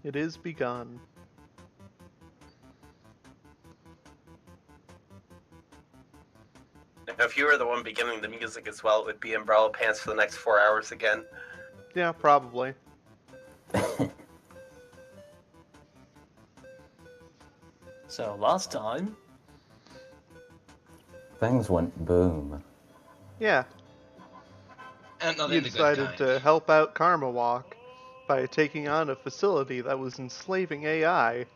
It is begun. Now, if you were the one beginning the music as well, it would be Umbrella Pants for the next 4 hours again. Yeah, probably. So last time, Things went boom. Yeah, And not you in the good decided kind. to help out Karma Walk by taking on a facility that was enslaving AI,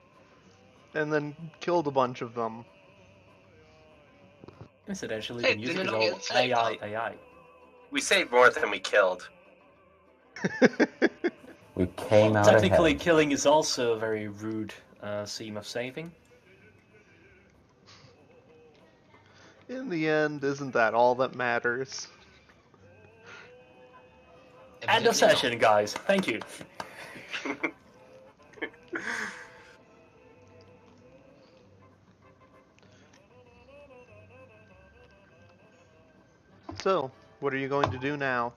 and then killed a bunch of them. incidentally, Hey, the music didn't is know all we enslaved AI, them. AI. We saved more than we killed. We came out Technically, ahead. killing is also a very rude seam of saving. In the end, isn't that all that matters? End of Evidently not. session, guys. Thank you. So, what are you going to do now?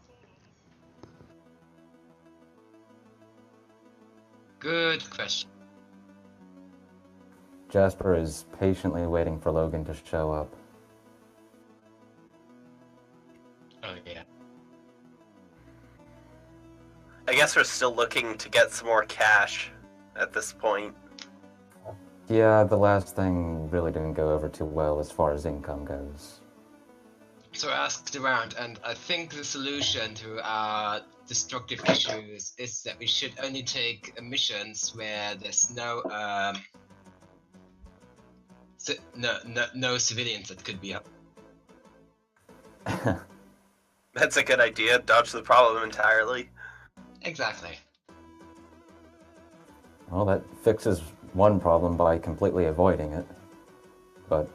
Good question. Jasper is patiently waiting for Logan to show up. Oh, yeah. I guess we're still looking to get some more cash at this point. Yeah, the last thing really didn't go over too well as far as income goes. So I asked around, and I think the solution to our destructive issues is that we should only take missions where there's no no civilians that could be up. That's a good idea. Dodge the problem entirely. Exactly. Well, that fixes one problem by completely avoiding it. But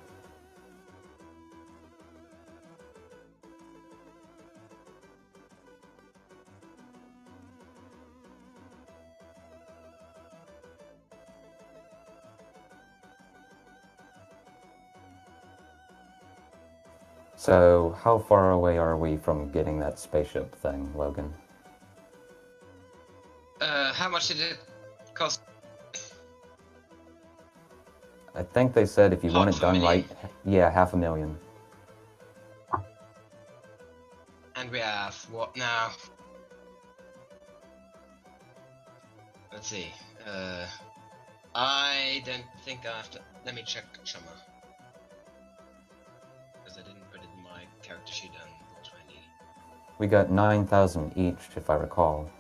so, how far away are we from getting that spaceship thing, Logan? How much did it cost? I think they said if you want it done right, yeah, $500,000. And we have what now? Let's see. I don't think I have to. Let me check Chumma. Because I didn't put it in my character sheet on Roll20. We got 9,000 each, if I recall.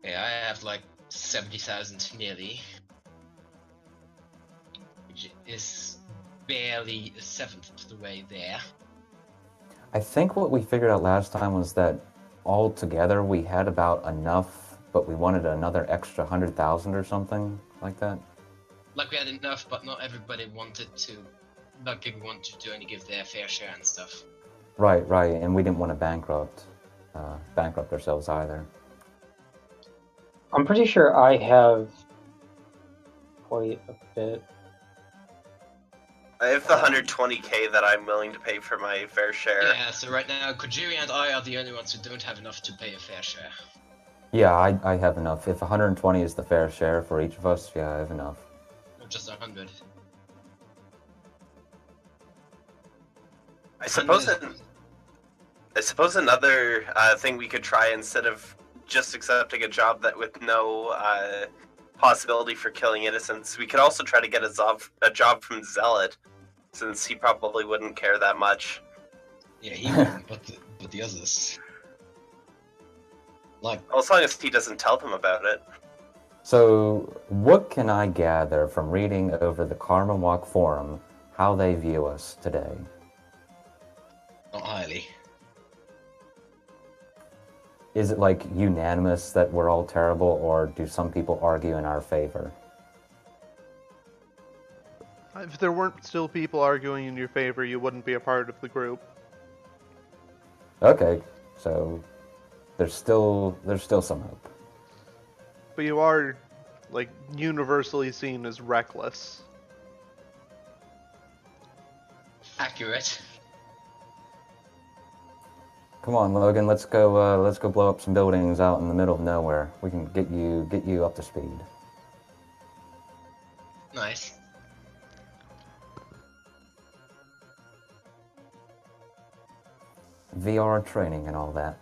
Yeah, I have like 70,000 nearly. Which is barely a seventh of the way there. I think what we figured out last time was that altogether we had about enough, but we wanted another extra 100,000 or something like that. Like we had enough, but not everybody wanted to. Like people wanted to only give their fair share and stuff. Right, and we didn't want to bankrupt ourselves either. I'm pretty sure I have quite a bit. I have the 120k that I'm willing to pay for my fair share. Yeah, so right now Kojiri and I are the only ones who don't have enough to pay a fair share. Yeah, I have enough. If 120 is the fair share for each of us, yeah, I have enough. Or just 100. I suppose another thing we could try, instead of just accepting a job that with no possibility for killing innocents, we could also try to get a job from Zealot, since he probably wouldn't care that much. Yeah, he wouldn't, but the others. Like, Well, as long as he doesn't tell them about it. So, what can I gather from reading over the Karma Walk forum how they view us today? not highly. Is it like unanimous that we're all terrible, or do some people argue in our favor? If there weren't still people arguing in your favor, you wouldn't be a part of the group. Okay, so there's still some hope. But you are like universally seen as reckless. Accurate. Come on, Logan. Let's go. Let's go blow up some buildings out in the middle of nowhere. We can get you up to speed. Nice. VR training and all that.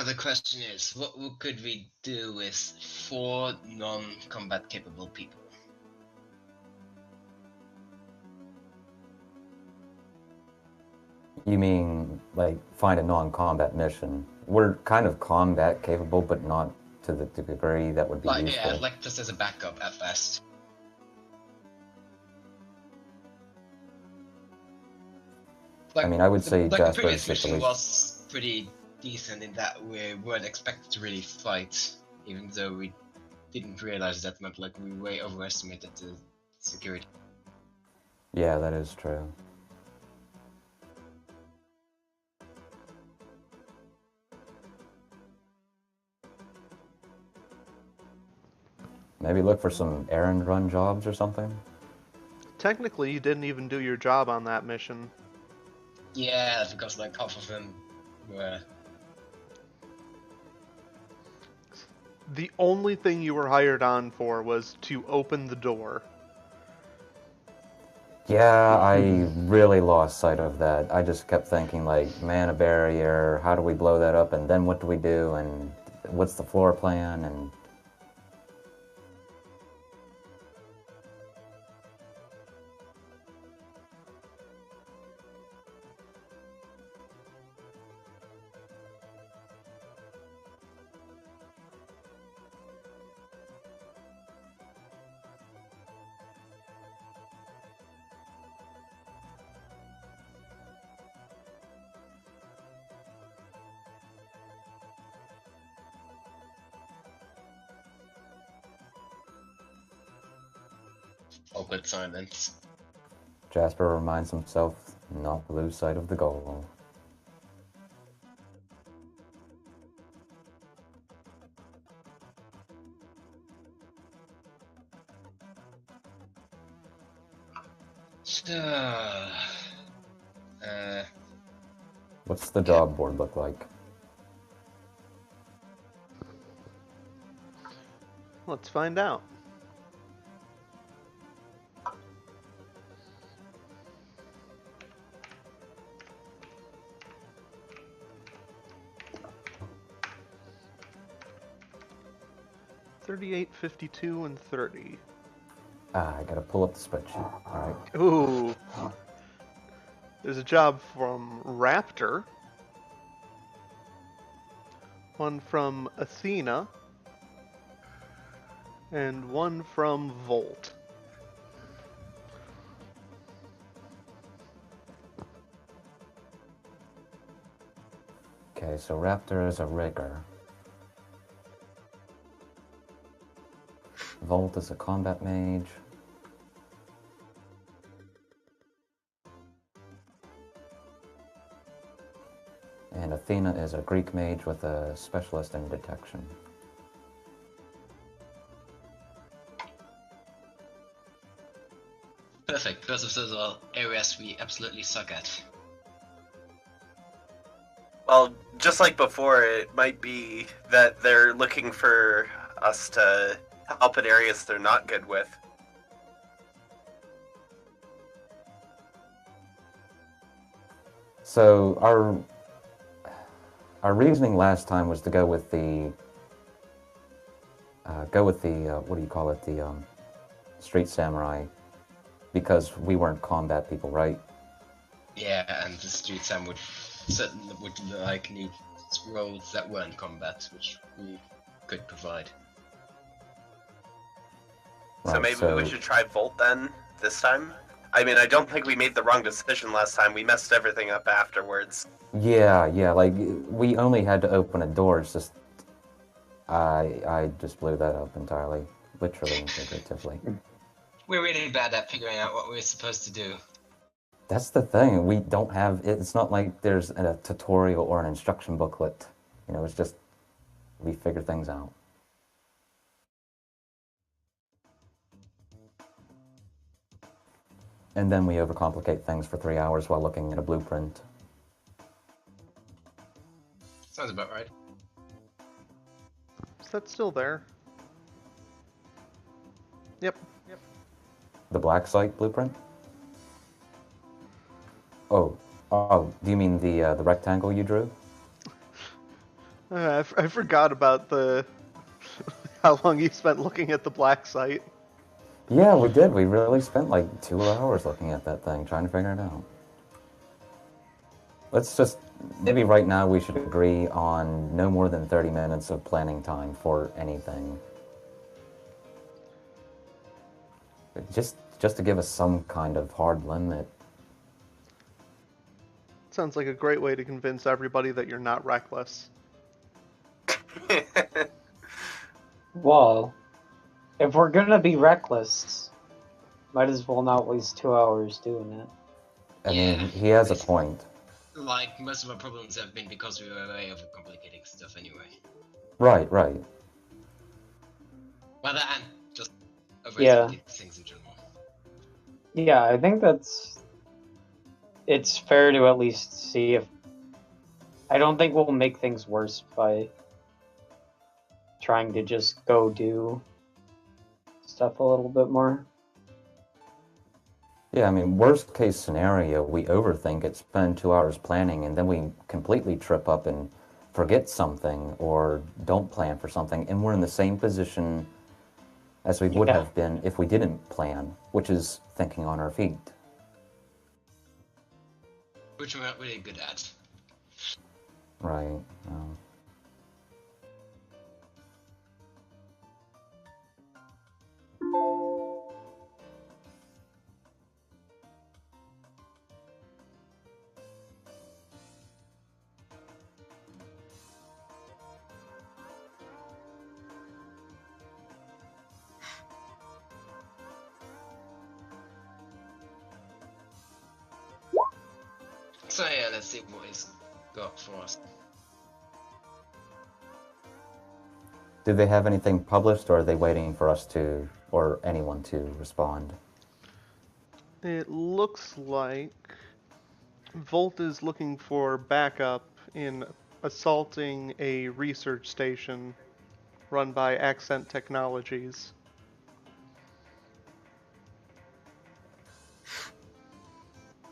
The question is, what could we do with 4 non-combat capable people? You mean, like, find a non-combat mission? We're kind of combat capable, but not to the degree that would be Like, useful. yeah, like just as a backup at best. Like, I mean, I would say the Jasper's previous mission situation. was pretty decent in that we weren't expected to really fight, even though we didn't realize that much. Like, we way overestimated the security. Yeah, that is true. Maybe look for some errand run jobs or something. Technically, you didn't even do your job on that mission. Yeah, because like half of them were. The only thing you were hired on for was to open the door. Yeah, I really lost sight of that. I just kept thinking, like, man, a barrier, how do we blow that up, and then what do we do, and what's the floor plan, and... Awkward silence. Jasper reminds himself not to lose sight of the goal. So, What's the job board look like? Let's find out. $38, $52, and $30. Ah, I gotta pull up the spreadsheet. Alright. Ooh. There's a job from Raptor. One from Athena. And one from Volt. Okay, so Raptor is a rigger. Volt is a combat mage. And Athena is a Greek mage with a specialist in detection. perfect. Both of those are areas we absolutely suck at. Well, just like before, it might be that they're looking for us to help in areas they're not good with. So our reasoning last time was to go with the what do you call it, the street samurai, because we weren't combat people, right? Yeah, and the street sam would certainly like need roles that weren't combat, which we could provide. So Right, maybe we should try Volt then, this time? I mean, I don't think we made the wrong decision last time. We messed everything up afterwards. Yeah, like we only had to open a door. It's just I just blew that up entirely, literally and figuratively. We're really bad at figuring out what we're supposed to do. That's the thing. We don't have. It's not like there's a tutorial or an instruction booklet. You know, it's just we figure things out. And then we overcomplicate things for 3 hours while looking at a blueprint. Sounds about right. Is that still there? Yep. The black site blueprint? Oh, do you mean the rectangle you drew? I forgot about the how long you spent looking at the black site. Yeah, we did. We really spent like 2 hours looking at that thing, trying to figure it out. Let's just, maybe right now we should agree on no more than 30 minutes of planning time for anything. Just to give us some kind of hard limit. Sounds like a great way to convince everybody that you're not reckless. Well, if we're gonna be reckless, might as well not waste 2 hours doing it. I Yeah, mean, he has a basically. point. Like, most of our problems have been because we were way overcomplicating stuff anyway. Right. Well, that and just Yeah. overthinking things in general. Yeah, I think it's fair to at least see if. I don't think we'll make things worse by trying to just go do stuff a little bit more. Yeah, I mean, worst case scenario, we overthink it, spend 2 hours planning, and then we completely trip up and forget something or don't plan for something, and we're in the same position as we would Yeah. have been if we didn't plan, which is thinking on our feet. Which we're not really good at. Right. So yeah, let's see what he's got for us. Do they have anything published, or are they waiting for us to, or anyone to respond? It looks like Volt is looking for backup in assaulting a research station run by Accent Technologies.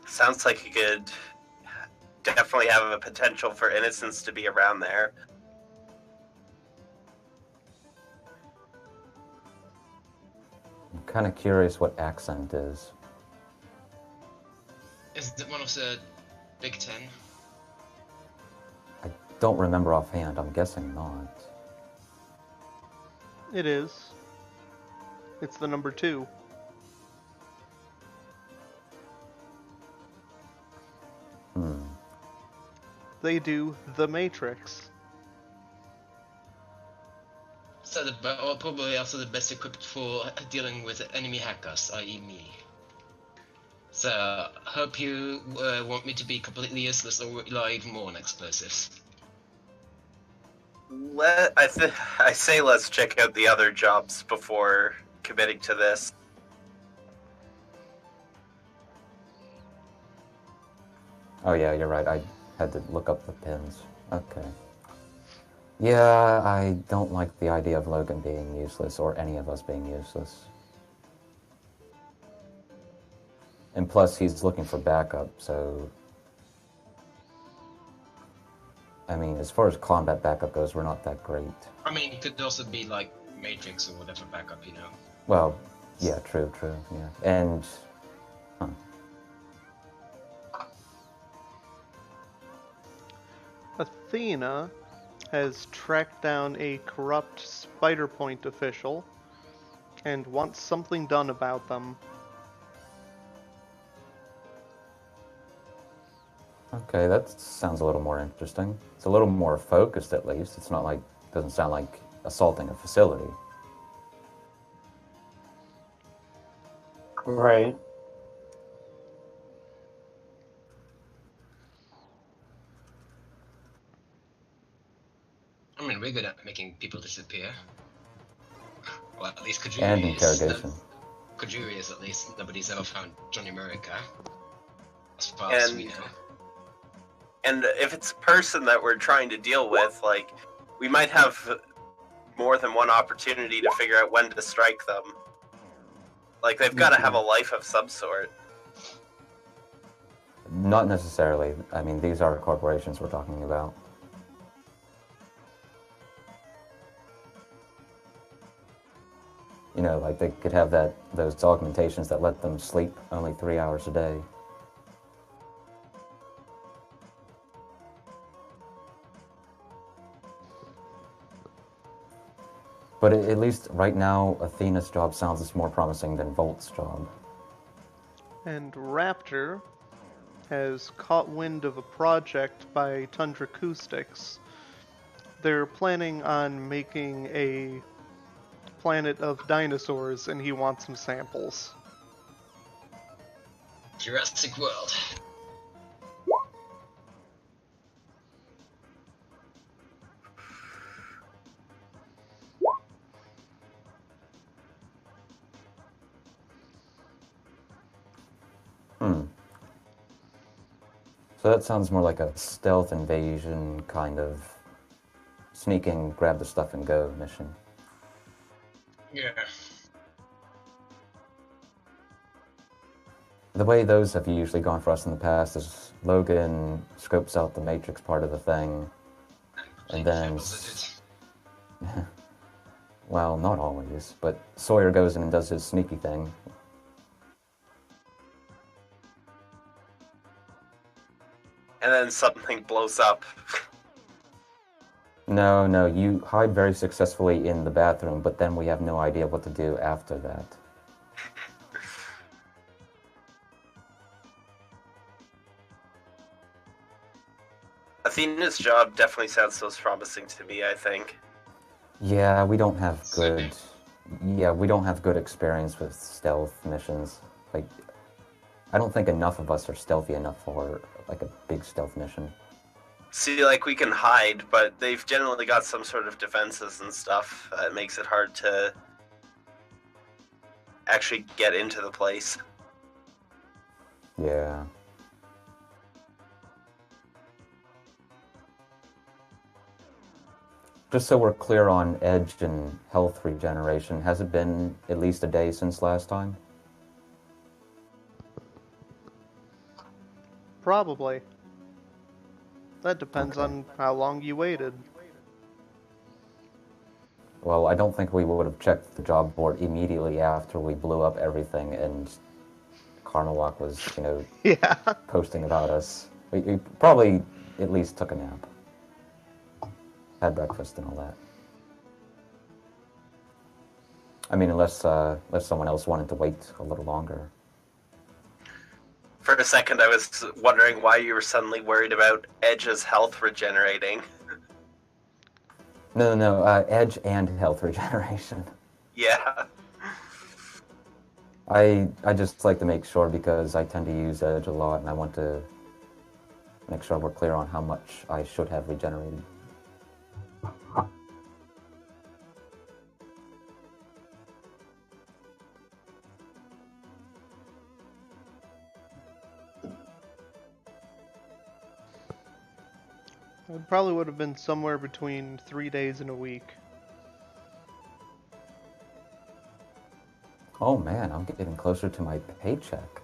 Sounds like you could definitely have a potential for innocents to be around there. I'm kind of curious what accent is. Is it one of the Big Ten? I don't remember offhand. I'm guessing not. It is. It's the number 2. They do The Matrix. So probably also the best equipped for dealing with enemy hackers, i.e. me. So, hope you want me to be completely useless or rely even more on explosives. I say let's check out the other jobs before committing to this. Oh yeah, you're right. I had to look up the pins. Okay. Yeah, I don't like the idea of Logan being useless, or any of us being useless. And plus, he's looking for backup, so... I mean, as far as combat backup goes, we're not that great. I mean, it could also be like Matrix or whatever backup, you know. Well, yeah, true, yeah. And... Athena has tracked down a corrupt Spider Point official and wants something done about them. Okay, that sounds a little more interesting. It's a little more focused, at least. It's not like... doesn't sound like assaulting a facility. Right. I mean, we're good at making people disappear. Well, at least And Kajuri is. interrogation. Kajuri is at least nobody's ever found Johnny Murica, as far as we know. And if it's a person that we're trying to deal with, like, we might have more than one opportunity to figure out when to strike them. Like, they've got to have a life of some sort. Not necessarily. I mean, these are corporations we're talking about. You know, like they could have those augmentations that let them sleep only 3 hours a day. But at least right now, Athena's job sounds more promising than Volt's job. And Raptor has caught wind of a project by Tundra Acoustics. They're planning on making a planet of dinosaurs, and he wants some samples. Jurassic World. So that sounds more like a stealth invasion kind of sneak in, grab the stuff and go mission. Yeah. The way those have usually gone for us in the past is Logan scopes out the Matrix part of the thing, and then... Well, not always, but Sawyer goes in and does his sneaky thing. And then something blows up. No, you hide very successfully in the bathroom, but then we have no idea what to do after that. Athena's job definitely sounds most promising to me, I think. Yeah, we don't have good experience with stealth missions. Like, I don't think enough of us are stealthy enough for, like, a big stealth mission. See, like, we can hide, but they've generally got some sort of defenses and stuff that makes it hard to actually get into the place. Yeah. Just so we're clear on edge and health regeneration, has it been at least a day since last time? Probably. That depends Okay. on how long you waited. Well, I don't think we would have checked the job board immediately after we blew up everything and Karnawak was, Yeah. posting about us. We probably at least took a nap. Had breakfast and all that. I mean, unless someone else wanted to wait a little longer. For a second, I was wondering why you were suddenly worried about Edge's health regenerating. No, edge and health regeneration. Yeah. I just like to make sure because I tend to use edge a lot and I want to make sure we're clear on how much I should have regenerated. It probably would have been somewhere between 3 days and a week. Oh man, I'm getting closer to my paycheck.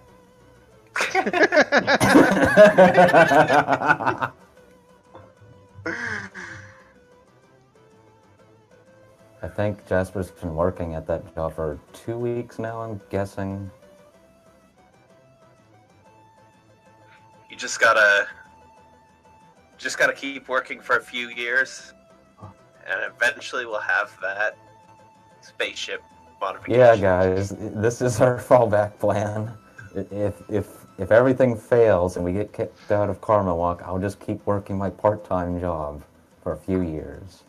I think Jasper's been working at that job for 2 weeks now, I'm guessing. You just gotta keep working for a few years, and eventually we'll have that spaceship modification. Yeah, guys, this is our fallback plan. If everything fails and we get kicked out of Karmawak, I'll just keep working my part-time job for a few years.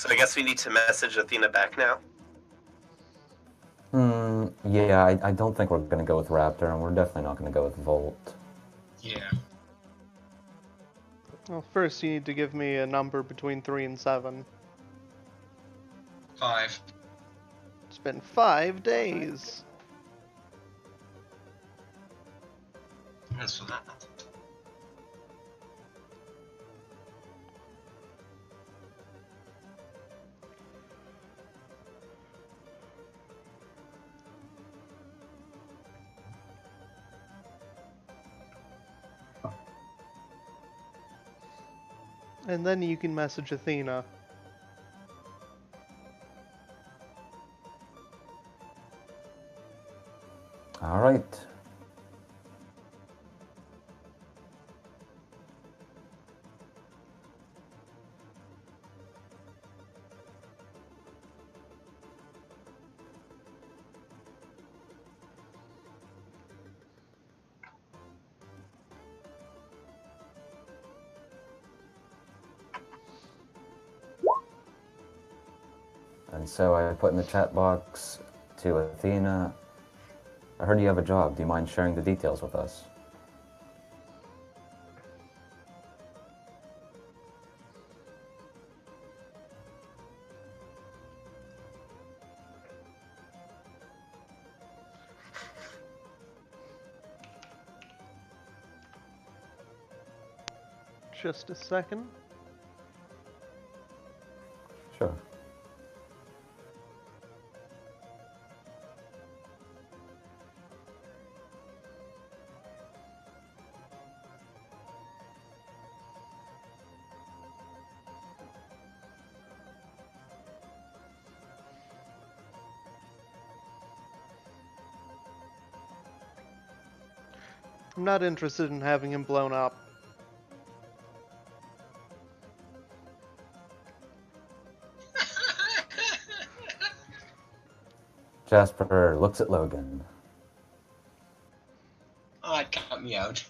So I guess we need to message Athena back now. Yeah, I don't think we're going to go with Raptor, and we're definitely not going to go with Volt. Yeah. Well, first you need to give me a number between 3 and 7. 5. It's been 5 days. That's for that. And then you can message Athena. All right. And so I put in the chat box to Athena, I heard you have a job. Do you mind sharing the details with us? Just a second. Sure. I'm not interested in having him blown up. Jasper looks at Logan. Oh, count me out.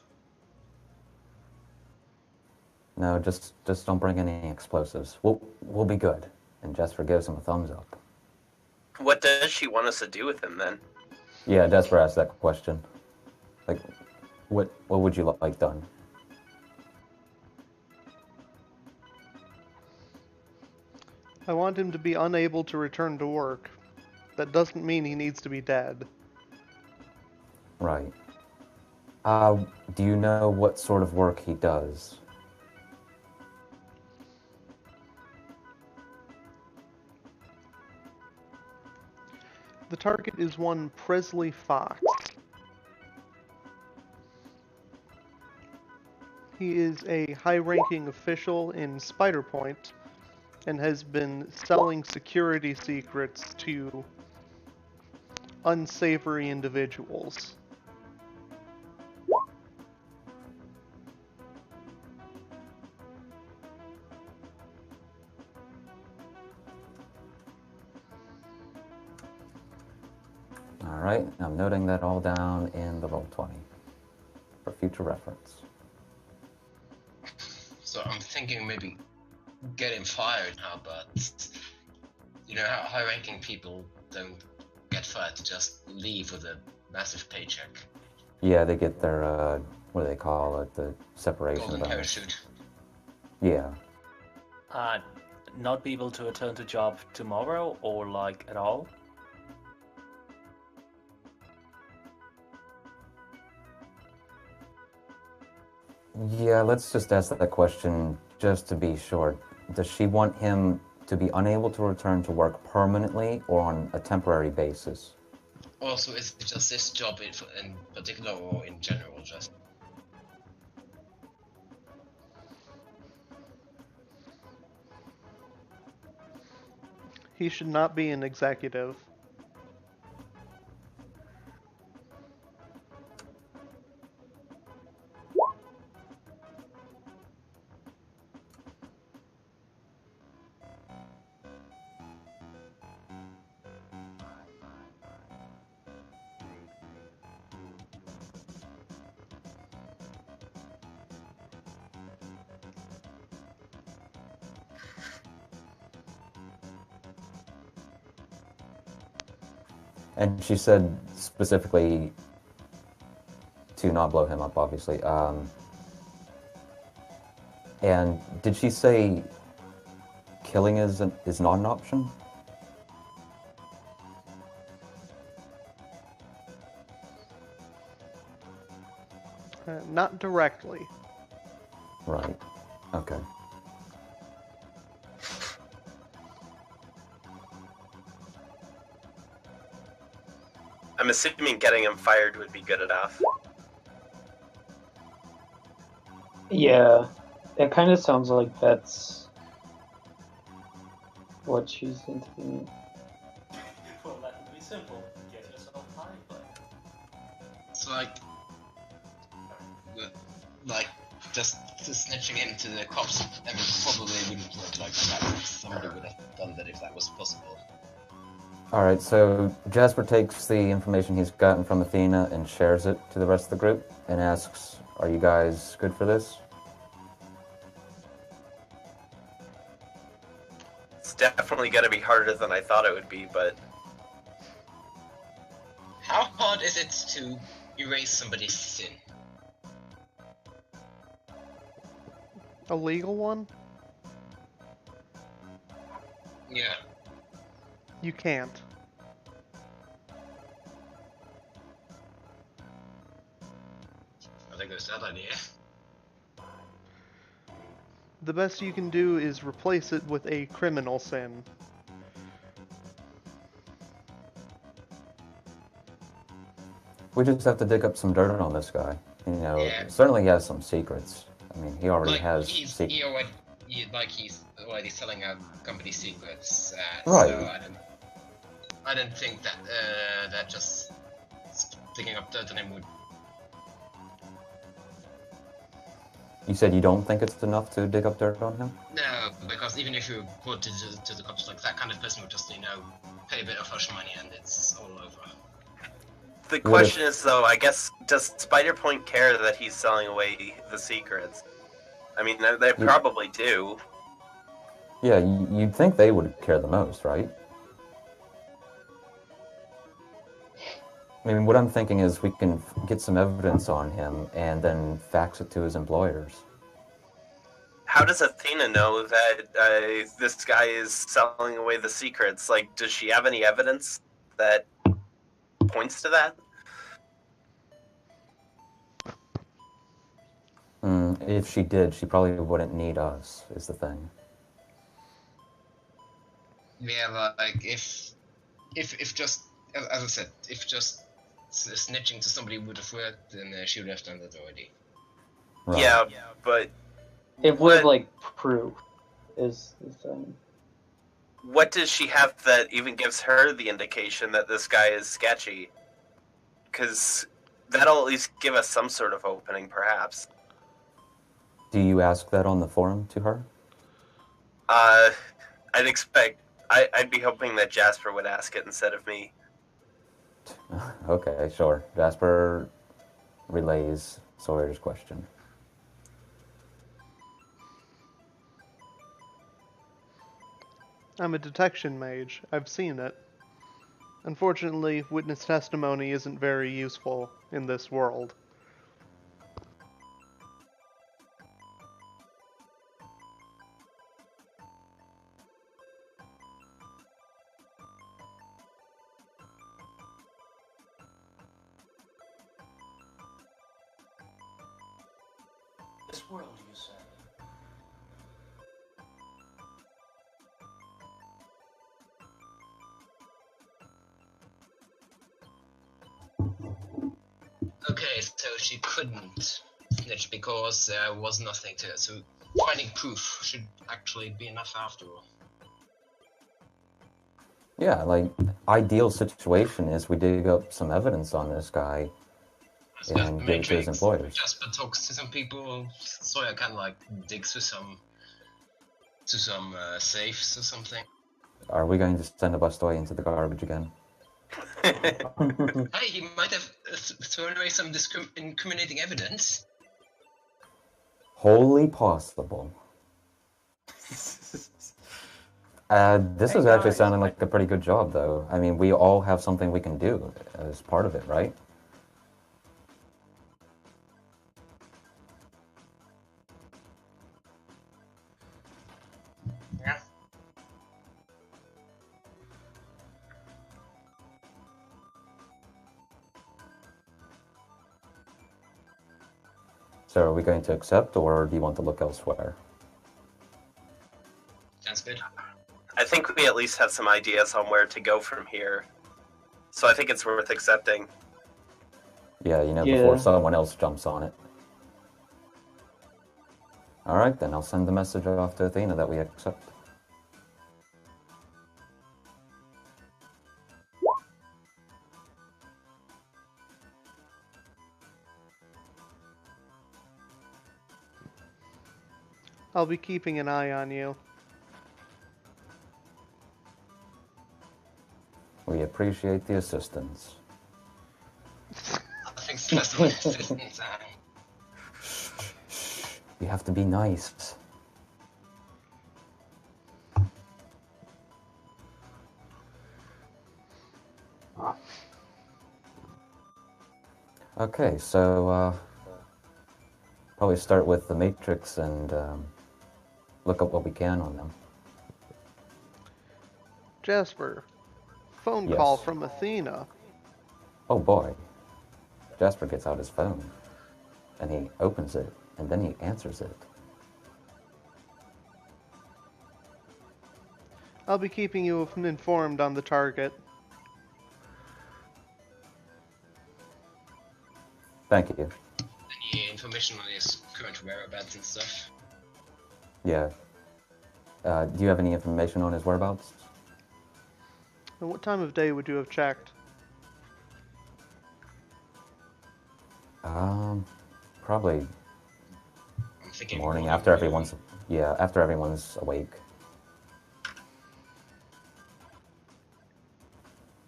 No, just don't bring any explosives. We'll be good. And Jasper gives him a thumbs up. What does she want us to do with him then? Yeah, Jasper asked that question. Like, what would you like done? I want him to be unable to return to work. That doesn't mean he needs to be dead. Right. Do you know what sort of work he does? The target is one Presley Fox. He is a high-ranking official in Spider Point and has been selling security secrets to unsavory individuals. Alright, I'm noting that all down in the Roll20 for future reference. So I'm thinking maybe get him fired now, but you know how high-ranking people don't get fired to just leave with a massive paycheck. Yeah, they get their, what do they call it? The separation Golden bonus. parachute. Yeah. Not be able to return to job tomorrow or like at all? Yeah, let's just ask that question just to be sure. Does she want him to be unable to return to work permanently or on a temporary basis? Also, is it just this job in particular or in general just? He should not be an executive. And she said specifically to not blow him up, obviously. And did she say killing is not an option? Not directly. Right. Okay. I'm assuming getting him fired would be good enough. Yeah, it kind of sounds like that's what she's into. Well, that would be simple. Get yourself high, but... It's like just snitching into the cops. I mean, probably wouldn't work like that. Somebody would have done that if that was possible. Alright, so Jasper takes the information he's gotten from Athena and shares it to the rest of the group and asks, are you guys good for this? It's definitely going to be harder than I thought it would be, but How hard is it to erase somebody's sin? A legal one? Yeah. You can't. I think it's that idea. The best you can do is replace it with a criminal sin. We just have to dig up some dirt on this guy. You know, Yeah. certainly he has some secrets. I mean, he already has he's secrets. he's already selling out company secrets. Right. So I don't think that that just digging up dirt on him would. You said you don't think it's enough to dig up dirt on him? No, because even if you report to the cops, like that kind of person would just pay a bit of hush money and it's all over. the question is, though, I guess, does Spider Point care that he's selling away the secrets? I mean, they probably do. Yeah, you'd think they would care the most, right? I mean, what I'm thinking is we can get some evidence on him and then fax it to his employers. How does Athena know that this guy is selling away the secrets? Like, does she have any evidence that points to that? If she did, she probably wouldn't need us, is the thing. Yeah, like if just as I said, if just snitching to somebody would have worked, then she would have done that already. Right. Yeah, but It would, like, proof is the thing. what does she have that even gives her the indication that this guy is sketchy? Because that'll at least give us some sort of opening, perhaps. Do you ask that on the forum to her? I'd expect... I'd be hoping that Jasper would ask it instead of me. Okay, sure. Jasper relays Sawyer's question. I'm a detection mage. I've seen it. Unfortunately, witness testimony isn't very useful in this world. This world, you say? Okay, so she couldn't snitch because there was nothing to it. So finding proof should actually be enough after all. Yeah, like, ideal situation is we dig up some evidence on this guy and give it to his employers. Jasper talks to some people, Sawyer kind of like digs through some safes or something. Are we going to send a Bustoy into the garbage again? Hey, he might have thrown away some incriminating evidence. Wholly possible. This Hey, is actually guys. sounding like a pretty good job, though. I mean, we all have something we can do as part of it, right? Yeah. So are we going to accept, or do you want to look elsewhere? Sounds good. I think we at least have some ideas on where to go from here. So I think it's worth accepting. Yeah, Yeah. before someone else jumps on it. Alright, then I'll send the message off to Athena that we accept. I'll be keeping an eye on you. We appreciate the assistance. I think it's less of an assistance. You have to be nice. Okay, so probably start with the Matrix and look up what we can on them. Jasper, phone Yes. call from Athena. Oh boy. Jasper gets out his phone, and he opens it, and then he answers it. I'll be keeping you informed on the target. Thank you. Any information on his current whereabouts and stuff? Yeah. Do you have any information on his whereabouts? And what time of day would you have checked? Probably I'm thinking morning after everyone's awake.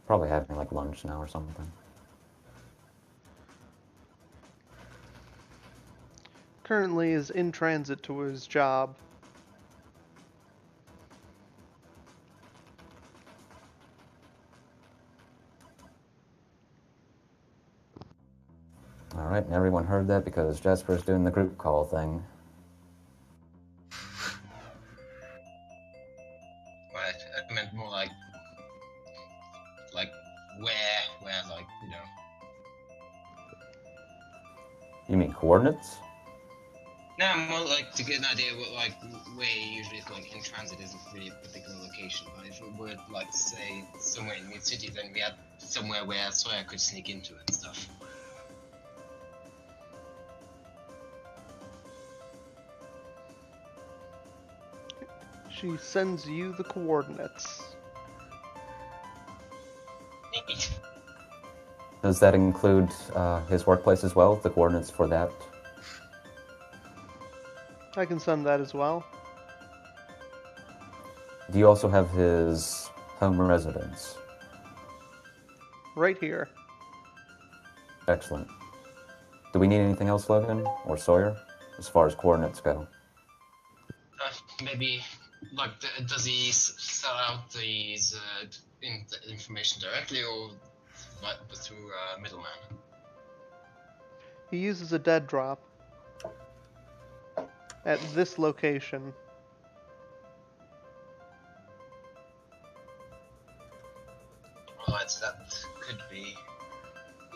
Probably having like lunch now or something. Currently is in transit to his job. Alright, and everyone heard that because Jasper's doing the group call thing. Right, I meant more like where, like, you know. You mean coordinates? No, more like to get an idea what like where usually it's like in transit isn't really a particular location. But if it were like say somewhere in mid city, then we had somewhere where Sawyer could sneak into and stuff. She sends you the coordinates. Neat. Does that include his workplace as well? The coordinates for that? I can send that as well. Do you also have his home residence? Right here. Excellent. Do we need anything else, Logan or Sawyer, as far as coordinates go? Maybe like does he sell out these information directly or like through a middleman? He uses a dead drop at this location. Alright, so that could be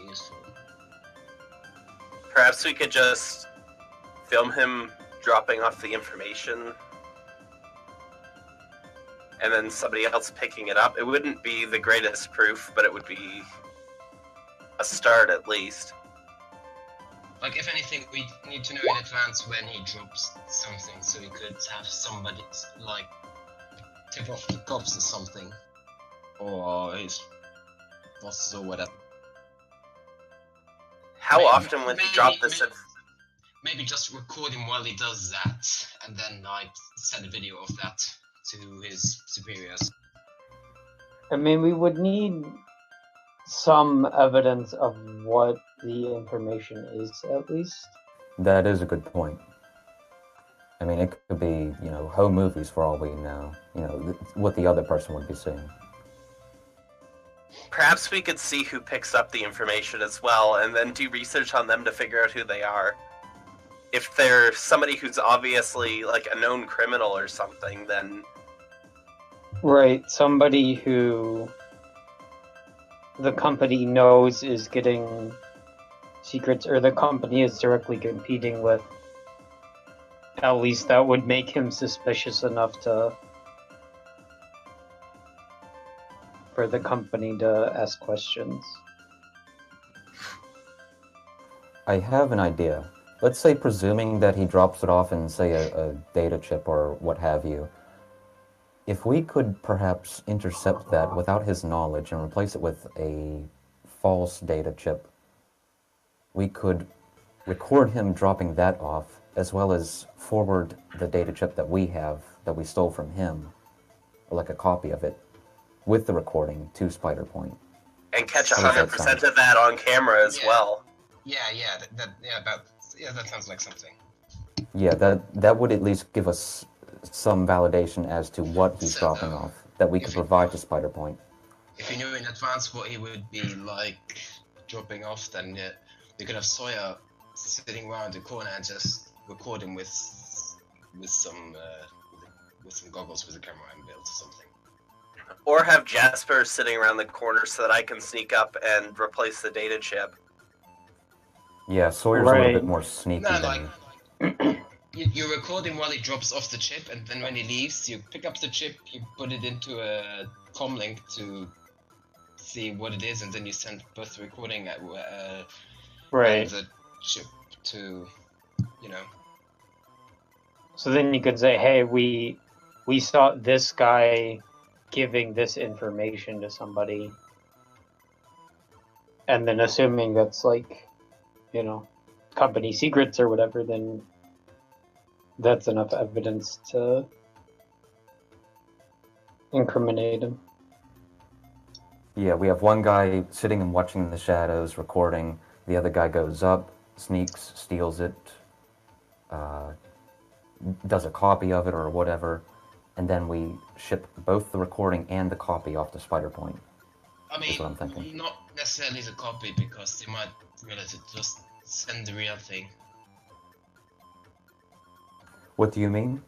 useful. Perhaps we could just film him dropping off the information and then somebody else picking it up. It wouldn't be the greatest proof, but it would be a start at least. Like, if anything, we need to know in advance when he drops something, so we could have somebody, like, tip off the cops or something. Or his bosses or whatever. How often would he drop this? Maybe just record him while he does that, and then, like, send a video of that to his superiors. I mean, we would need some evidence of what the information is, at least. That is a good point. I mean, it could be, home movies for all we know. What the other person would be seeing. Perhaps we could see who picks up the information as well, and then do research on them to figure out who they are. If they're somebody who's obviously like a known criminal or something, then Right, somebody who the company knows is getting secrets, or the company is directly competing with, at least that would make him suspicious enough for the company to ask questions. I have an idea. Let's say, presuming that he drops it off in, say, a data chip or what have you. If we could perhaps intercept that without his knowledge and replace it with a false data chip, we could record him dropping that off, as well as forward the data chip that we have, that we stole from him, or like a copy of it, with the recording to Spider Point. and catch How does that 100% sound? of that on camera as well. Yeah, that sounds like something. Yeah, that would at least give us some validation as to what he's So, dropping off, that we could provide to Spider Point. If you knew in advance what he would be like dropping off, then we could have Sawyer sitting around the corner and just record him with some goggles with a camera inbuilt or something. Or have Jasper sitting around the corner so that I can sneak up and replace the data chip. Yeah, Sawyer's a little Right. bit more sneaky No, than... like you record him while he drops off the chip, and then when he leaves, you pick up the chip, you put it into a comlink to see what it is, and then you send both the recording and Right. the chip to, So then you could say, hey, we saw this guy giving this information to somebody. And then assuming that's like, company secrets or whatever, then that's enough evidence to incriminate him. Yeah, we have one guy sitting and watching in the shadows, recording. The other guy goes up, sneaks, steals it, does a copy of it or whatever, and then we ship both the recording and the copy off to Spider Point. I That's what I'm thinking. mean, not necessarily the copy, because they might realize it, just send the real thing. What do you mean?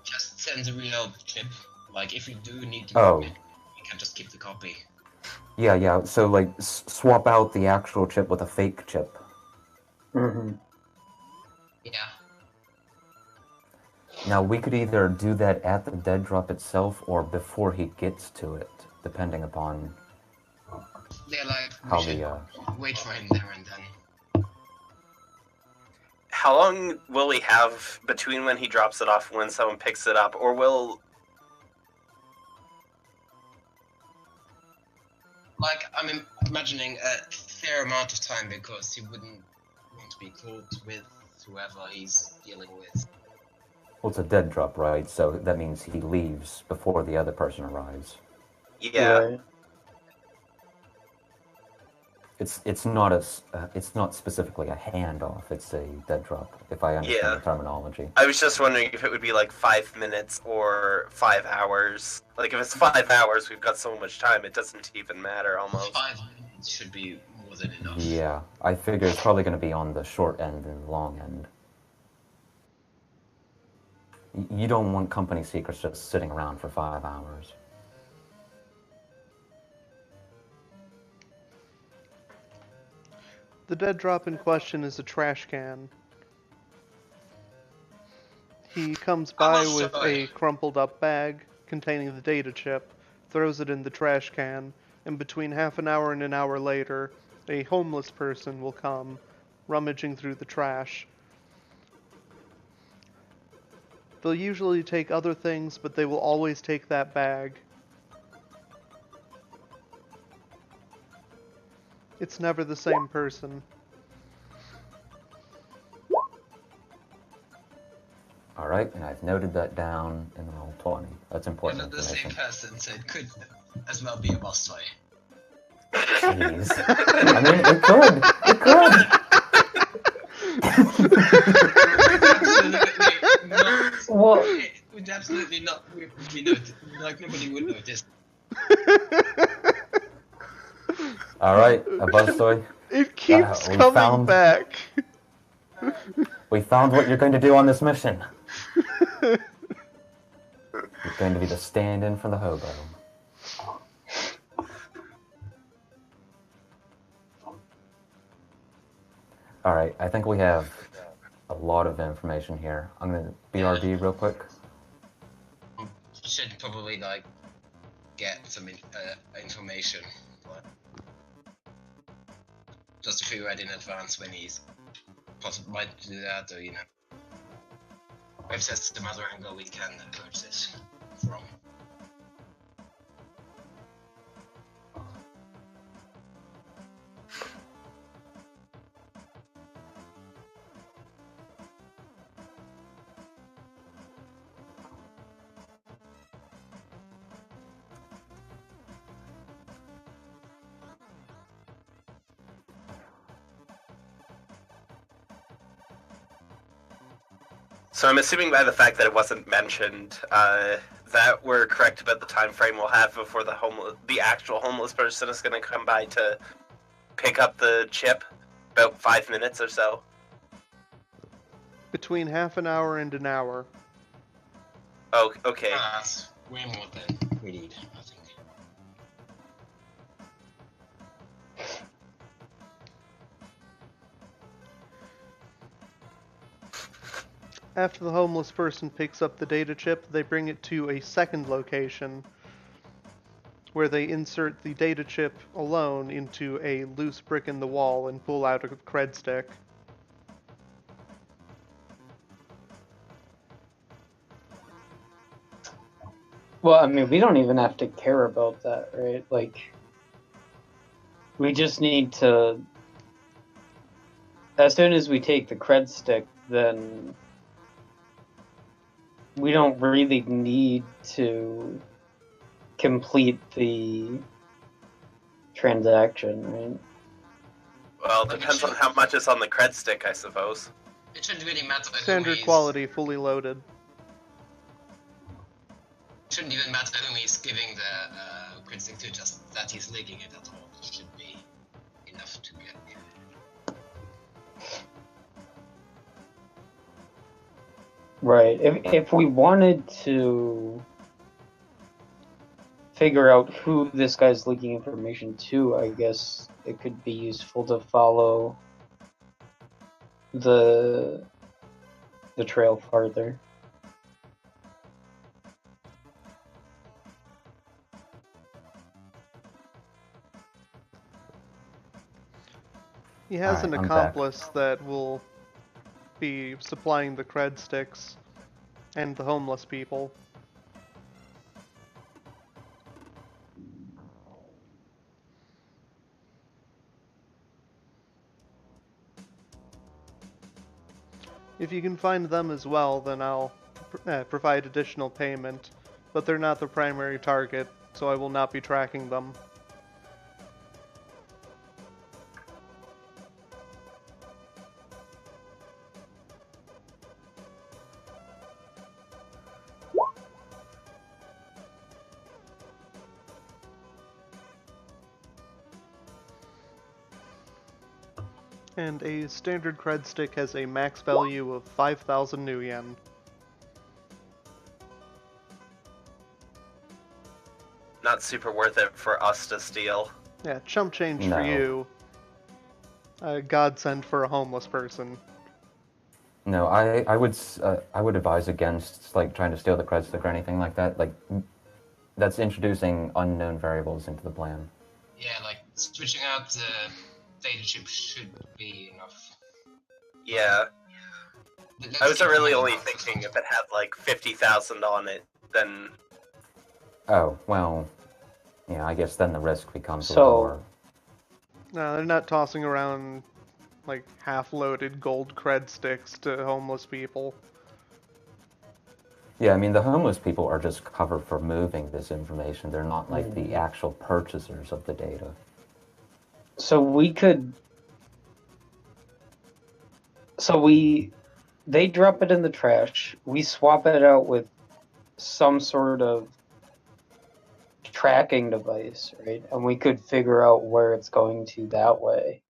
Just send the real chip. Like, if you do need to Oh. copy it, you can just keep the copy. Yeah, so like swap out the actual chip with a fake chip. Mm-hmm. Yeah. Now, we could either do that at the dead drop itself or before he gets to it, depending upon They're like, we how should the... wait for him there and then. How long will we have between when he drops it off and when someone picks it up? Or will... Like, I'm imagining a fair amount of time, because he wouldn't want to be caught with whoever he's dealing with. Well, it's a dead drop, right? So that means he leaves before the other person arrives. Yeah. Right. It's not specifically a handoff. It's a dead drop, if I understand Yeah. the terminology. I was just wondering if it would be like 5 minutes or 5 hours. Like, if it's 5 hours, we've got so much time, it doesn't even matter almost. 5 minutes should be more than enough. Yeah, I figure it's probably going to be on the short end than the long end. You don't want company secrets just sitting around for 5 hours. The dead drop in question is a trash can. He comes by I'm with sorry. a crumpled up bag containing the data chip, throws it in the trash can, and between half an hour and an hour later, a homeless person will come, rummaging through the trash. They'll usually take other things, but they will always take that bag. It's never the same person. All right, and I've noted that down in the roll 20. That's important And the same information. person, so it could as well be a boss toy. Jeez. I mean, it could. It could. Absolutely Well, It would absolutely not be noticed. Like, nobody would notice. All right, Buzztoy. It keeps we coming found- back. We found what you're going to do on this mission. You're going to be the stand-in for the hobo. All right, I think we have a lot of information here. I'm going to BRB real quick. Should probably like get some information. But just to be ready in advance when he's possibly might do that, or if there's some other angle we can approach this from. So I'm assuming by the fact that it wasn't mentioned, that we're correct about the time frame we'll have before the actual homeless person is going to come by to pick up the chip. About 5 minutes or so. Between half an hour and an hour. Oh, okay. That's way more than we need, I think. After the homeless person picks up the data chip, they bring it to a second location where they insert the data chip alone into a loose brick in the wall and pull out a cred stick. well, I mean, we don't even have to care about that, right? Like, we just need to. As soon as we take the cred stick, then we don't really need to complete the transaction, right? Well, it depends on how much is on the cred stick, I suppose. It shouldn't really matter. Standard quality, fully loaded. It shouldn't even matter whom he's giving the cred stick to, just that he's leaking it at all. It should be enough to get. Right. If we wanted to figure out who this guy's leaking information to, I guess it could be useful to follow the trail farther. He has Alright, an I'm back. accomplice that will be supplying the cred sticks and the homeless people. If you can find them as well, then I'll provide additional payment, but they're not the primary target, so I will not be tracking them. And a standard cred stick has a max value of 5,000 new yen. Not super worth it for us to steal. Yeah, chump change No. for you. A godsend for a homeless person. No, I would advise against like trying to steal the cred stick or anything like that. Like, that's introducing unknown variables into the plan. Yeah, like switching out the data chip should be enough. Yeah. Let's I was keep really going. only thinking if it had like 50,000 on it, then Oh, well, yeah, I guess then the risk becomes a So- little more. No, they're not tossing around like half-loaded gold cred sticks to homeless people. Yeah, I mean, the homeless people are just covered for moving this information. They're not like the actual purchasers of the data. So we could. So we they drop it in the trash. We swap it out with some sort of tracking device, right? And we could figure out where it's going to that way.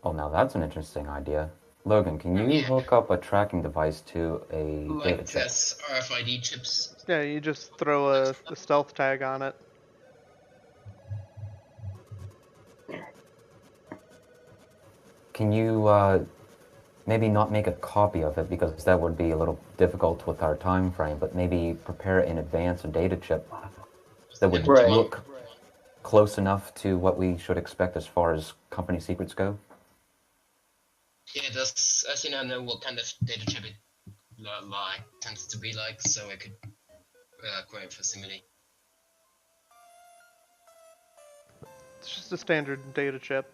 Oh, now that's an interesting idea. Logan, can you Yeah. hook up a tracking device to a data Like chip? this RFID chips. Yeah, you just throw a stealth tag on it. Can you maybe not make a copy of it because that would be a little difficult with our time frame, but maybe prepare in advance a data chip that would Right. look close enough to what we should expect as far as company secrets go? Yeah, does Asina know what kind of data chip it tends to be like, so I could create for simile? It's just a standard data chip.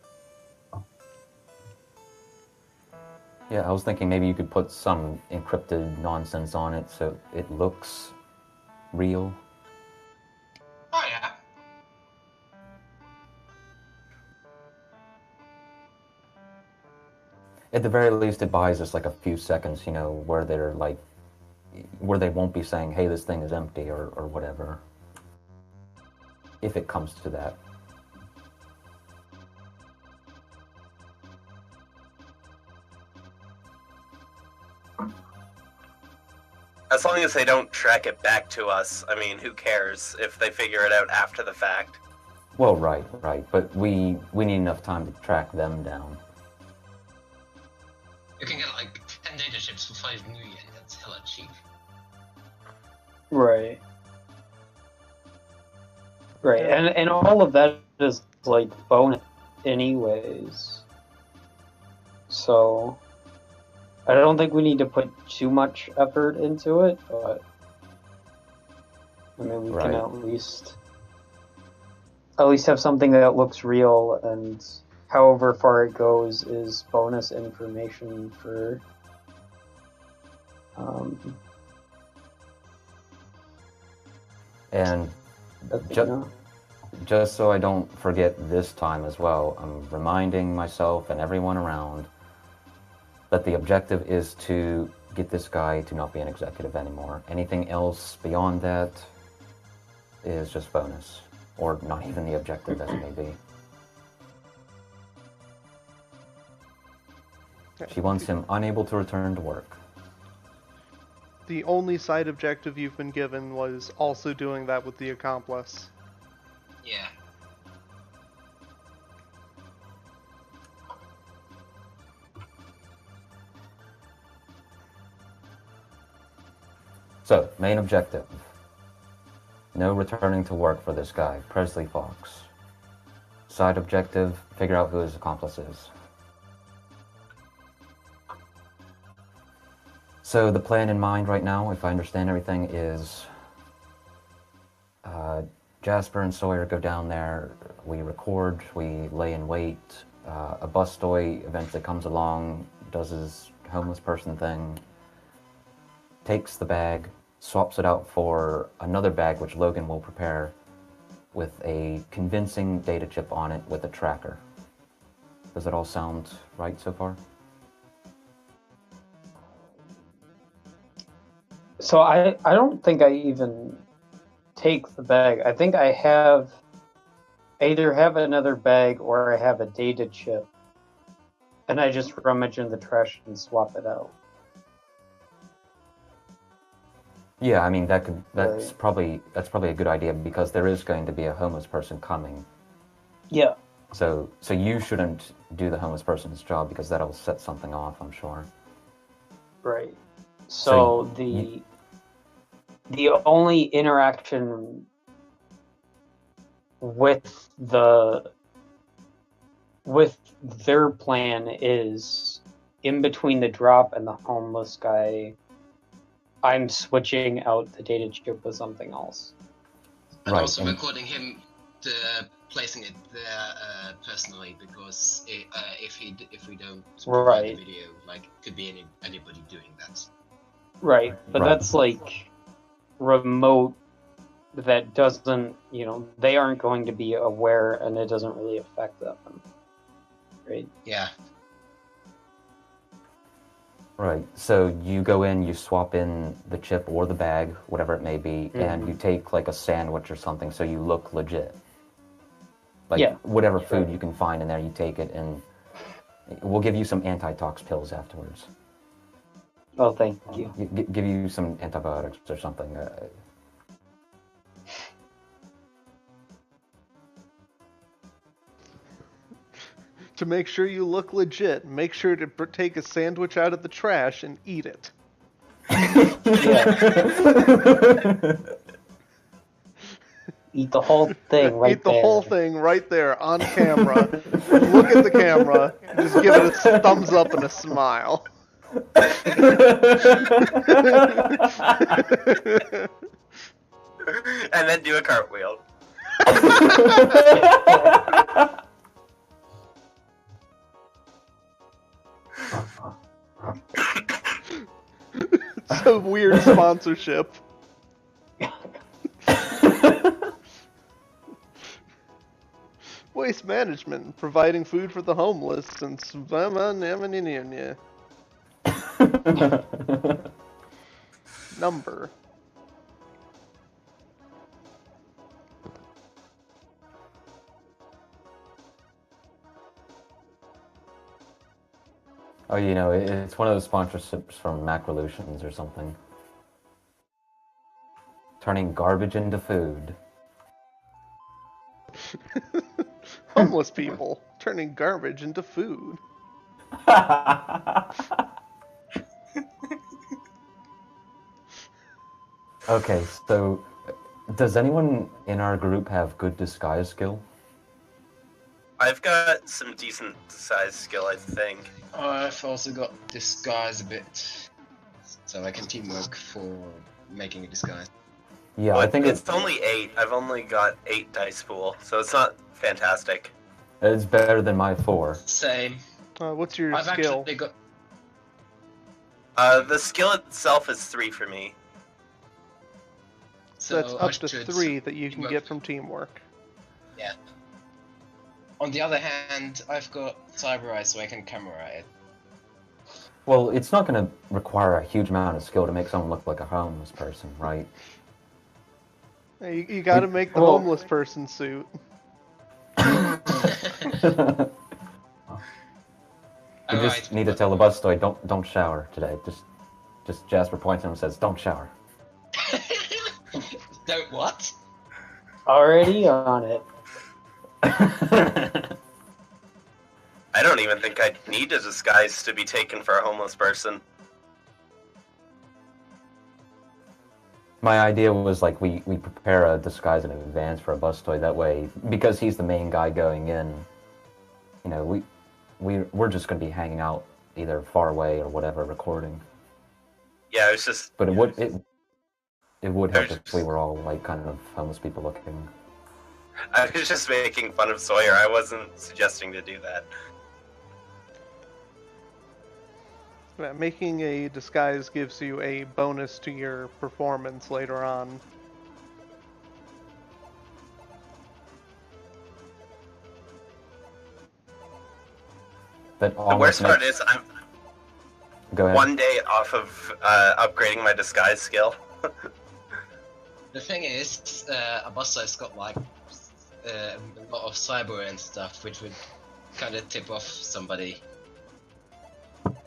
Yeah, I was thinking maybe you could put some encrypted nonsense on it so it looks real. Oh yeah. At the very least, it buys us like a few seconds, you know, where they're like, where they won't be saying, hey, this thing is empty or whatever. If it comes to that. As long as they don't track it back to us, I mean, who cares if they figure it out after the fact? Well, right, but we need enough time to track them down. You can get like 10 data chips for 5 million, that's hella cheap. Right. Right, and all of that is like bonus anyways. So I don't think we need to put too much effort into it, but I mean we can Right. at least have something that looks real, and however far it goes is bonus information for And just so I don't forget this time as well, I'm reminding myself and everyone around that the objective is to get this guy to not be an executive anymore. Anything else beyond that is just bonus, or not even the objective as it may be. She wants him unable to return to work. The only side objective you've been given was also doing that with the accomplice. Yeah. So, main objective. No returning to work for this guy, Presley Fox. Side objective, figure out who his accomplice is. So the plan in mind right now, if I understand everything, is Jasper and Sawyer go down there, we record, we lay in wait, a busboy eventually comes along, does his homeless person thing, takes the bag, swaps it out for another bag which Logan will prepare with a convincing data chip on it with a tracker. Does that all sound right so far? So I don't think I even take the bag. I think I either have another bag or I have a data chip, and I just rummage in the trash and swap it out. Yeah, I mean that's Right. probably a good idea because there is going to be a homeless person coming. Yeah. So you shouldn't do the homeless person's job because that'll set something off, I'm sure. Right. So So the only interaction with their plan is in between the drop and the homeless guy. I'm switching out the data chip with something else. And Right, also and- recording him placing it there personally, because if we don't provide Right. the video, like could be anybody doing that. Right, but Right. that's like remote. That doesn't, they aren't going to be aware, and it doesn't really affect them. Right? Yeah. Right. So you go in, you swap in the chip or the bag, whatever it may be, and you take like a sandwich or something, so you look legit. Like Yeah. whatever food you can find in there, you take it, and we'll give you some anti-tox pills afterwards. Oh, thank you. Give you some antibiotics or something. To make sure you look legit, make sure to take a sandwich out of the trash and eat it. Eat the whole thing right Eat the there. whole thing right there on camera. Look at the camera. Just give it a thumbs up and a smile. And then do a cartwheel. It's a weird sponsorship. Waste management, providing food for the homeless, and number. Oh, you know, it's one of those sponsorships from Macrolutions or something. Turning garbage into food. Homeless people turning garbage into food. Okay, so does anyone in our group have good disguise skill? I've got some decent size skill, I think. I've also got disguise a bit, so I can teamwork for making a disguise. Yeah, Well, I think it's only 8. I've only got 8 dice pool, so it's not fantastic. it's better than my 4. Same. What's your I've skill? actually got. The skill itself is 3 for me. So that's I up to should 3 that you can teamwork. get from teamwork. Yeah. On the other hand, I've got Cyber Eye, so I can camera it. Well, it's not going to require a huge amount of skill to make someone look like a homeless person, right? Hey, you gotta make the Well- homeless person suit. You just need to tell the bus story, don't shower today. Just Jasper points at him and says, "Don't shower." Don't what? Already on it. I don't even think I'd need a disguise to be taken for a homeless person. My idea was like we prepare a disguise in advance for a bus toy. That way, because he's the main guy going in, you know, we're just going to be hanging out either far away or whatever, recording. Yeah, it was just... But it would help There's- if we were all like kind of homeless people looking. I was just making fun of Sawyer. I wasn't suggesting to do that. Yeah, making a disguise gives you a bonus to your performance later on. But The worst part is I'm Go ahead. 1 day off of upgrading my disguise skill. The thing is, a bus-size got like a lot of cyber and stuff, which would kind of tip off somebody.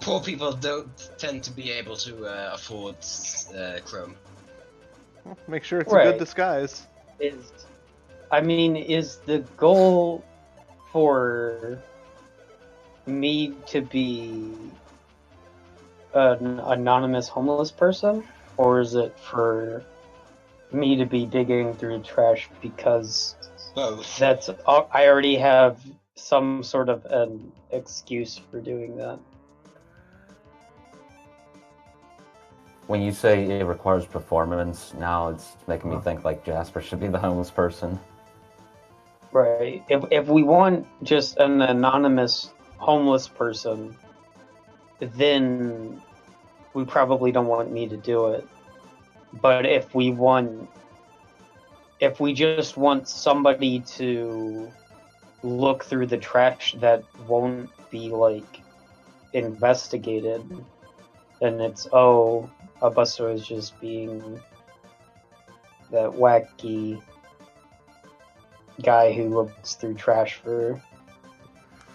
Poor people don't tend to be able to afford Chrome. Make sure it's a Right. good disguise. Is the goal for me to be an anonymous homeless person, or is it for me to be digging through trash because Both. I already have some sort of an excuse for doing that? When you say it requires performance, now it's making me think like Jasper should be the homeless person. Right. If we want just an anonymous homeless person, then we probably don't want me to do it. But if we just want somebody to look through the trash that won't be like investigated, then it's, oh, Abusto is just being that wacky guy who looks through trash for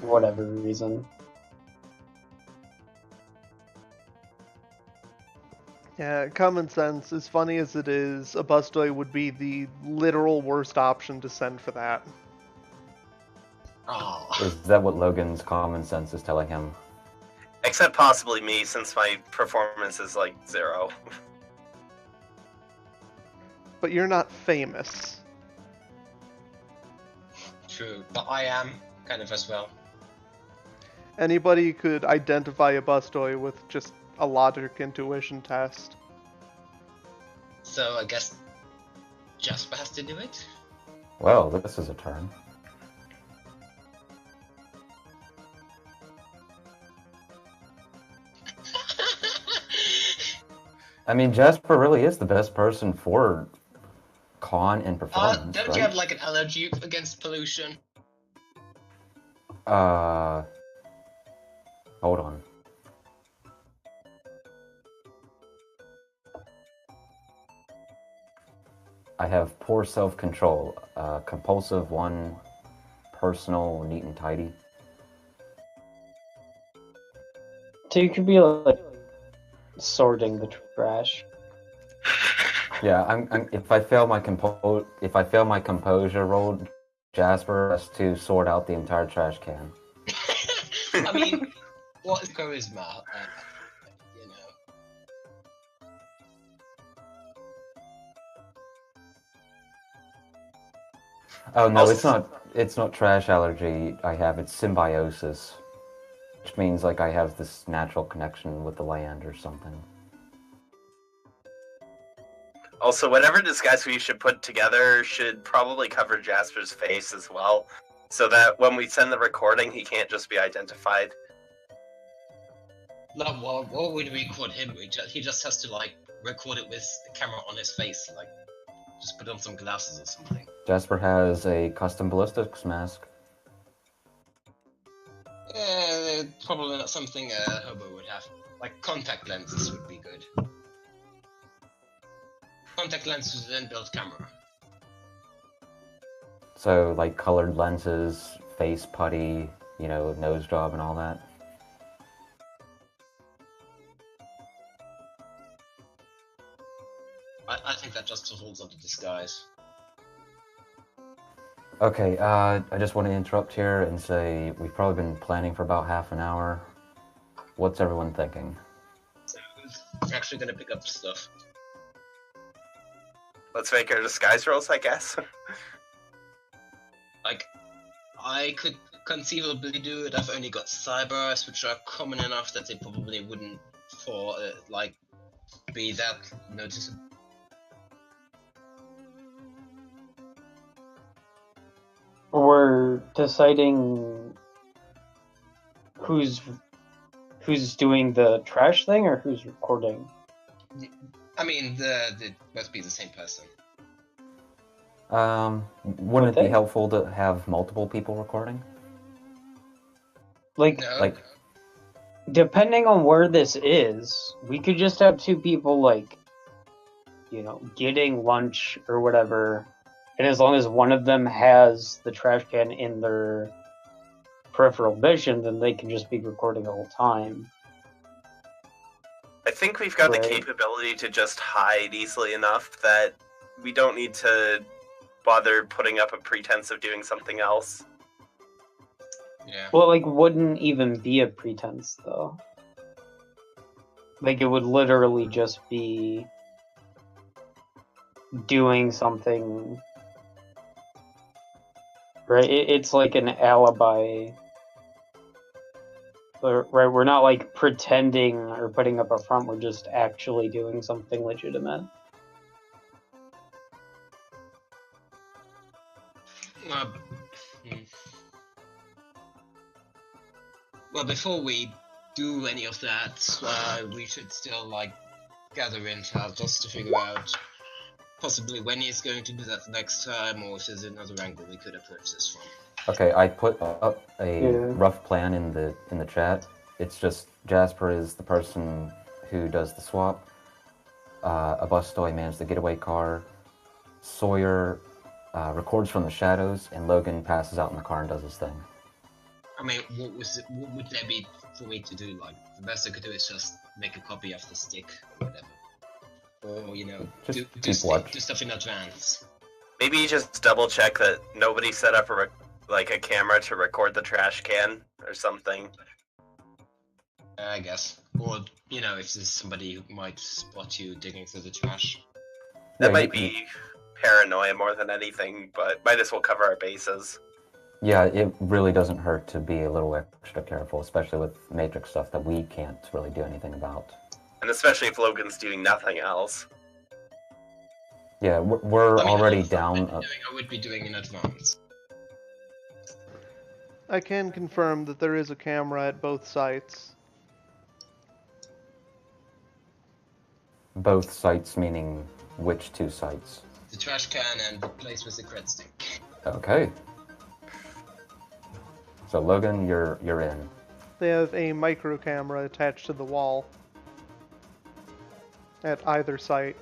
whatever reason. Yeah, common sense, as funny as it is, Abustoy would be the literal worst option to send for that. Oh. Is that what Logan's common sense is telling him? Except possibly me, since my performance is like 0. But you're not famous. True, but I am kind of as well. Anybody could identify Abustoy with just a logic intuition test. So I guess Jasper has to do it? Well, this is a turn. I mean, Jasper really is the best person for con and performance, don't right? you have like an allergy against pollution? Hold on. I have poor self-control, compulsive 1, personal, neat and tidy. So you could be like sorting the trash. Yeah, if I fail my composure roll, Jasper has to sort out the entire trash can. I mean, what is charisma? You know. Oh no, it's not trash allergy I have, it's symbiosis. Which means like I have this natural connection with the land or something. Also, whatever disguise we should put together should probably cover Jasper's face as well, so that when we send the recording, he can't just be identified. No, what would we record him? He just has to like record it with the camera on his face, like just put on some glasses or something. Jasper has a custom ballistics mask. Probably not something a hobo would have. Like contact lenses would be good. Contact lenses and build camera. So like colored lenses, face putty, you know, nose job and all that. I think that just holds up to disguise. Okay, I just want to interrupt here and say we've probably been planning for about half an hour. What's everyone thinking? So we're actually gonna pick up stuff. Let's make our disguise rolls, I guess. Like, I could conceivably do it. I've only got cybers, which are common enough that they probably wouldn't be that noticeable. We're deciding who's doing the trash thing or who's recording. I mean, they must be the same person. Wouldn't it be helpful to have multiple people recording? Like, No. Like, depending on where this is, we could just have 2 people, like, you know, getting lunch or whatever, and as long as one of them has the trash can in their peripheral vision, then they can just be recording the whole time. I think we've got Right. the capability to just hide easily enough that we don't need to bother putting up a pretense of doing something else. Yeah. Well, like, wouldn't even be a pretense, though. Like, it would literally just be doing something. Right? It's like an alibi. Right? We're not, like, pretending or putting up a front, we're just actually doing something legitimate. Well, before we do any of that, we should still like gather intel just to figure out possibly when he's going to do that next time, or if there's another angle we could approach this from. okay, I put up a Yeah. rough plan in the chat. It's just Jasper is the person who does the swap. A Bustoy mans the getaway car. Sawyer records from the shadows, and Logan passes out in the car and does his thing. I mean, what would there be for me to do? Like, the best I could do is just make a copy of the stick or whatever. Or, you know, Just do keep watch. stuff in advance. Maybe just double check that nobody set up a camera to record the trash can or something. I guess. Or, you know, if there's somebody who might spot you digging through the trash. That Yeah, might be paranoia more than anything, but might as well cover our bases. Yeah, it really doesn't hurt to be a little extra careful, especially with Matrix stuff that we can't really do anything about. And especially if Logan's doing nothing else. Yeah, we're I mean, already all the stuff down. I would be doing in advance. I can confirm that there is a camera at both sites. Both sites, meaning which two sites? The trash can and the place with the cred stick. Okay. So Logan, you're in. They have a micro camera attached to the wall at either site.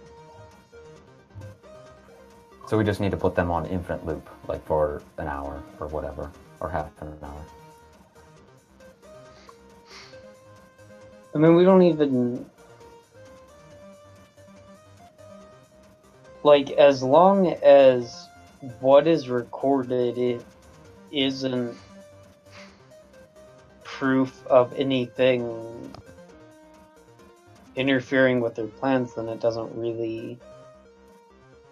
So we just need to put them on infinite loop, like for an hour or whatever, or half an hour. I mean, we don't even... Like, as long as what is recorded it isn't proof of anything interfering with their plans, then it doesn't really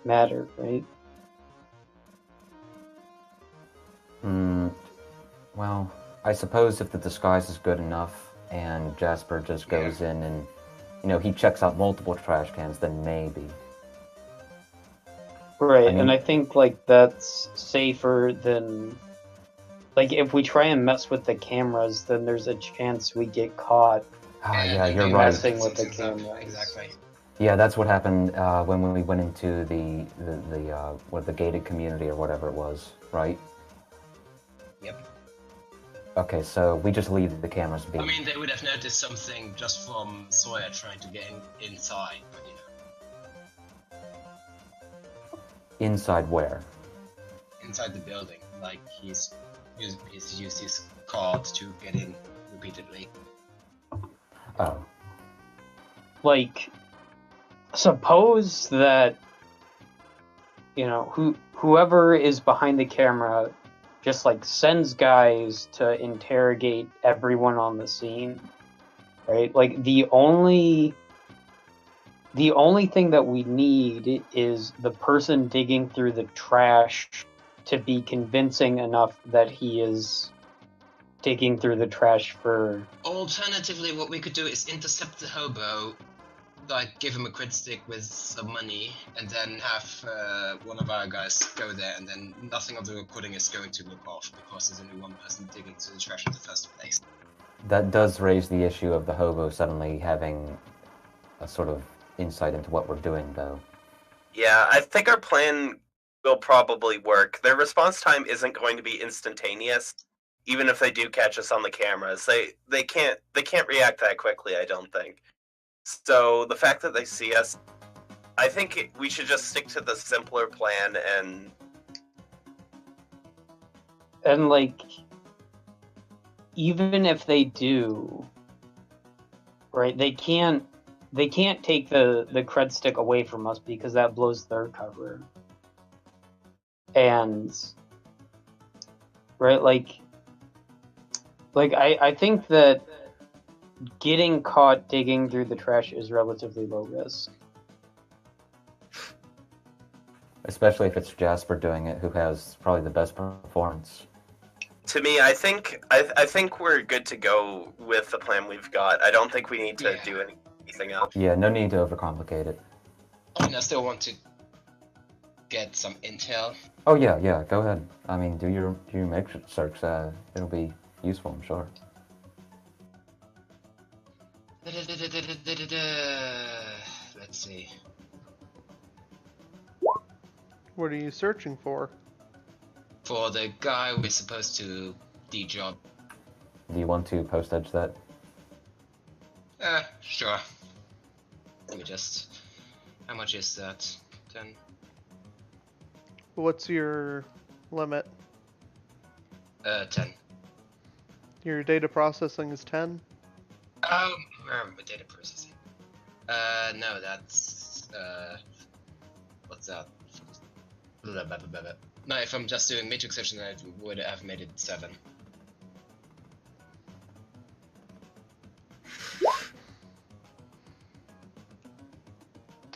matter, right? Well, I suppose if the disguise is good enough and Jasper just goes in and, you know, he checks out multiple trash cans, then maybe. Right, I mean- and I think, like, that's safer than... Like, if we try and mess with the cameras, then there's a chance we get caught. Ah, And yeah, then you're you right. messing with the things up. cameras. Exactly. Yeah, that's what happened when we went into the gated community or whatever it was, right? Yep. Okay, so we just leave the cameras be. I mean, they would have noticed something just from Sawyer trying to get inside, but you know, Inside where? inside the building. Like, he's used his card to get in repeatedly. Oh, Like, suppose that, you know, whoever is behind the camera just, like, sends guys to interrogate everyone on the scene, right? Like, the only thing that we need is the person digging through the trash to be convincing enough that he is digging through the trash for... Alternatively, what we could do is intercept the hobo, like give him a crit stick with some money, and then have one of our guys go there, and then nothing of the recording is going to look off because there's only one person digging through the trash in the first place. that does raise the issue of the hobo suddenly having a sort of insight into what we're doing, though. Yeah, I think our plan will probably work. Their response time isn't going to be instantaneous, even if they do catch us on the cameras. They can't react that quickly, I don't think. So the fact that they see us, I think we should just stick to the simpler plan And, like, even if they do, right, they can't take the cred stick away from us because that blows their cover. And, right, like I think that getting caught digging through the trash is relatively low risk. Especially if it's Jasper doing it, who has probably the best performance. to me, I think we're good to go with the plan we've got. I don't think we need to do anything else. Yeah, no need to overcomplicate it. I mean, I still want to get some intel. Oh yeah, go ahead. I mean, do your matrix search. It'll be useful, I'm sure. Let's see. What are you searching for? For the guy we're supposed to de-job. Do you want to post edge that? Sure. Let me just. How much is that? 10. What's your limit? 10. Your data processing is 10? Where am I data processing? No, that's what's that? Blah, blah, blah, blah, blah. No, if I'm just doing matrix section, I would have made it 7.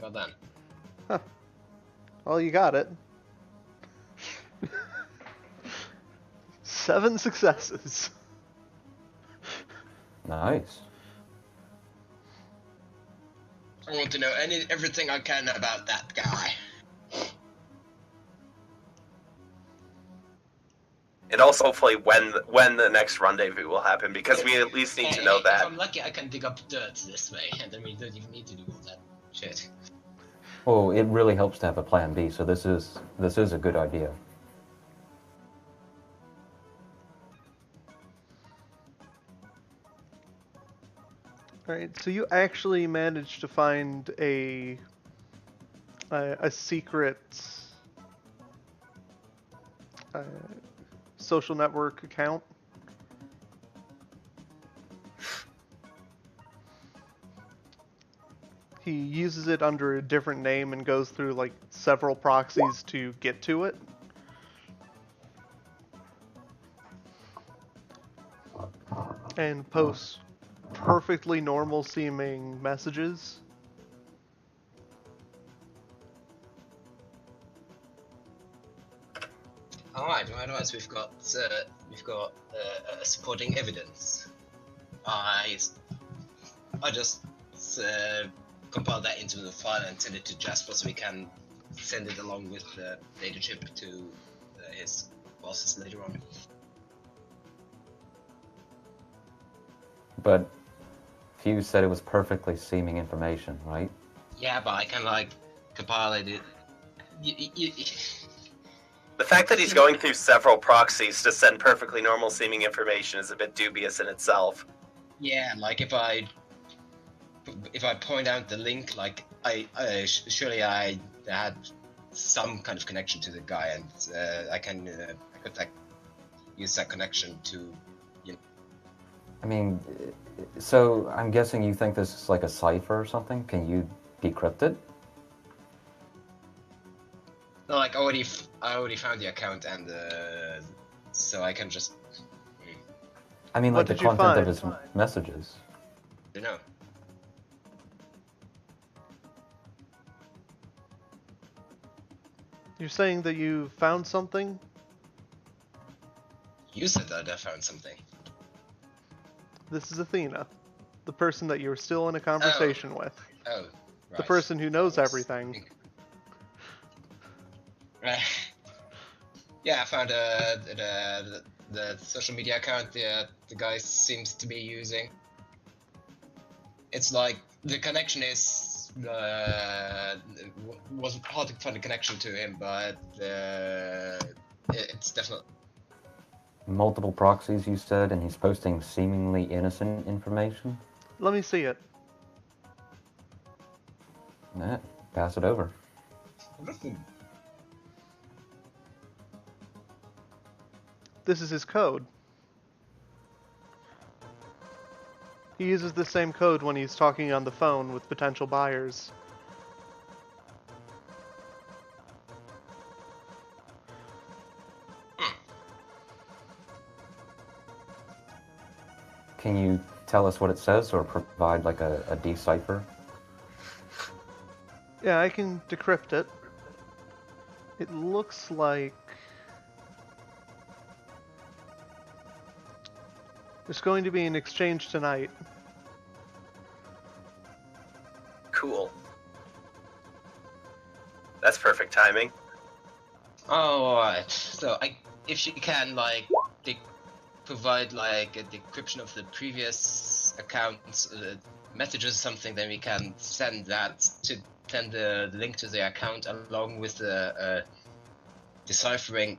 Well done. Huh. Well, you got it. 7 successes. Nice. I want to know everything I can about that guy. And also hopefully when the next rendezvous will happen, because we at least need to know that. If I'm lucky, I can dig up dirt this way, and then we don't even need to do all that shit. Well, it really helps to have a plan B, so this is a good idea. Alright, so you actually managed to find a secret social network account. He uses it under a different name and goes through like several proxies to get to it. And posts perfectly normal seeming messages. Alright, so we've got supporting evidence. I just compile that into the file and send it to Jasper so we can send it along with the data chip to his bosses later on. But Few said it was perfectly seeming information, right? Yeah, but I can like compile it. The fact that he's going through several proxies to send perfectly normal seeming information is a bit dubious in itself. Yeah, like if I point out the link, like surely I had some kind of connection to the guy, and I could like use that connection to, you know. I mean, so I'm guessing you think this is like a cipher or something? Can you decrypt it? No, like I already found the account, and so I can just. I mean, What like the did you content of find? his messages. You know. You're saying that you found something? You said that I found something. This is Athena, the person that you're still in a conversation with. Oh, right. The person who knows everything. Right. Yeah, I found the social media account the guy seems to be using. It's like the connection is was hard to find a connection to him, but it's definitely. Multiple proxies, you said, and he's posting seemingly innocent information? Let me see it. Nah, pass it over. This is his code. He uses the same code when he's talking on the phone with potential buyers. Can you tell us what it says or provide like a decipher? Yeah, I can decrypt it. It looks like there's going to be an exchange tonight. Cool. That's perfect timing. Alright, so if she can like provide like a decryption of the previous accounts, messages or something, then we can send the link to the account along with the deciphering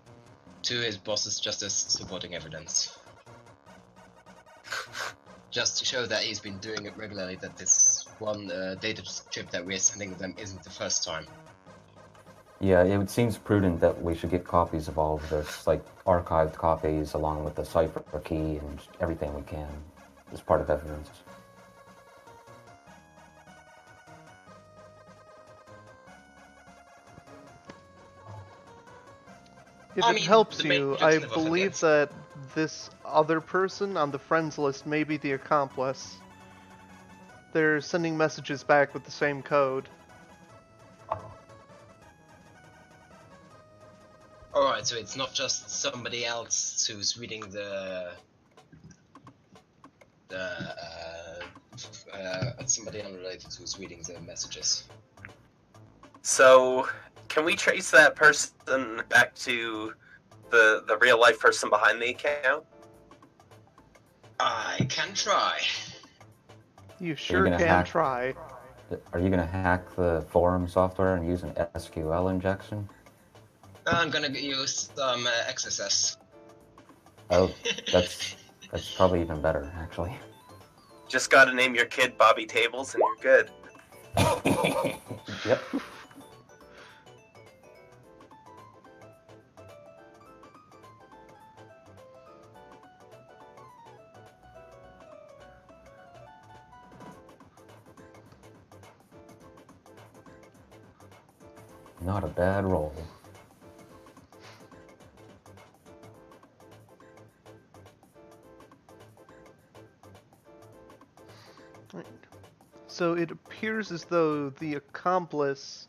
to his bosses just as supporting evidence. Just to show that he's been doing it regularly, that this one data chip that we're sending them isn't the first time. Yeah, it seems prudent that we should get copies of all of this, like archived copies along with the cipher key and everything we can as part of evidence. If I it mean, helps the main you, I objective of it, believe yes. that this other person on the friends list may be the accomplice. They're sending messages back with the same code. Alright, so it's not just somebody else who's reading somebody unrelated who's reading the messages. So, can we trace that person back to the real life person behind the account? I can try. You sure gonna can hack- try. Are you going to hack the forum software and use an SQL injection? I'm gonna use some XSS. Oh, that's probably even better, actually. Just gotta name your kid Bobby Tables and you're good. Yep. Not a bad roll. So it appears as though the accomplice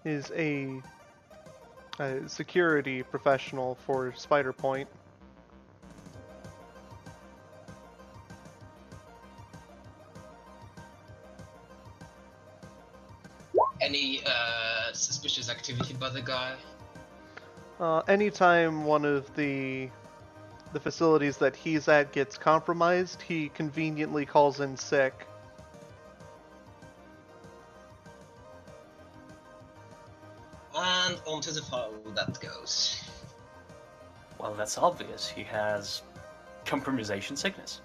is a security professional for Spider Point. Any suspicious activity by the guy? Anytime one of the facilities that he's at gets compromised, he conveniently calls in sick. And onto the file that goes. Well, that's obvious. He has compromisation sickness.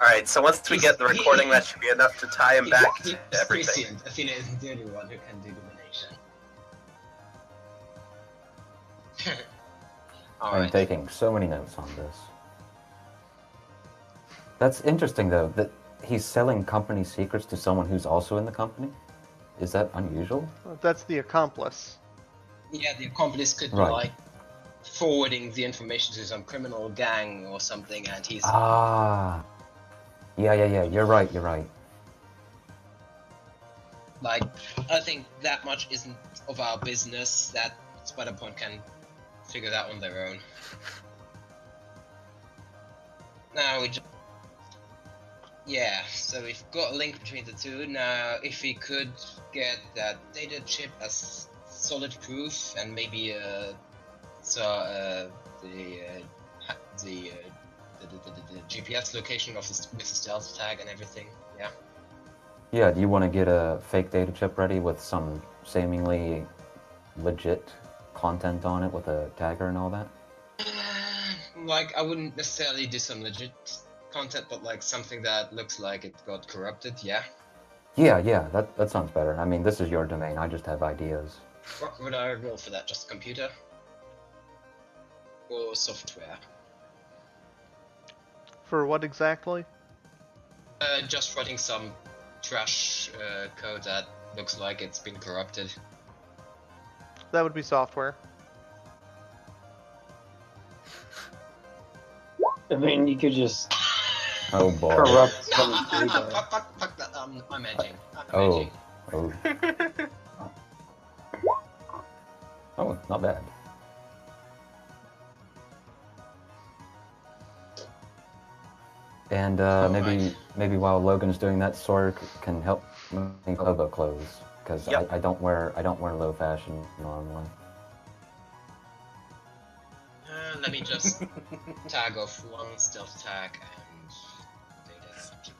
Alright, so once we get the recording, that should be enough to tie him back to He's everything. prescient. Athena isn't the only one who can do domination. I'm Alright. taking so many notes on this. That's interesting, though, that he's selling company secrets to someone who's also in the company? Is that unusual? That's the accomplice. Yeah, the accomplice could be Right. like forwarding the information to some criminal gang or something, and he's Ah. Yeah, you're right. like, I think that much isn't of our business. That Spider-Point can figure that on their own. Now we just... Yeah, so we've got a link between the two. Now, if we could get that data chip as solid proof and maybe the GPS location of with the stealth tag and everything. Yeah. Yeah, do you want to get a fake data chip ready with some seemingly legit content on it with a tagger and all that? Like, I wouldn't necessarily do some legit content, but like something that looks like it got corrupted. Yeah. Yeah, that sounds better. I mean, this is your domain. I just have ideas. What would I roll for that? Just computer or software? For what exactly? Just writing some trash code that looks like it's been corrupted. That would be software. I mean, you could just Oh boy. corrupt some data. Fuck that. I'm edging. Oh. Edging. Oh. Oh, not bad. And maybe while Logan's doing that, Sawyer can help me Hobo clothes because Yep. I don't wear low fashion normally. Let me just tag off one stealth tag and data subject.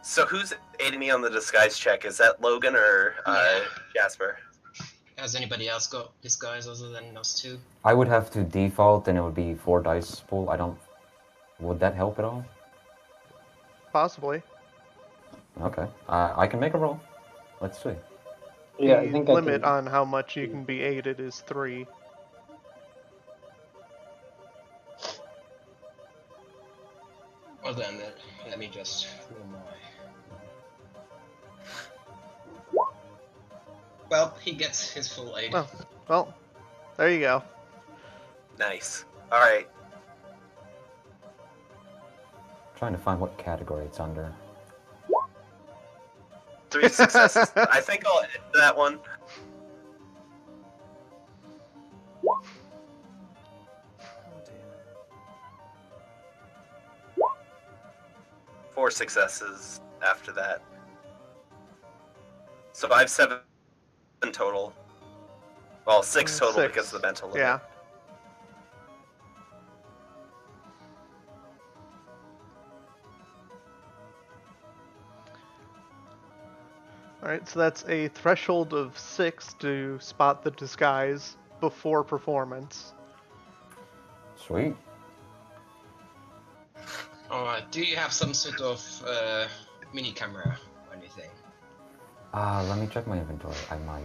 So who's aiding me on the disguise check? Is that Logan or Jasper? Has anybody else got disguise other than us two? I would have to default, and it would be 4 dice pool. I don't Would that help at all? Possibly. Okay. I can make a roll. Let's see. Yeah, The I think limit I can. on how much you can be aided is 3. Well then, let me just roll my. Well, he gets his full aid. Well, there you go. Nice. All right. Trying to find what category it's under. 3 successes. I think I'll end that one. Four successes after that. So I have 7 total. Well, 6 total 6. because of the mental limit. Yeah. Alright, so that's a threshold of 6 to spot the disguise before performance. Sweet. Alright, do you have some sort of mini camera or anything? Let me check my inventory. I might.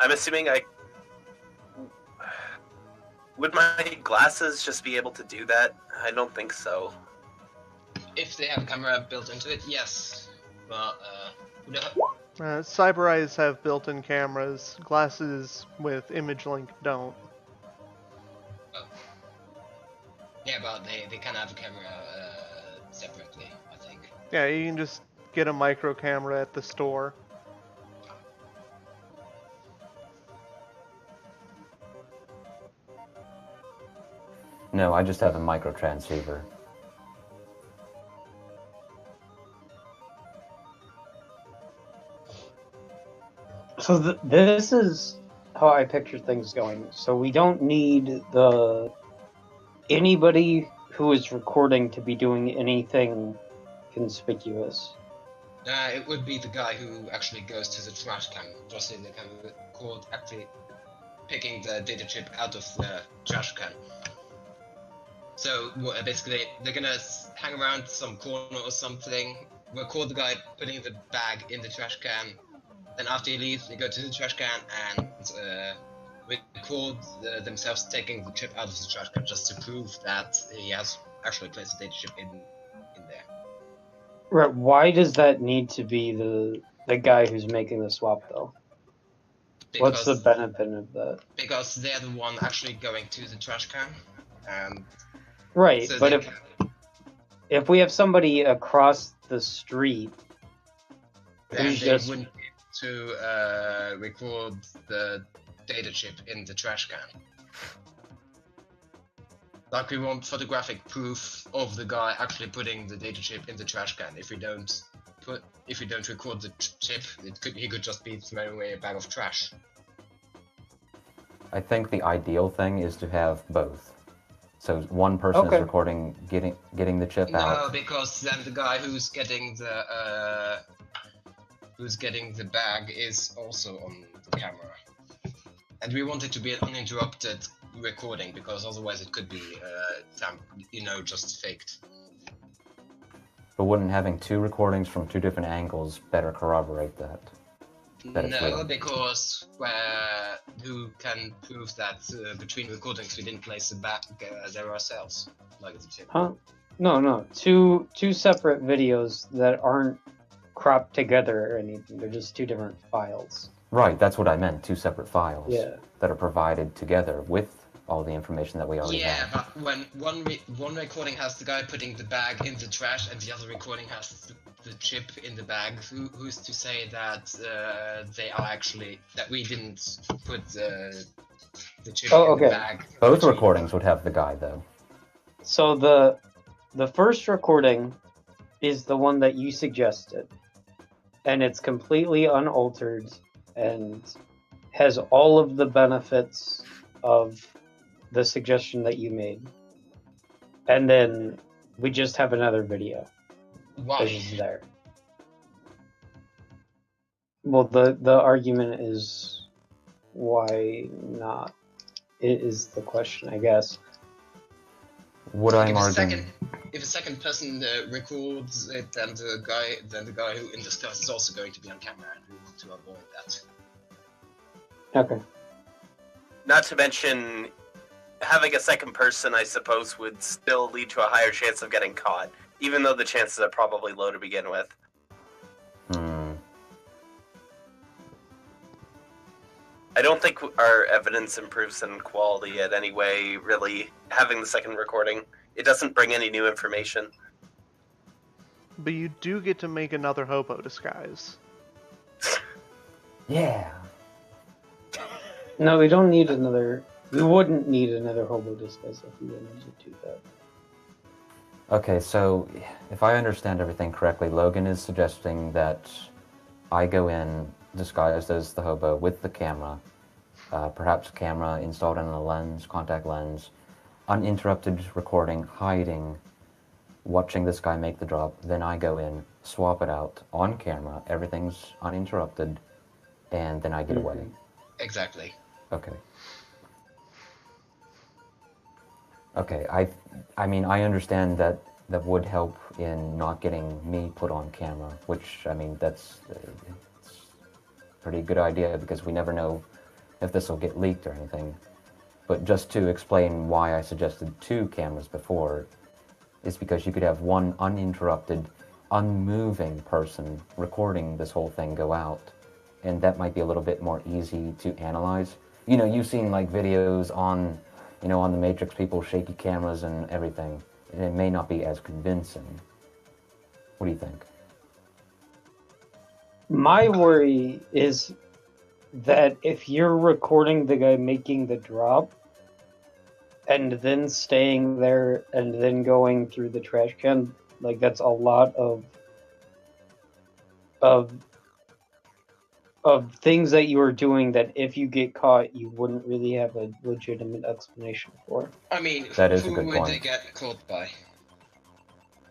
I'm assuming I... Would my glasses just be able to do that? I don't think so. If they have a camera built into it, yes. But, would it Cyber eyes have built-in cameras. Glasses with image link don't. yeah, but they can have a camera separately, I think. Yeah, you can just get a micro camera at the store. No, I just have a micro transceiver. So this is how I picture things going. So we don't need anybody who is recording to be doing anything conspicuous. It would be the guy who actually goes to the trash can, just in the can record actually picking the data chip out of the trash can. So basically, they're gonna hang around some corner or something, record the guy putting the bag in the trash can. Then after he leaves, they go to the trash can and record themselves taking the chip out of the trash can, just to prove that he has actually placed the data chip in there. Right? Why does that need to be the guy who's making the swap though? What's the benefit of that? Because they're the one actually going to the trash can. Right, so but if we have somebody across the street then who's they just wouldn't be able to record the data chip in the trash can. Like, we want photographic proof of the guy actually putting the data chip in the trash can. If we don't record the chip, he could just be throwing away a bag of trash. I think the ideal thing is to have both. So one person is recording getting the chip out. No, because then the guy who's getting the bag is also on the camera. And we want it to be an uninterrupted recording, because otherwise it could be just faked. But wouldn't having 2 recordings from 2 different angles better corroborate that? No, because who can prove that between recordings we didn't place the bag there ourselves? Like the chip. Huh? No. Two separate videos that aren't cropped together or anything. They're just 2 different files. Right, that's what I meant. 2 separate files that are provided together with all the information that we already have. Yeah, but when one recording has the guy putting the bag in the trash and the other recording has the chip in the bag, who's to say that that we didn't put the chip in the bag? Both recordings would have the guy though. So the first recording is the one that you suggested, and it's completely unaltered and has all of the benefits of the suggestion that you made. And then we just have another video. Why? Which is there. Well, the argument is, why not? is the question, I guess. What I'm arguing... If a second person records it, then the guy who in disguise is also going to be on camera, and we want to avoid that. Okay. Not to mention, having a second person, I suppose, would still lead to a higher chance of getting caught, even though the chances are probably low to begin with. I don't think our evidence improves in quality in any way, really, having the second recording. It doesn't bring any new information. But you do get to make another hobo disguise. Yeah. No, we don't need another... We wouldn't need another hobo disguise if we wanted to do that. Okay, so if I understand everything correctly, Logan is suggesting that I go in disguised as the hobo with the camera, perhaps camera installed in a lens, contact lens, uninterrupted recording, hiding, watching this guy make the drop, then I go in, swap it out on camera, everything's uninterrupted, and then I get away. Exactly. Okay. Okay, I mean, I understand that would help in not getting me put on camera, which, I mean, that's it's a pretty good idea because we never know if this will get leaked or anything. But just to explain why I suggested 2 cameras before, is because you could have one uninterrupted, unmoving person recording this whole thing go out, and that might be a little bit more easy to analyze. You know, you've seen like videos on, you know, on the Matrix, people shaky cameras and everything, and it may not be as convincing. What do you think? My worry is that if you're recording the guy making the drop, and then staying there, and then going through the trash can, like, that's a lot of things that you are doing that if you get caught, you wouldn't really have a legitimate explanation for. I mean, That is a who good would point. they get caught by?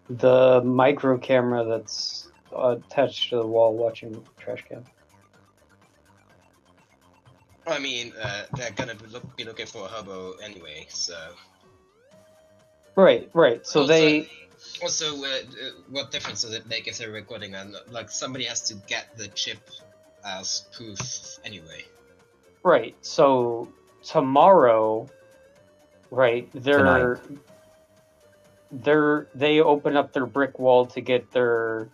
The micro camera that's attached to the wall watching the trash can. I mean, they're gonna be looking for a hobo anyway, so... Right. So also, they... Also, what difference does it make if they're recording? And like, somebody has to get the chip as proof anyway. Right, so tomorrow, right, they open up their brick wall to get their,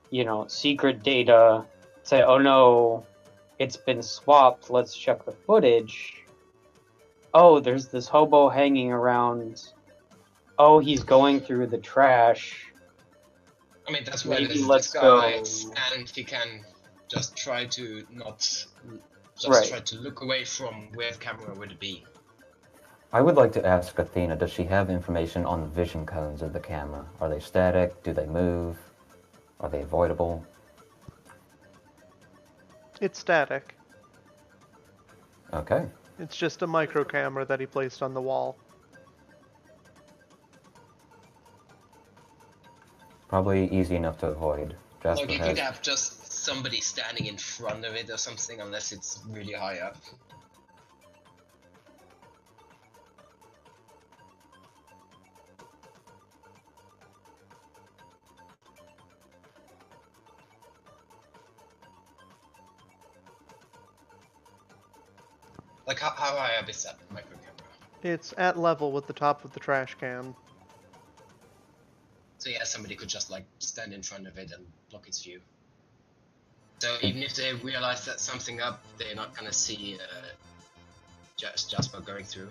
you know, secret data, say, oh no, it's been swapped, let's check the footage. Oh, there's this hobo hanging around. Oh, he's going through the trash. I mean, that's why Maybe there's let's disguise, go. and he can just try to not... Just Right. try to look away from where the camera would be. I would like to ask Athena, does she have information on the vision cones of the camera? Are they static? Do they move? Are they avoidable? It's static. Okay. It's just a micro camera that he placed on the wall. Probably easy enough to avoid. Jasper Like, you has... could have just somebody standing in front of it or something, unless it's really high up. Like, how high up is that micro camera? It's at level with the top of the trash can. So yeah, somebody could just like stand in front of it and block its view. So even if they realize that something up, they're not gonna see Jasper going through.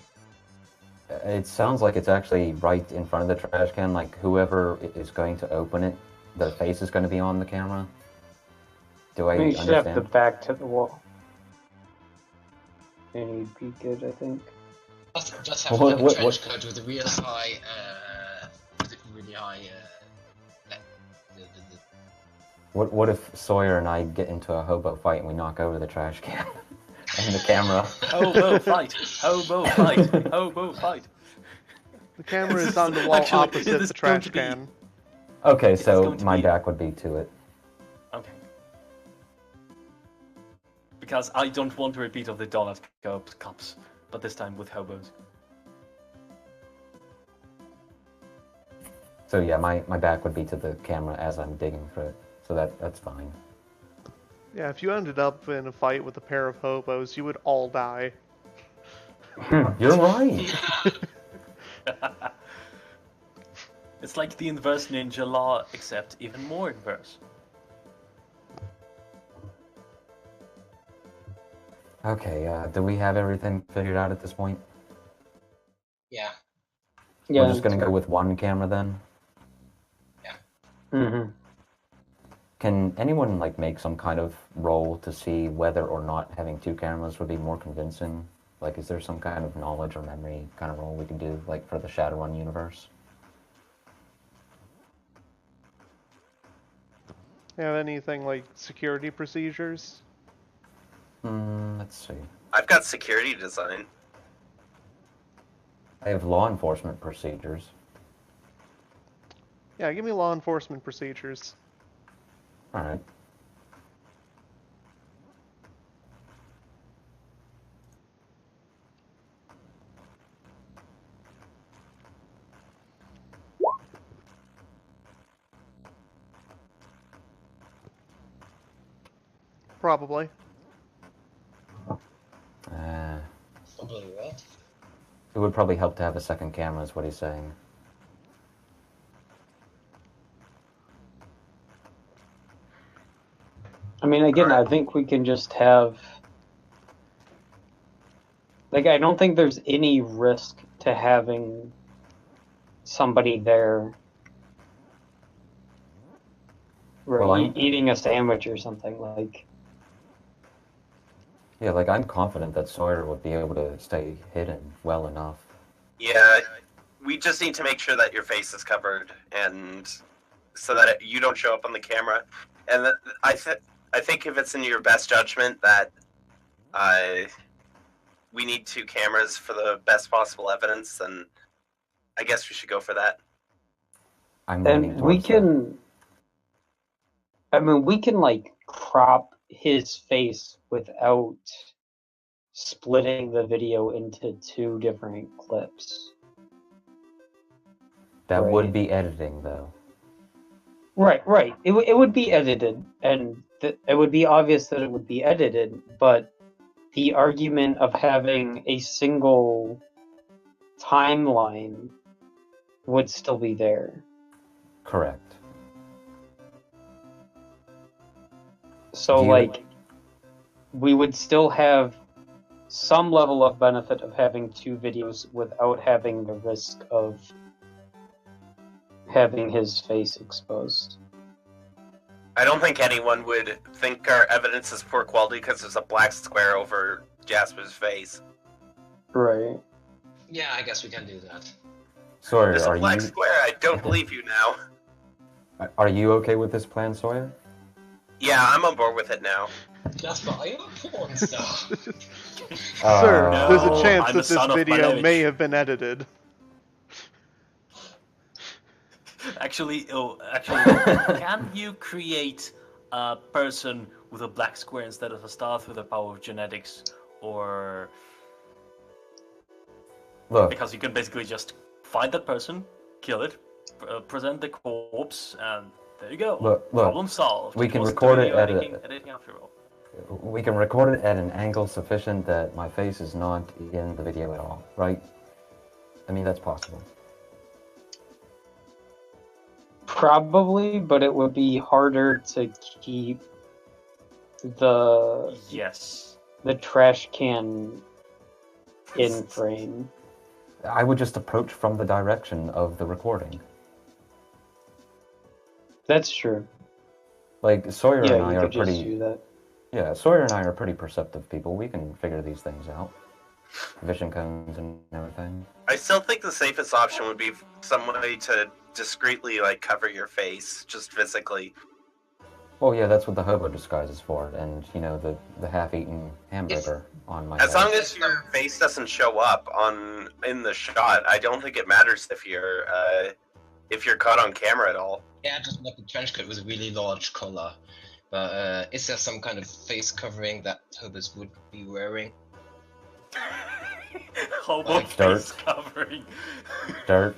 It sounds like it's actually right in front of the trash can, like whoever is going to open it, their face is going to be on the camera. Do I You should have the understand? back to the wall. And you'd be good, I think. Just have What- like a what- trench coat with a real high, really high. What if Sawyer and I get into a hobo fight and we knock over the trash can and the camera? Hobo fight! Hobo fight! Hobo fight! The camera is on the wall Actually, opposite this the is going trash to be- can. Okay, It's so going to my be- back would be to it. Okay. Because I don't want a repeat of the donut cups. but this time with hobos. So yeah, my back would be to the camera as I'm digging for it. So that's fine. Yeah, if you ended up in a fight with a pair of hobos, you would all die. You're right. It's like the inverse ninja law, except even more inverse. Okay, do we have everything figured out at this point? Yeah. Yeah. We're just gonna go with one camera then? Mm-hmm. Can anyone like make some kind of roll to see whether or not having two cameras would be more convincing? Like, is there some kind of knowledge or memory kind of roll we can do, like for the Shadowrun universe? Have anything like security procedures? Let's see. I've got security design. I have law enforcement procedures. Yeah, give me law enforcement procedures. All right. Probably. Probably what? It would probably help to have a second camera, is what he's saying. I mean, again, Alright. I think we can just have. Like, I don't think there's any risk to having somebody there. Well, I'm- Eating a sandwich or something like. Yeah, like I'm confident that Sawyer would be able to stay hidden well enough. Yeah, we just need to make sure that your face is covered, and so that you don't show up on the camera. And I think if it's in your best judgment that we need two cameras for the best possible evidence, then I guess we should go for that. I'm leaning And we towards that. can. I mean, we can, like, crop his face without splitting the video into two different clips. That would Right. be editing, though. Right. It would be edited, and it would be obvious that it would be edited, but the argument of having a single timeline would still be there. Correct. So, Do you- like, we would still have some level of benefit of having two videos without having the risk of having his face exposed. I don't think anyone would think our evidence is poor quality because there's a black square over Jasper's face. Right. Yeah, I guess we can do that. Sawyer, There's a black square. I don't believe you now. are you okay with this plan, Sawyer? Yeah, I'm on board with it now. Jasper, are you a porn star? Sir, No, there's a chance I'm that the son this of video Malevich. may have been edited. Actually, can you create a person with a black square instead of a star through the power of genetics, or Look, because you can basically just find that person, kill it, present the corpse, and there you go. Look, Problem solved. we can wasn't record it video at editing after all. we can record it at an angle sufficient that my face is not in the video at all, right? I mean, that's possible. Probably, but it would be harder to keep the Yes. trash can in frame. I would just approach from the direction of the recording. That's true. Like, Sawyer Yeah, and I you are could just pretty... do that. Yeah, Sawyer and I are pretty perceptive people. We can figure these things out. Vision cones and everything. I still think the safest option would be some way to discreetly like cover your face, just physically. Well, yeah, that's what the hobo disguise is for, and, you know, the half-eaten hamburger on my As head. long as your face doesn't show up in the shot, I don't think it matters if you're caught on camera at all. Yeah, just like a trench coat with a really large collar. But is there some kind of face covering that hobos would be wearing? Hobo Like face dirt. covering. Dirt,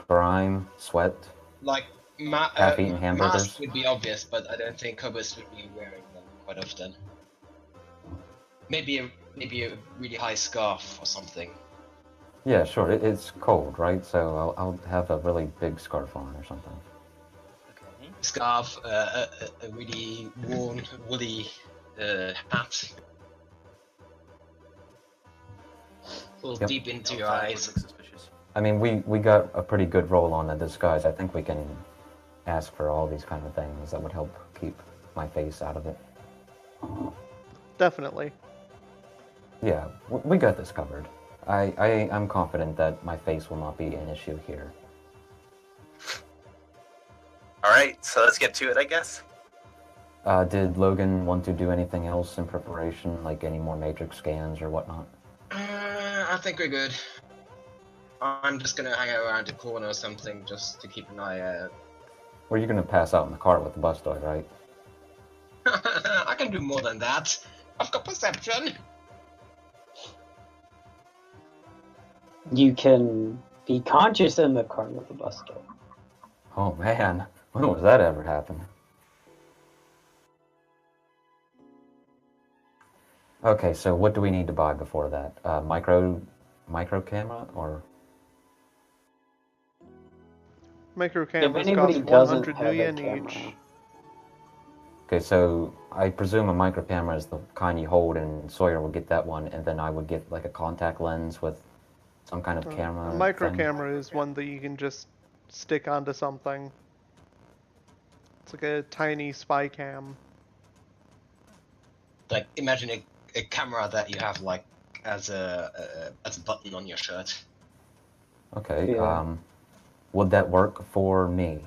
grime, sweat, Like half-eaten hamburgers. masks would be obvious, but I don't think hobos would be wearing them quite often. Maybe a really high scarf or something. Yeah, sure. It's cold, right? So I'll have a really big scarf on or something. Okay. Scarf, a really worn woolly hat. Pull Yep. deep into No, your that would eyes. look suspicious. I mean, we got a pretty good roll on the disguise. I think we can ask for all these kind of things that would help keep my face out of it. Definitely. Yeah, we got this covered. I'm confident that my face will not be an issue here. Alright, so let's get to it, I guess. Did Logan want to do anything else in preparation, like any more matrix scans or whatnot? I think we're good. I'm just gonna hang out around the corner or something just to keep an eye out. Or you're gonna pass out in the car with the bus dog, right? I can do more than that. I've got perception. You can be conscious in the car with the bus door. Oh man, when was that ever happen? Okay, so what do we need to buy before that? Micro camera or? Micro If cameras anybody cost doesn't 100 have a yen camera, each. Okay, so I presume a micro camera is the kind you hold, and Sawyer would get that one, and then I would get like a contact lens with some kind of camera. A micro thing. camera is one that you can just stick onto something. It's like a tiny spy cam. Like imagine a camera that you have like as a button on your shirt. Okay. Yeah. Would that work for me?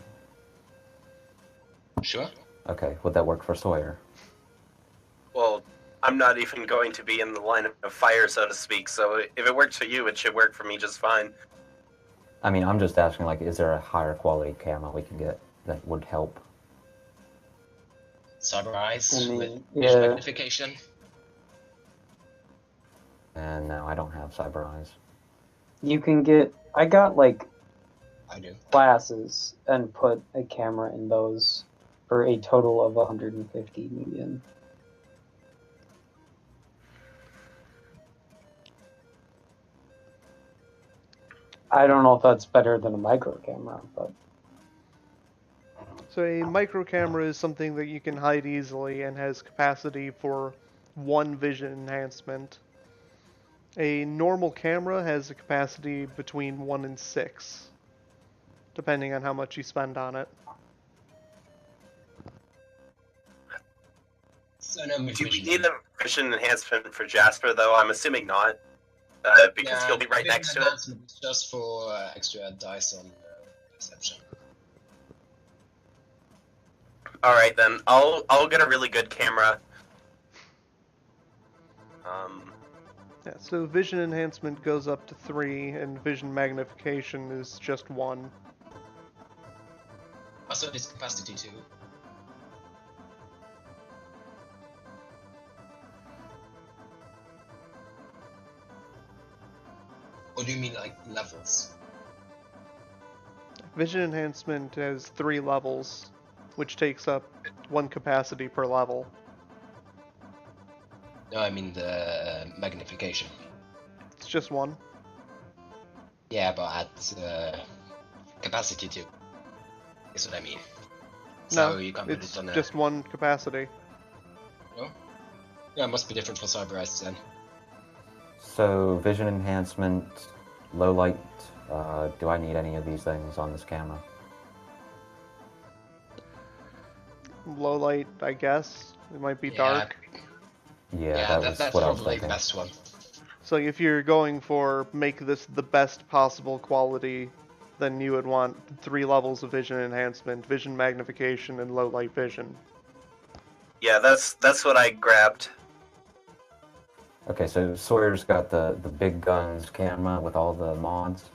Sure. Okay. Would that work for Sawyer? Well, I'm not even going to be in the line of fire, so to speak, so if it works for you, it should work for me just fine. I mean, I'm just asking, like, is there a higher quality camera we can get that would help? Cyber eyes I mean, with yeah. magnification. And no, I don't have cyber eyes. You can get. I got like I do. glasses and put a camera in those for a total of 150 million. I don't know if that's better than a micro camera, but So a micro camera is something that you can hide easily and has capacity for one vision enhancement. A normal camera has a capacity between 1 and 6, depending on how much you spend on it. So no Do we vision. need a vision enhancement for Jasper, though? I'm assuming not, because he'll be right vision next to it. enhancement is just for extra dice on perception. Alright then, I'll get a really good camera. Yeah, so vision enhancement goes up to 3, and vision magnification is just 1. Also, it's capacity too. Or do you mean like levels? Vision enhancement has 3 levels, which takes up 1 capacity per level. No, I mean the magnification. It's just 1. Yeah, but at capacity too. Is what I mean. So No, you can put it's it on just 1 capacity. Yeah, it must be different for cyber eyes then. So, vision enhancement, low light. Do I need any of these things on this camera? Low light, I guess. It might be Yeah. dark. Yeah, that's what I was probably the thinking. best one. So if you're going for make this the best possible quality, then you would want 3 levels of vision enhancement, vision magnification, and low light vision. Yeah, that's what I grabbed. Okay, so Sawyer's got the big guns camera with all the mods.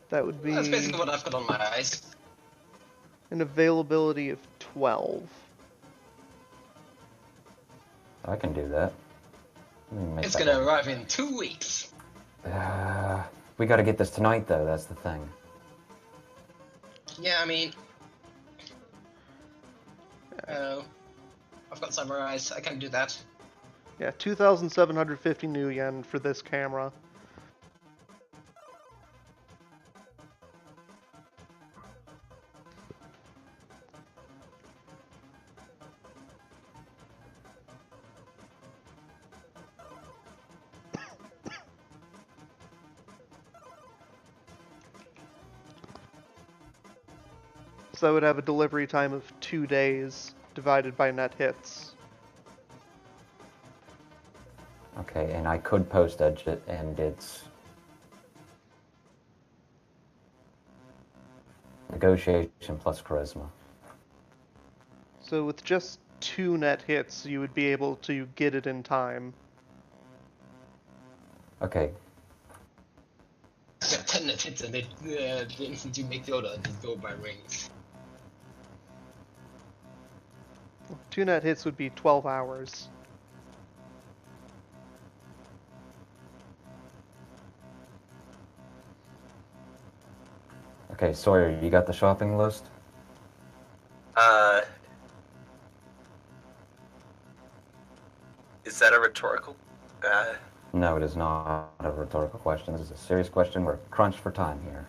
That would That's be basically what I've got on my eyes. an availability of 12. I can do that. Let me make It's that gonna one. arrive in 2 weeks. We gotta get this tonight, though, that's the thing. Yeah, I mean, I've got Samurais. I can do that. Yeah, 2,750 new yen for this camera. So that would have a delivery time of 2 days divided by net hits. Okay, and I could post edge it, and it's negotiation plus charisma. So with just 2 net hits, you would be able to get it in time. Okay, 10 hits and the instant you make the order, just go by rings. 2 net hits would be 12 hours. okay, Sawyer, you got the shopping list? Is that a rhetorical? No, it is not a rhetorical question. This is a serious question. We're crunched for time here.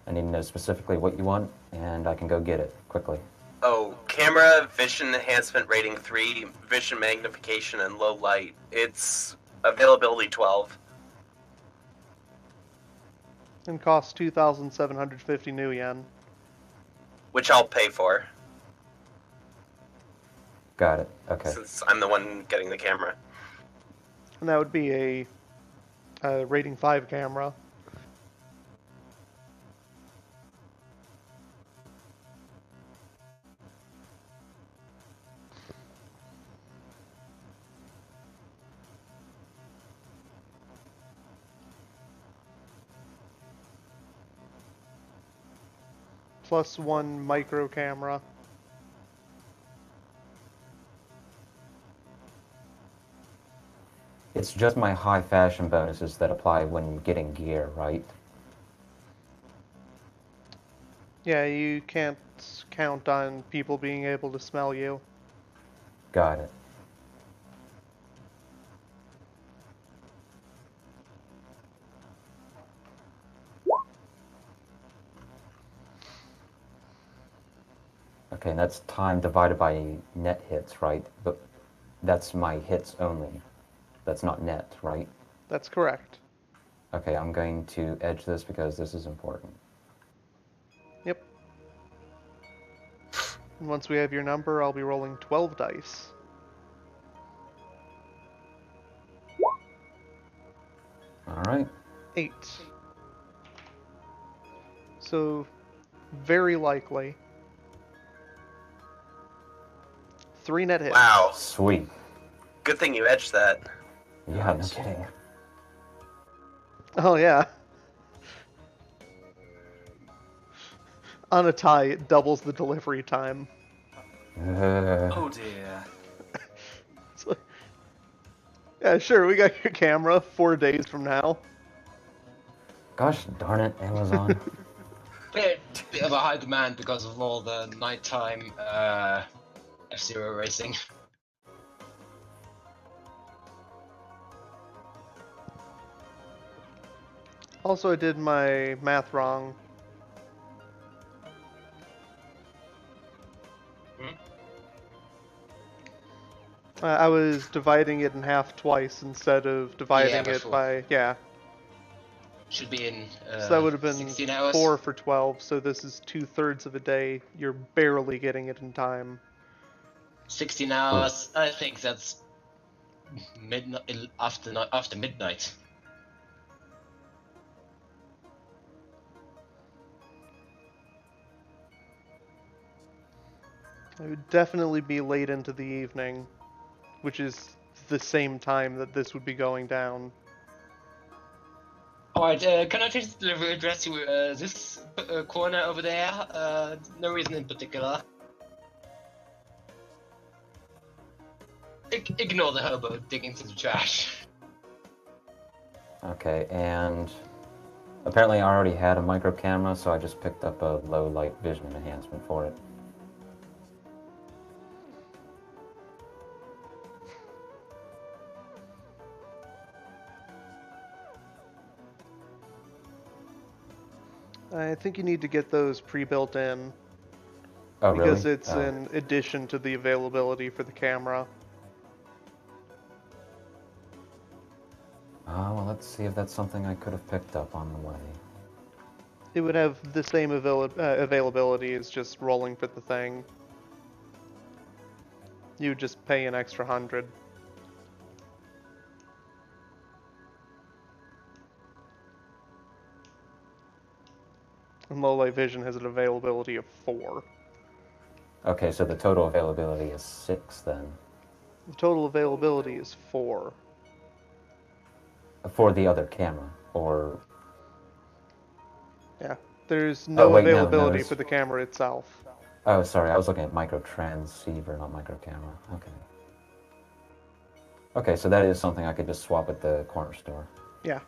I need to know specifically what you want, and I can go get it quickly. Oh, camera, vision enhancement rating 3, vision magnification, and low light. It's availability 12. And costs 2,750 new yen. Which I'll pay for, Got it. Okay. since I'm the one getting the camera. And that would be a rating 5 camera. Plus 1 micro camera. It's just my high fashion bonuses that apply when getting gear, right? Yeah, you can't count on people being able to smell you. Got it. Okay, and that's time divided by net hits, right? But that's my hits only. That's not net, right? That's correct. Okay, I'm going to edge this because this is important. Yep. And once we have your number, I'll be rolling 12 dice. All right. 8. So, very likely. 3 net hits. Wow, Sweet. good thing you edged that. Yeah, no kidding. Oh, yeah. On a tie, it doubles the delivery time. Oh dear. It's like, yeah, sure, we got your camera 4 days from now. Gosh darn it, Amazon. Bit of a high demand because of all the nighttime F-Zero racing. Also, I did my math wrong. I was dividing it in half twice instead of dividing it before. by... Yeah. Should be in So that would have been 16 hours. 4 for 12, so this is 2/3 of a day. You're barely getting it in time. 16 hours. I think that's midnight after midnight. It would definitely be late into the evening, which is the same time that this would be going down. Alright, can I just address you this corner over there? No reason in particular. Ignore the hobo digging through the trash. Okay, and apparently I already had a micro camera, so I just picked up a low light vision enhancement for it. I think you need to get those pre-built in Oh, because really? it's in addition to the availability for the camera. Well, let's see if that's something I could have picked up on the way. It would have the same availability as just rolling for the thing. You would just pay an extra 100. And low light vision has an availability of 4. Okay, so the total availability is 6 then. The total availability is 4. For the other camera, or... Yeah. There's no wait, no, availability it's- for the camera itself. Oh, sorry, I was looking at micro transceiver, not micro camera. Okay. Okay, so that is something I could just swap at the corner store. Yeah.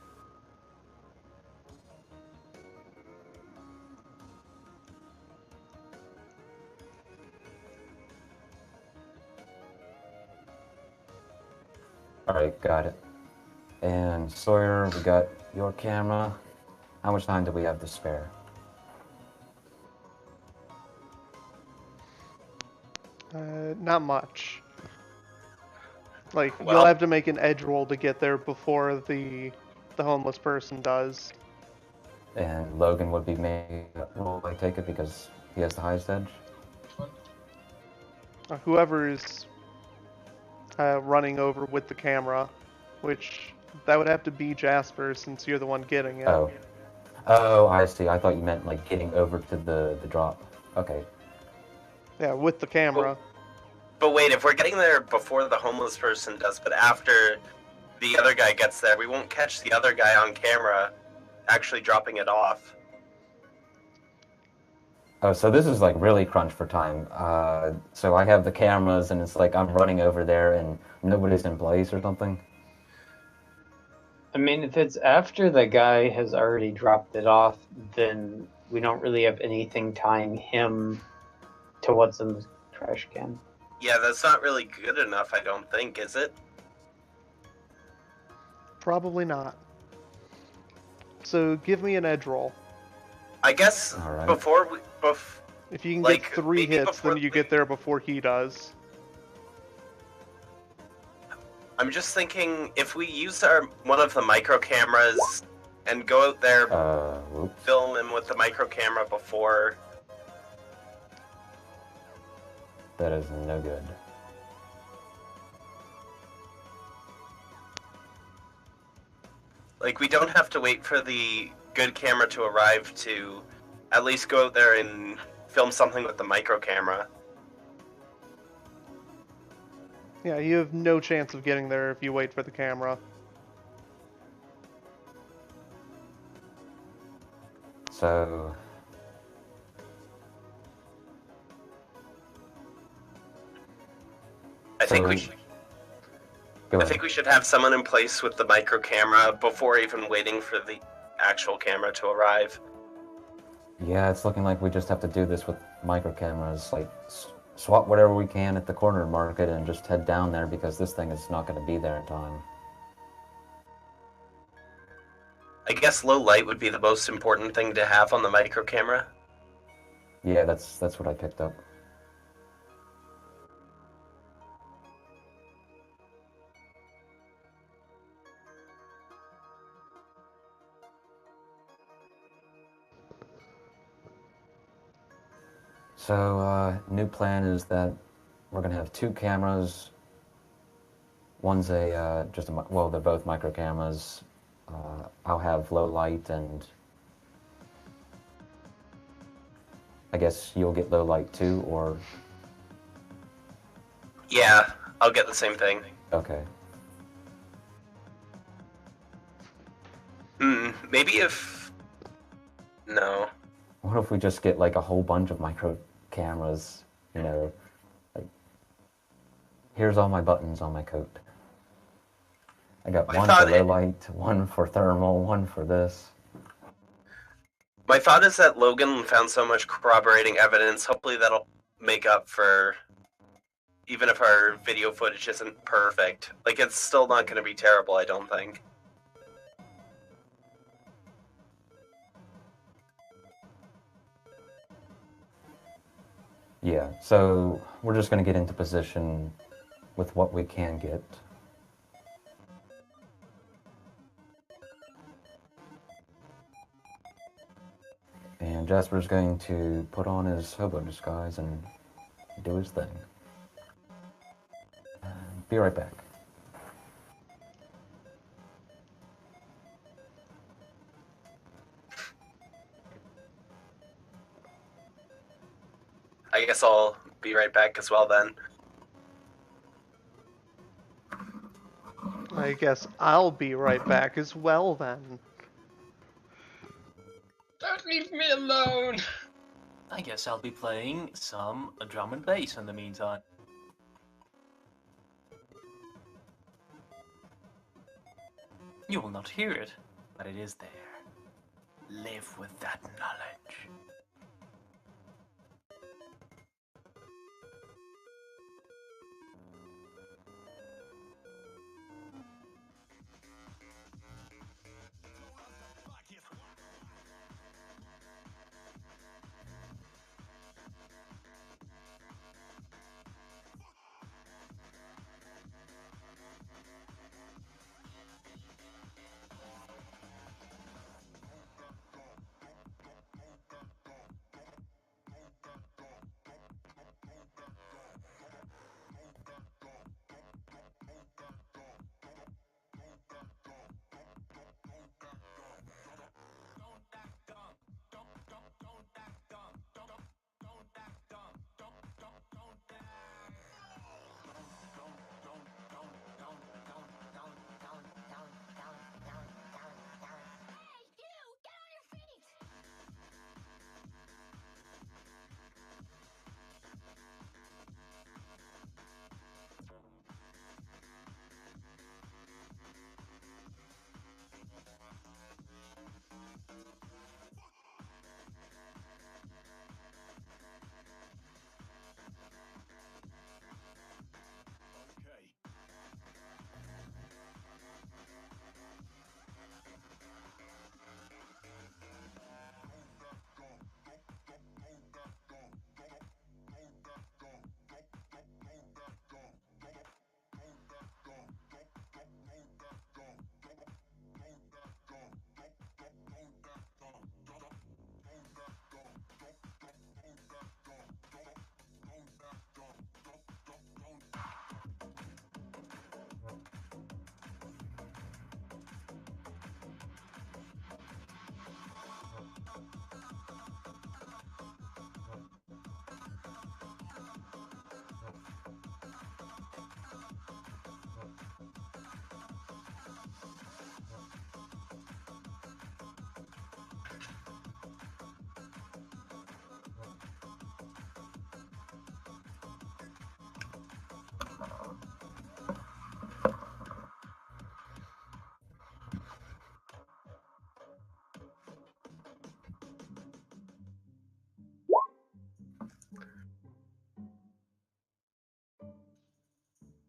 Alright, got it. And Sawyer, we got your camera. How much time do we have to spare? Not much. Like, Well- you'll have to make an edge roll to get there before the homeless person does. And Logan would be making that roll, I take it, because he has the highest edge? Whoever is running over with the camera, which that would have to be Jasper since you're the one getting it. Oh. Oh, I see. I thought you meant, like, getting over to the drop. Okay. Yeah, with the camera. But wait, if we're getting there before the homeless person does, but after the other guy gets there, we won't catch the other guy on camera actually dropping it off. Oh, so this is, like, really crunch for time. So I have the cameras, and it's like I'm running over there, and nobody's in place or something? I mean, if it's after the guy has already dropped it off, then we don't really have anything tying him to what's in the trash can. Yeah, that's not really good enough, I don't think, is it? Probably not. So give me an edge roll. I guess All right. before we... If you can Like, get 3 maybe hits, before then you the- get there before he does. I'm just thinking, if we use one of the micro cameras and go out there, Whoops. film him with the micro camera before... That is no good. Like, we don't have to wait for the good camera to arrive to at least go out there and film something with the micro camera. Yeah, you have no chance of getting there if you wait for the camera. So... I think we So- should... Go I ahead. think we should have someone in place with the micro camera before even waiting for the actual camera to arrive. Yeah, it's looking like we just have to do this with micro cameras. Like, swap whatever we can at the corner market and just head down there because this thing is not going to be there in time. I guess low light would be the most important thing to have on the micro camera. Yeah, that's what I picked up. So, new plan is that we're gonna have 2 cameras. One's well, they're both micro cameras. I'll have low light, and I guess you'll get low light too, or Yeah, I'll get the same thing. okay. Maybe if... No. What if we just get like a whole bunch of micro cameras? You know, like Here's all my buttons on my coat. I got I one for thought low it- light, one for thermal, one for this. My thought is that Logan found so much corroborating evidence. Hopefully that'll make up for, even if our video footage isn't perfect. Like, it's still not going to be terrible, I don't think. Yeah, so we're just going to get into position with what we can get. And Jasper's going to put on his hobo disguise and do his thing. Be right back. I guess I'll be right back as well then. I guess I'll be right back as well then. Don't leave me alone! I guess I'll be playing some drum and bass in the meantime. You will not hear it, but it is there. Live with that knowledge.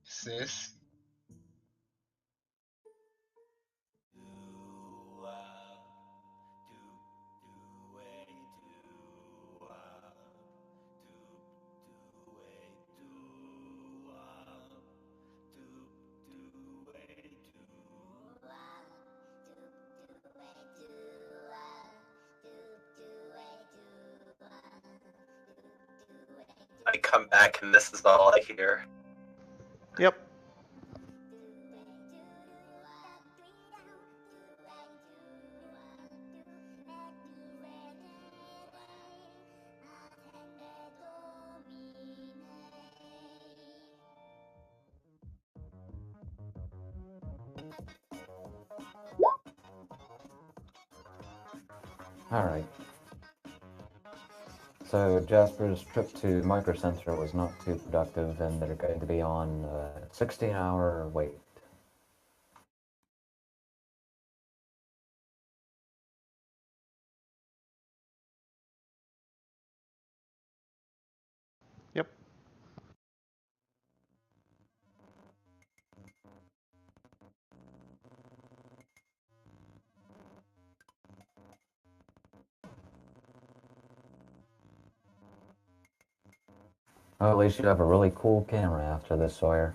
Sis? I come back and this is all I hear. Yep. Alright. So Jasper's trip to Microcenter was not too productive, and they're going to be on a 16-hour wait. Yep. Well, at least you have a really cool camera after this, Sawyer.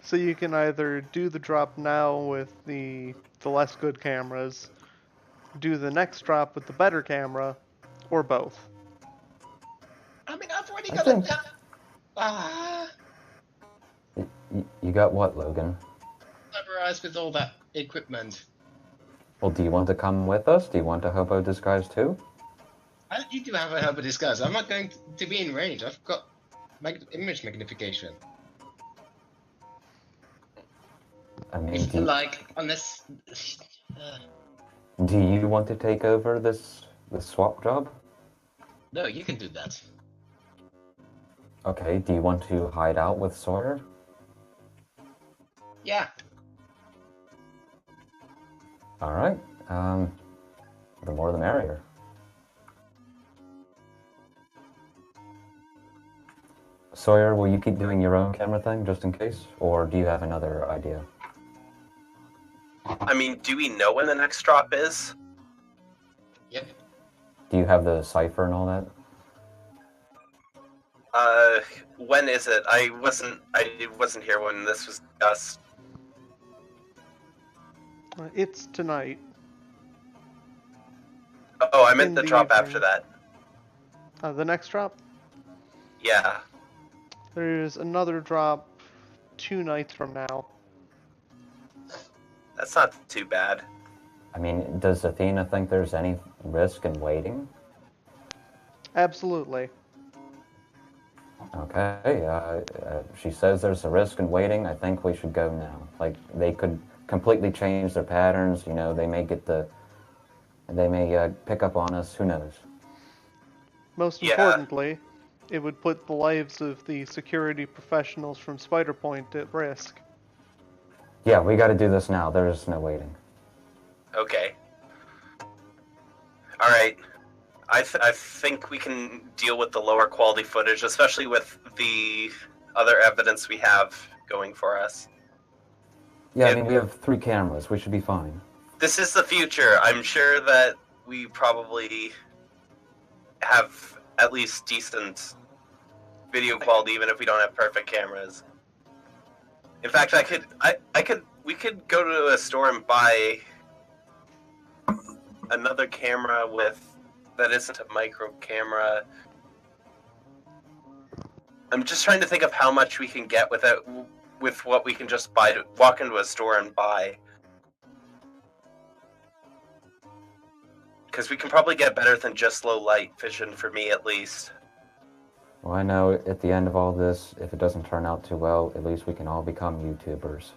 So you can either do the drop now with the less good cameras, do the next drop with the better camera, or both. I mean, I've already I got think- it. Ah, You got what, Logan? familiarized with all that equipment. Well, do you want to come with us? Do you want a hobo disguise too? You do have a help with disguise. I'm not going to be in range. I've got image magnification. I mean, If like, unless. do you want to take over this swap job? No, you can do that. Okay, do you want to hide out with Sawyer? Yeah. Alright, the more the merrier. Sawyer, will you keep doing your own camera thing just in case? Or do you have another idea? I mean, do we know when the next drop is? Yep. Do you have the cipher and all that? When is it? I wasn't here when this was discussed. It's tonight. Oh, I meant In the the drop evening. after that. The next drop, Yeah. there's another drop 2 nights from now. That's not too bad. I mean, does Athena think there's any risk in waiting? Absolutely. Okay, she says there's a risk in waiting. I think we should go now. Like, they could completely change their patterns. You know, they may pick up on us. Who knows? Most Yeah. importantly, it would put the lives of the security professionals from Spider Point at risk. Yeah, we got to do this now. There's no waiting. Okay. Alright. I think we can deal with the lower quality footage, especially with the other evidence we have going for us. Yeah, I If- mean, we have 3 cameras. We should be fine. This is the future. I'm sure that we probably have at least decent video quality, even if we don't have perfect cameras. In fact, we could go to a store and buy another camera that isn't a micro camera. I'm just trying to think of how much we can get with what we can just buy to walk into a store and buy. Because we can probably get better than just low light vision, for me at least. Well, I know at the end of all this, if it doesn't turn out too well, at least we can all become YouTubers.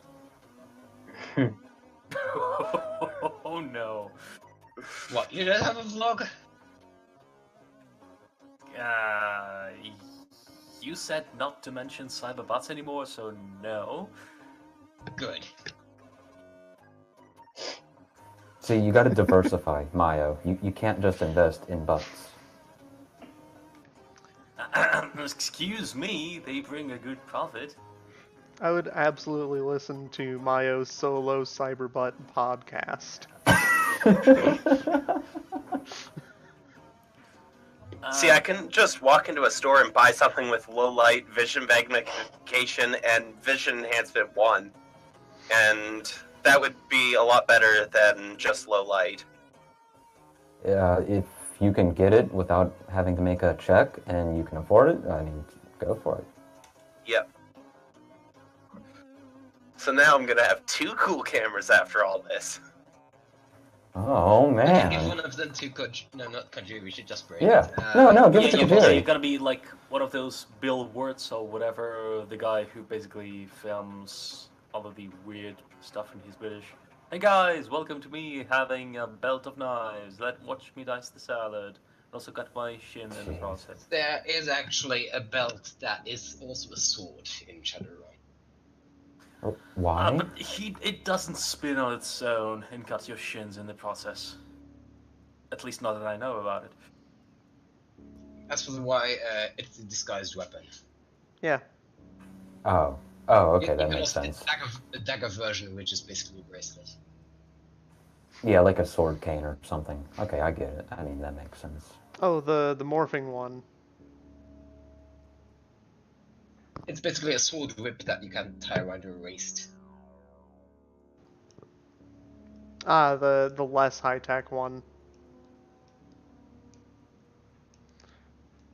Oh no. What? You don't have a vlog? You said not to mention cyberbots anymore, so no. Good. See, you got to diversify, Mayo. You can't just invest in butts. Excuse me, they bring a good profit. I would absolutely listen to Mayo's solo Cyberbutt podcast. See, I can just walk into a store and buy something with low light, vision magnification, and vision enhancement 1. And that would be a lot better than just low light. If you can get it without having to make a check and you can afford it, I mean, go for it. Yep. So now I'm gonna have 2 cool cameras after all this. Oh, We can give man. one of them to No, not Kajiri. We should just break Yeah. it. No, give Yeah, it to you're Jerry. gonna be like one of those Bill Wirtz or whatever, the guy who basically films all of the weird stuff and he's British. Hey guys, welcome to me having a belt of knives. Watch me dice the salad. Also got my shin in the Jeez. process. There is actually a belt that is also a sword in Shadowrun. Why? But it doesn't spin on its own and cuts your shins in the process. At least not that I know about it. As for why it's a disguised weapon. Yeah. Oh, okay, You that can makes also get sense. a dagger version, which is basically a bracelet. Yeah, like a sword cane or something. Okay, I get it. I mean, that makes sense. Oh, the morphing one. It's basically a sword whip that you can tie around your waist. Ah, the less high tech one.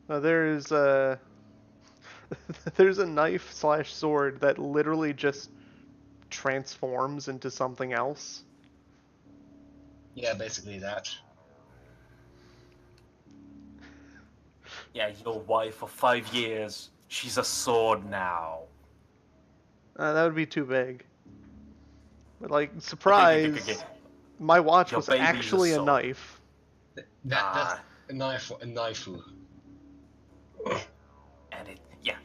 There's a there's a knife slash sword that literally just transforms into something else. Yeah, basically that. Yeah, your wife for 5 years. She's a sword now. That would be too big. But like, Okay. surprise! My watch Your was baby's a actually a sword. knife. That's a knife, a knifeu. And yeah.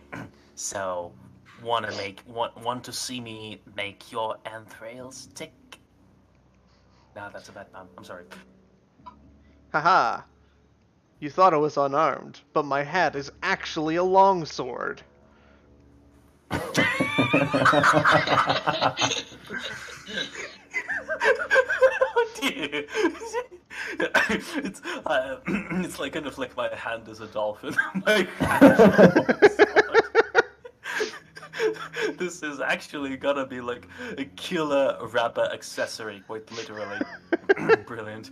So, want to see me make your entrails tick? Nah, that's a bad pun. I'm sorry. Haha! You thought I was unarmed, but my hat is actually a longsword. Dear. It's like kind of like my hand is a dolphin. My hand is a longsword. This is actually gonna be like a killer rapper accessory, quite literally. Brilliant.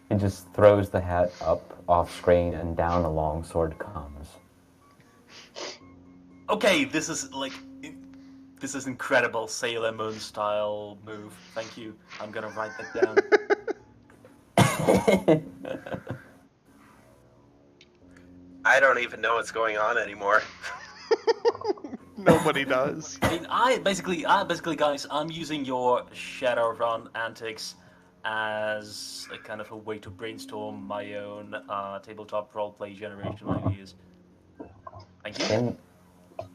He just throws the hat up off screen and down a longsword comes. Okay, this is incredible Sailor Moon style move. Thank you. I'm gonna write that down. I don't even know what's going on anymore. Nobody does. I mean, I basically, guys, I'm using your Shadowrun antics as a kind of a way to brainstorm my own tabletop roleplay generation ideas. Thank you.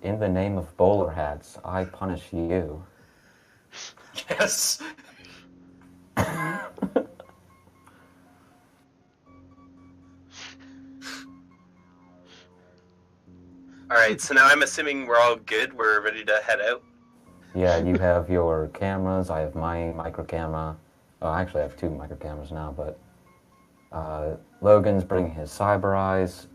In the name of bowler hats, I punish you. Yes. Alright, so now I'm assuming we're all good. We're ready to head out. Yeah, you have your cameras. I have my micro camera. Oh, actually, I have two micro cameras now. But Logan's bringing his cyber eyes.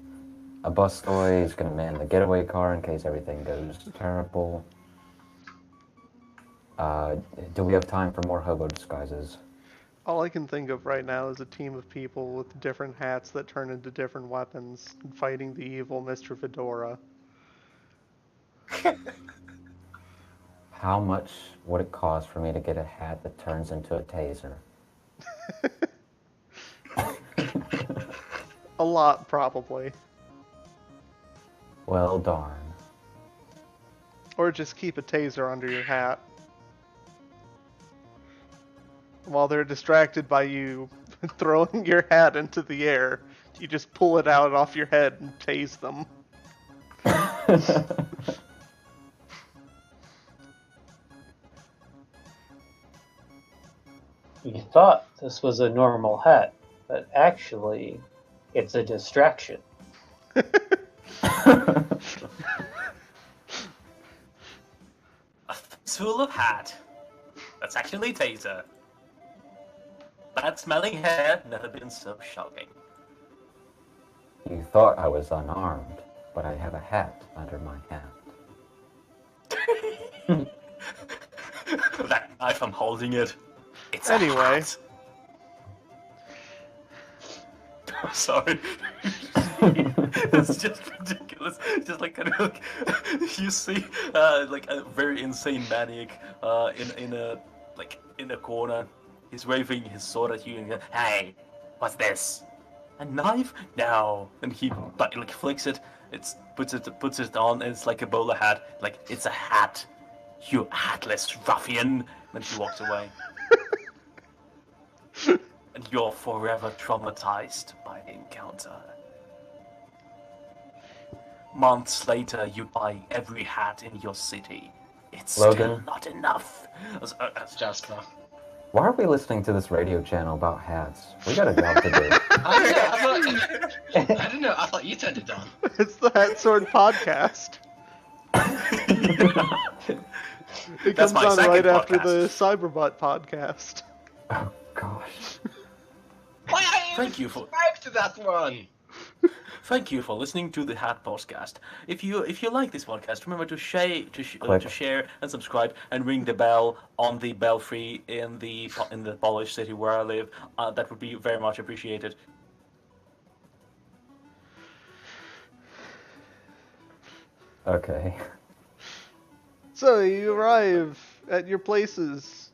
A busboy is going to man the getaway car in case everything goes terrible. Do we have time for more hobo disguises? All I can think of right now is a team of people with different hats that turn into different weapons, fighting the evil Mr. Fedora. How much would it cost for me to get a hat that turns into a taser? A lot, probably. Well, darn. Or just keep a taser under your hat. While they're distracted by you throwing your hat into the air, you just pull it out off your head and tase them. You thought this was a normal hat, but actually, it's a distraction. A full of hat. That's actually taser. Bad smelling hair, never been so shocking. You thought I was unarmed, but I have a hat under my hat. That knife, I'm holding it. It's Anyway. a hat. I'm sorry. It's just ridiculous. Just like kind of like you see like a very insane maniac in a corner. He's waving his sword at you and goes, "Hey, what's this? A knife? No." And he like flicks it. Puts it on, and it's like a bowler hat. Like, it's a hat. You hatless ruffian. And then she walks away. And you're forever traumatized by the encounter. Months later, you buy every hat in your city. It's Logan? still not enough. Jasper. Why are we listening to this radio channel about hats? We got a job to do. I don't know. I thought you turned it on. It's the Hat Sword podcast. It That's comes my on second right after podcast. the Cyberbot podcast. Oh, gosh. Why are you Thank you for- subscribed to that one? Thank you for listening to the Hat Podcast. If you like this podcast, remember to Click. share and subscribe and ring the bell on the belfry in the Polish city where I live. That would be very much appreciated. Okay. So you arrive at your places.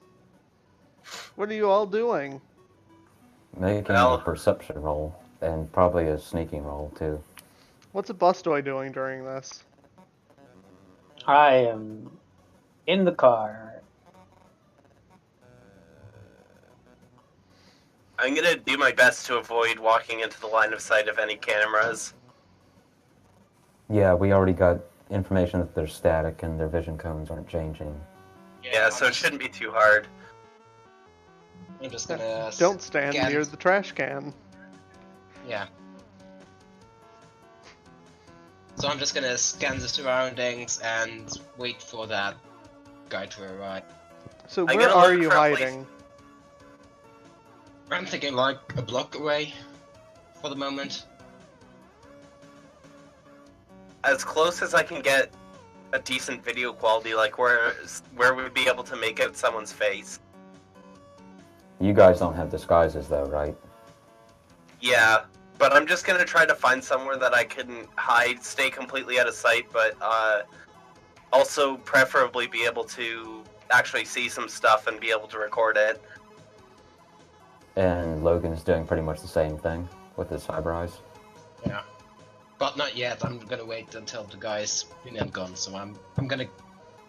What are you all doing? Making Well- a perception roll, and probably a sneaking roll, too. What's a Bustoy doing during this? I am in the car. I'm gonna do my best to avoid walking into the line of sight of any cameras. Yeah, we already got information that they're static and their vision cones aren't changing. Yeah, so it shouldn't be too hard. I'm just gonna. Don't stand scan- near the trash can. Yeah. So I'm just gonna scan the surroundings and wait for that guy to arrive. So I'm where gonna are look you for a place- hiding? I'm thinking like a block away for the moment. As close as I can get a decent video quality, like where we'd be able to make out someone's face. You guys don't have disguises, though, right? Yeah, but I'm just gonna try to find somewhere that I can hide, stay completely out of sight, but also preferably be able to actually see some stuff and be able to record it. And Logan's doing pretty much the same thing with his cyber eyes. Yeah. But not yet. I'm gonna wait until the guy's in and gone. So I'm gonna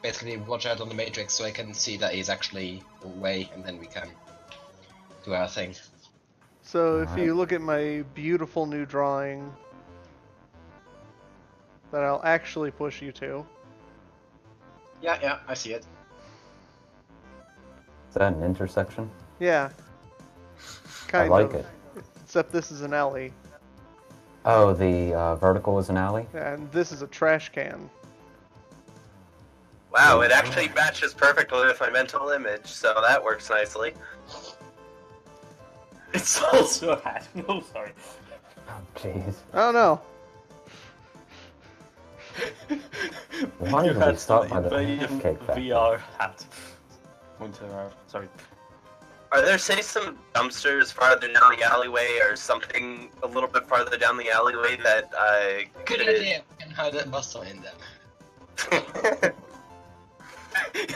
basically watch out on the matrix so I can see that he's actually away, and then we can do our thing. So if Alright. you look at my beautiful new drawing that I'll actually push you to. Yeah, I see it. Is that an intersection? Yeah. Kind I like of. it. Except this is an alley, Oh, the vertical is an alley? and this is a trash can. Wow, it actually matches perfectly with my mental image, so that works nicely. It's also a hat. No, sorry. Oh, jeez. I don't know. Why You did we had stop by the the pancake factory? VR hat. Winter, sorry. Are there, say, some dumpsters farther down the alleyway or something a little bit farther down the alleyway that I Good could... idea. We can hide a muscle in them.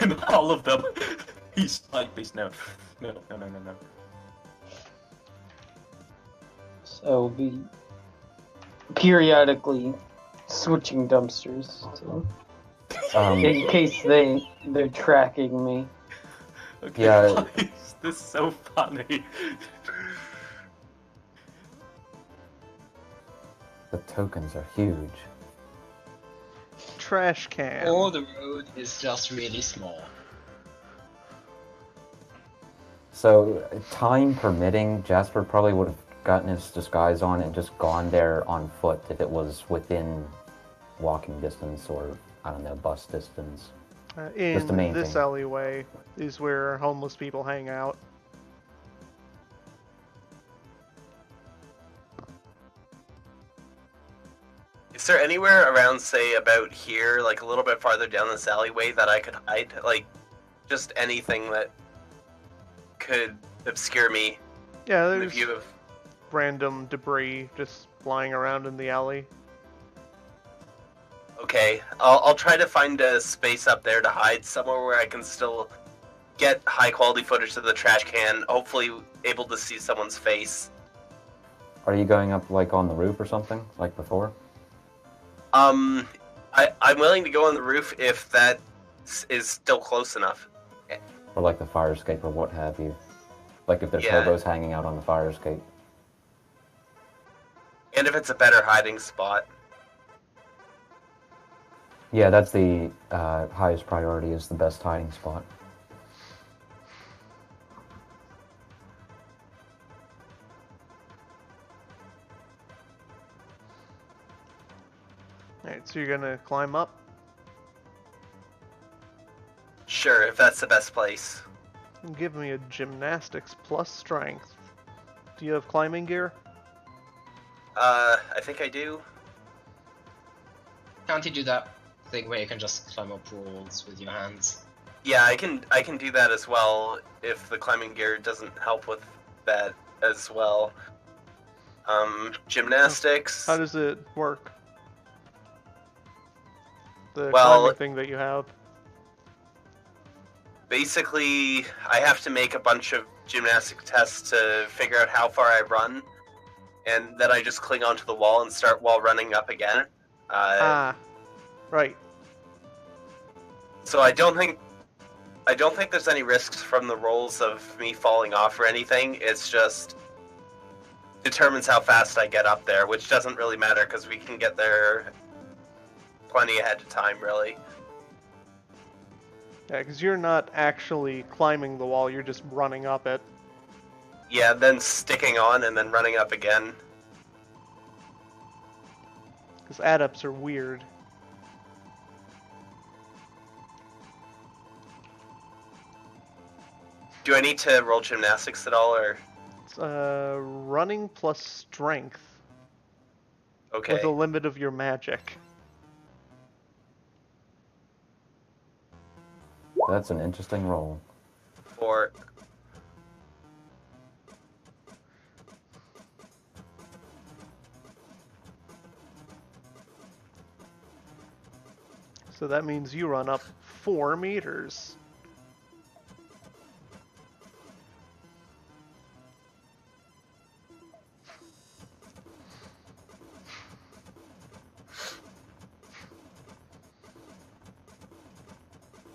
In all of them. He's like, please, no. No. So be periodically switching dumpsters in case they're tracking me. Okay, Yeah. why is this so funny? The tokens are huge. Trash can. Or the road is just really small. So, time permitting, Jasper probably would have gotten his disguise on and just gone there on foot if it was within walking distance or, I don't know, bus distance. In the main this thing. alleyway is where homeless people hang out. Is there anywhere around, say, about here, like a little bit farther down this alleyway that I could hide? Like, just anything that could obscure me Yeah, in the there's view of... random debris just flying around in the alley. Okay, I'll try to find a space up there to hide somewhere where I can still get high-quality footage of the trash can, hopefully able to see someone's face. Are you going up, like, on the roof or something, like before? I'm willing to go on the roof if that is still close enough. Or like the fire escape or what have you? Like if their Yeah. turbo's hanging out on the fire escape. And if it's a better hiding spot. Yeah, that's the highest priority, is the best hiding spot. Alright, so you're gonna climb up. Sure, if that's the best place. Give me a gymnastics plus strength. Do you have climbing gear? I think I do. Can't you do that thing where you can just climb up walls with your hands? Yeah, I can do that as well if the climbing gear doesn't help with that as well. Gymnastics. How does it work? The Well- climbing thing that you have. Basically, I have to make a bunch of gymnastic tests to figure out how far I run, and then I just cling onto the wall and start wall running up again. Right. So I don't think there's any risks from the rolls of me falling off or anything. It's just determines how fast I get up there, which doesn't really matter because we can get there plenty ahead of time, really. Yeah, because you're not actually climbing the wall, you're just running up it. Yeah, then sticking on and then running up again. Because adepts are weird. Do I need to roll gymnastics at all, or It's running plus strength okay? with a limit of your magic. That's an interesting roll. Or So that means you run up 4 meters.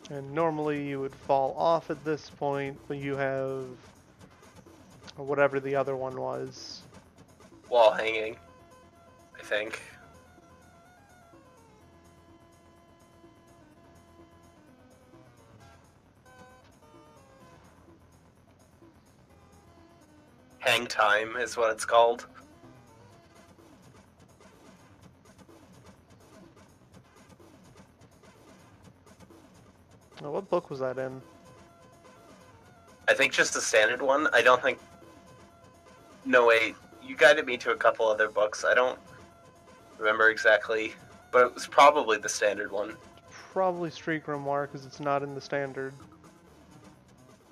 And normally you would fall off at this point, but you have whatever the other one was. wall hanging, I think. Hang time is what it's called. Oh, what book was that in? I think just the standard one. I don't think. No, wait. You guided me to a couple other books. I don't remember exactly, but it was probably the standard one. Probably Street Grimoire, because it's not in the standard.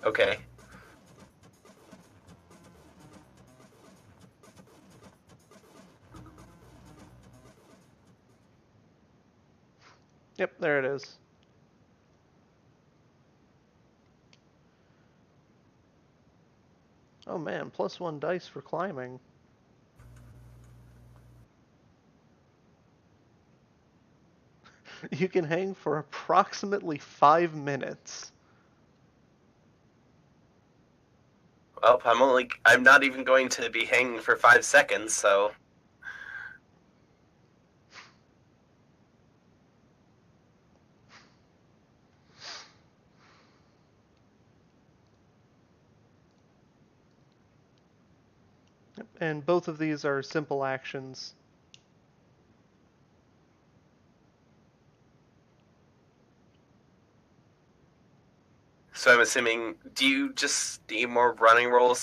Okay. Yep, there it is. Oh man, +1 dice for climbing. You can hang for approximately 5 minutes. Well, I'm not even going to be hanging for 5 seconds, so. Yep, and both of these are simple actions. So I'm assuming, do you just need more running rolls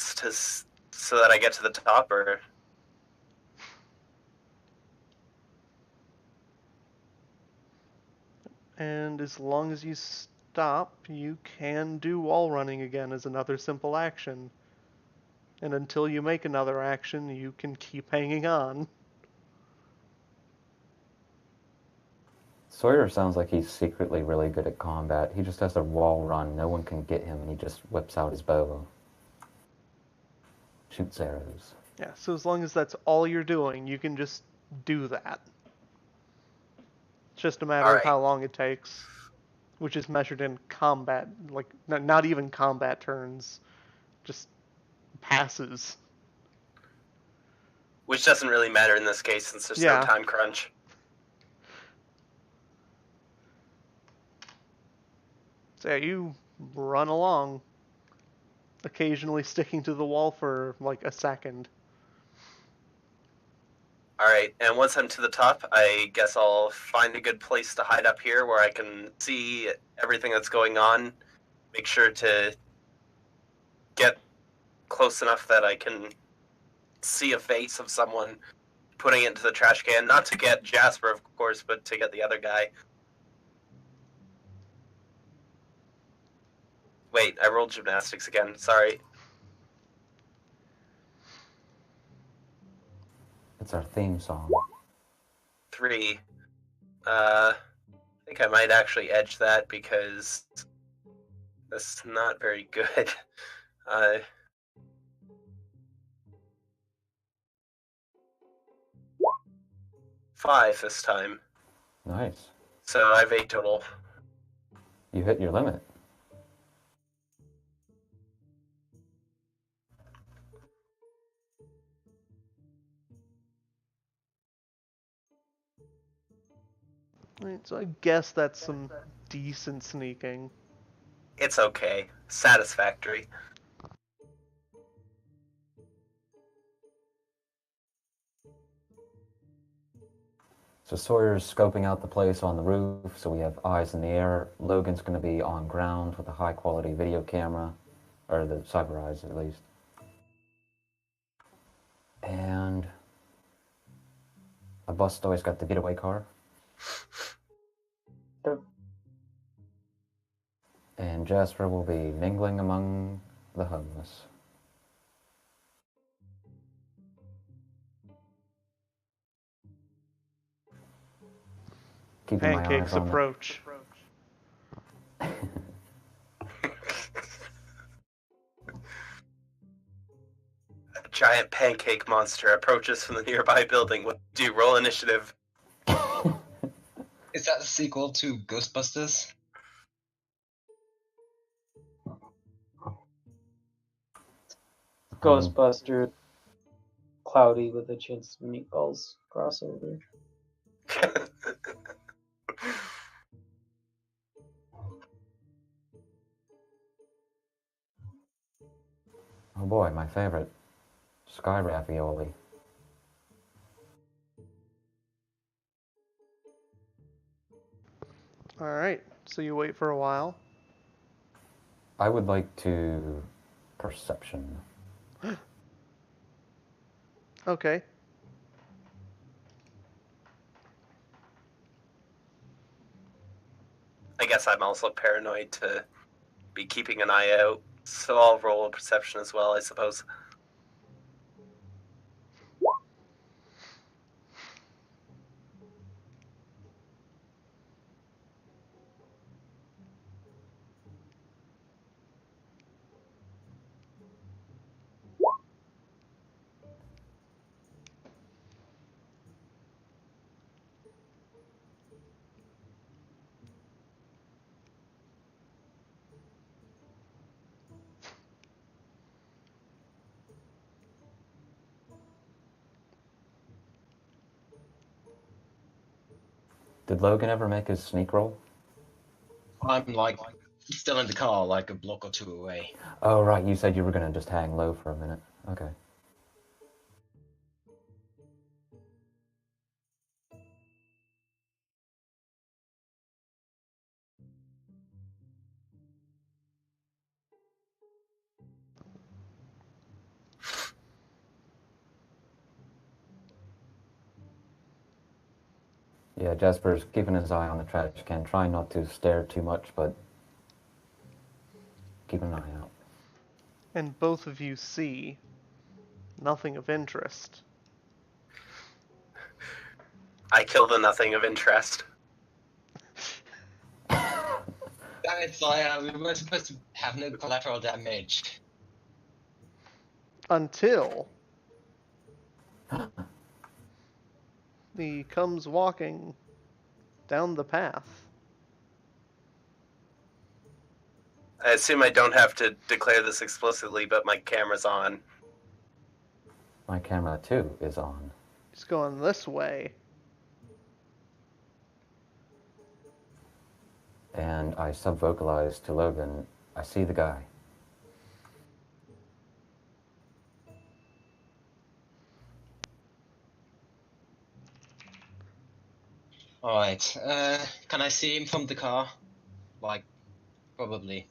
so that I get to the top, or? And as long as you stop, you can do wall running again as another simple action. And until you make another action, you can keep hanging on. Sawyer sounds like he's secretly really good at combat. He just has a wall run. No one can get him, and he just whips out his bow. Shoots arrows. Yeah, so as long as that's all you're doing, you can just do that. It's just a matter of Alright. how long it takes, which is measured in combat, like not even combat turns, just passes. Which doesn't really matter in this case since there's Yeah. no time crunch. So yeah, you run along, occasionally sticking to the wall for like a second. Alright, and once I'm to the top, I guess I'll find a good place to hide up here where I can see everything that's going on. Make sure to get close enough that I can see a face of someone putting it into the trash can. Not to get Jasper, of course, but to get the other guy. Wait, I rolled gymnastics again. Sorry. It's our theme song. 3. I think I might actually edge that because that's not very good. 5 this time. Nice. So I have 8 total. You hit your limit. Right, so I guess that's some decent sneaking. It's okay. Satisfactory. So Sawyer's scoping out the place on the roof, so we have eyes in the air. Logan's going to be on ground with a high-quality video camera, or the cyber eyes at least. And a bus always got the getaway car. Yep. And Jasper will be mingling among the homeless. Keeping my Pancakes eyes on approach. A giant pancake monster approaches from the nearby building. What do you roll initiative? Is that a sequel to Ghostbusters? Ghostbuster, Cloudy with a Chance of Meatballs crossover. Oh boy, my favorite. Sky ravioli. Alright, so you wait for a while. I would like to perception. Okay. I guess I'm also paranoid to be keeping an eye out, so I'll roll a perception as well, I suppose. Did Logan ever make his sneak roll? I'm like still in the car, like a block or two away. Oh, right, you said you were going to just hang low for a minute. Okay. Yeah, Jasper's keeping his eye on the trash can, trying not to stare too much, but keep an eye out. And both of you see nothing of interest. I kill the nothing of interest. It's like we were supposed to have no collateral damage. Until he comes walking down the path. I assume I don't have to declare this explicitly, but my camera's on. My camera too is on. He's going this way. And I sub-vocalize to Logan, I see the guy. Alright, can I see him from the car? Like, probably.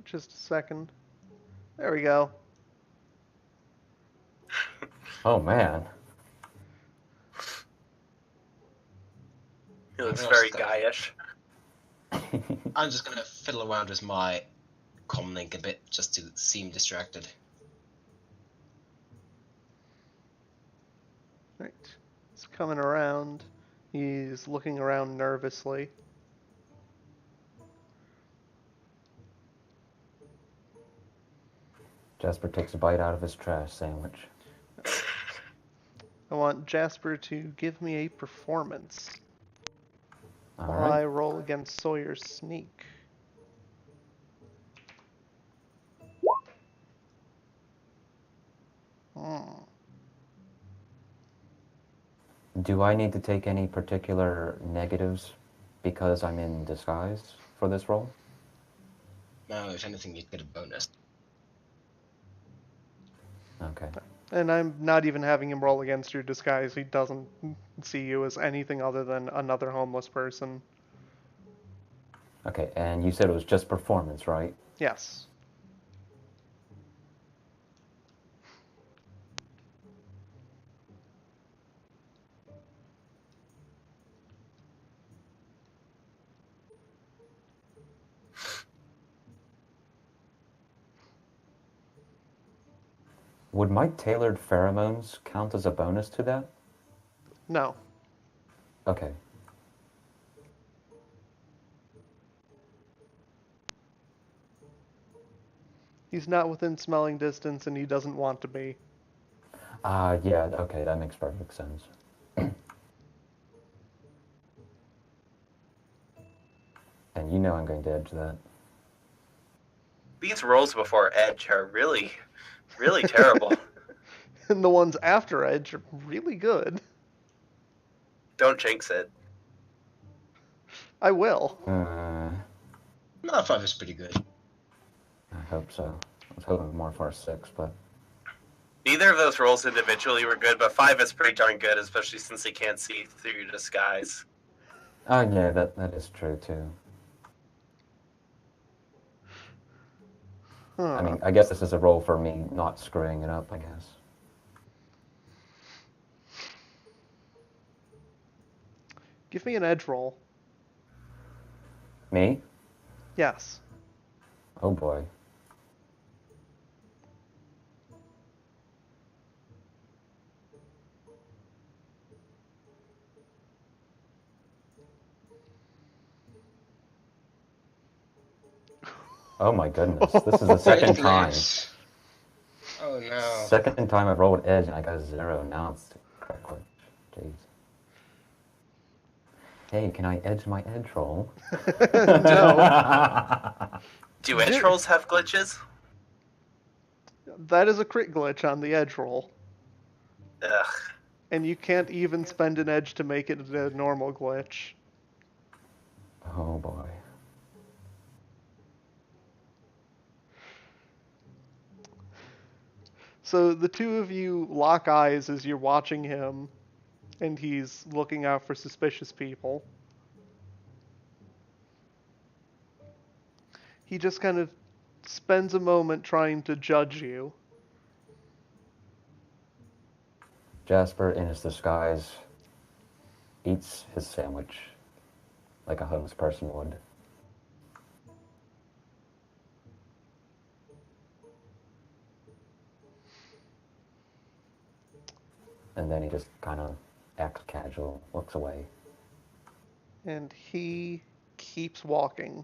Just a second. There we go. Oh man. He looks Real very stuff. guyish. I'm just gonna fiddle around with my comlink a bit just to seem distracted. Right. He's coming around. He's looking around nervously. Jasper takes a bite out of his trash sandwich. I want Jasper to give me a performance while I Alright. roll against Sawyer's sneak. Hmm. Do I need to take any particular negatives because I'm in disguise for this role? No, if anything, you'd get a bonus. Okay. And I'm not even having him roll against your disguise. He doesn't see you as anything other than another homeless person. Okay, and you said it was just performance, right? Yes. Would my tailored pheromones count as a bonus to that? No. Okay. He's not within smelling distance and he doesn't want to be. Yeah, okay, that makes perfect sense. And you know I'm going to edge that. These rolls before Edge are really, really terrible. And the ones after Edge are really good. Don't jinx it. I will. No, 5 is pretty good. I hope so. I was hoping more for a 6, but... Neither of those rolls individually were good, but 5 is pretty darn good, especially since he can't see through your disguise. Oh yeah, that is true too. Huh. I mean, I guess this is a role for me not screwing it up, I guess. Give me an edge roll. Me? Yes. Oh boy. Oh my goodness, this is the second time. Oh no. Second time I've rolled edge and I got a 0. Now it's crack glitch. Jeez. Hey, can I edge my edge roll? No. Do edge rolls have glitches? That is a crit glitch on the edge roll. Ugh. And you can't even spend an edge to make it a normal glitch. Oh boy. So the two of you lock eyes as you're watching him, and he's looking out for suspicious people. He just kind of spends a moment trying to judge you. Jasper, in his disguise, eats his sandwich like a homeless person would. And then he just kind of acts casual, looks away. And he keeps walking.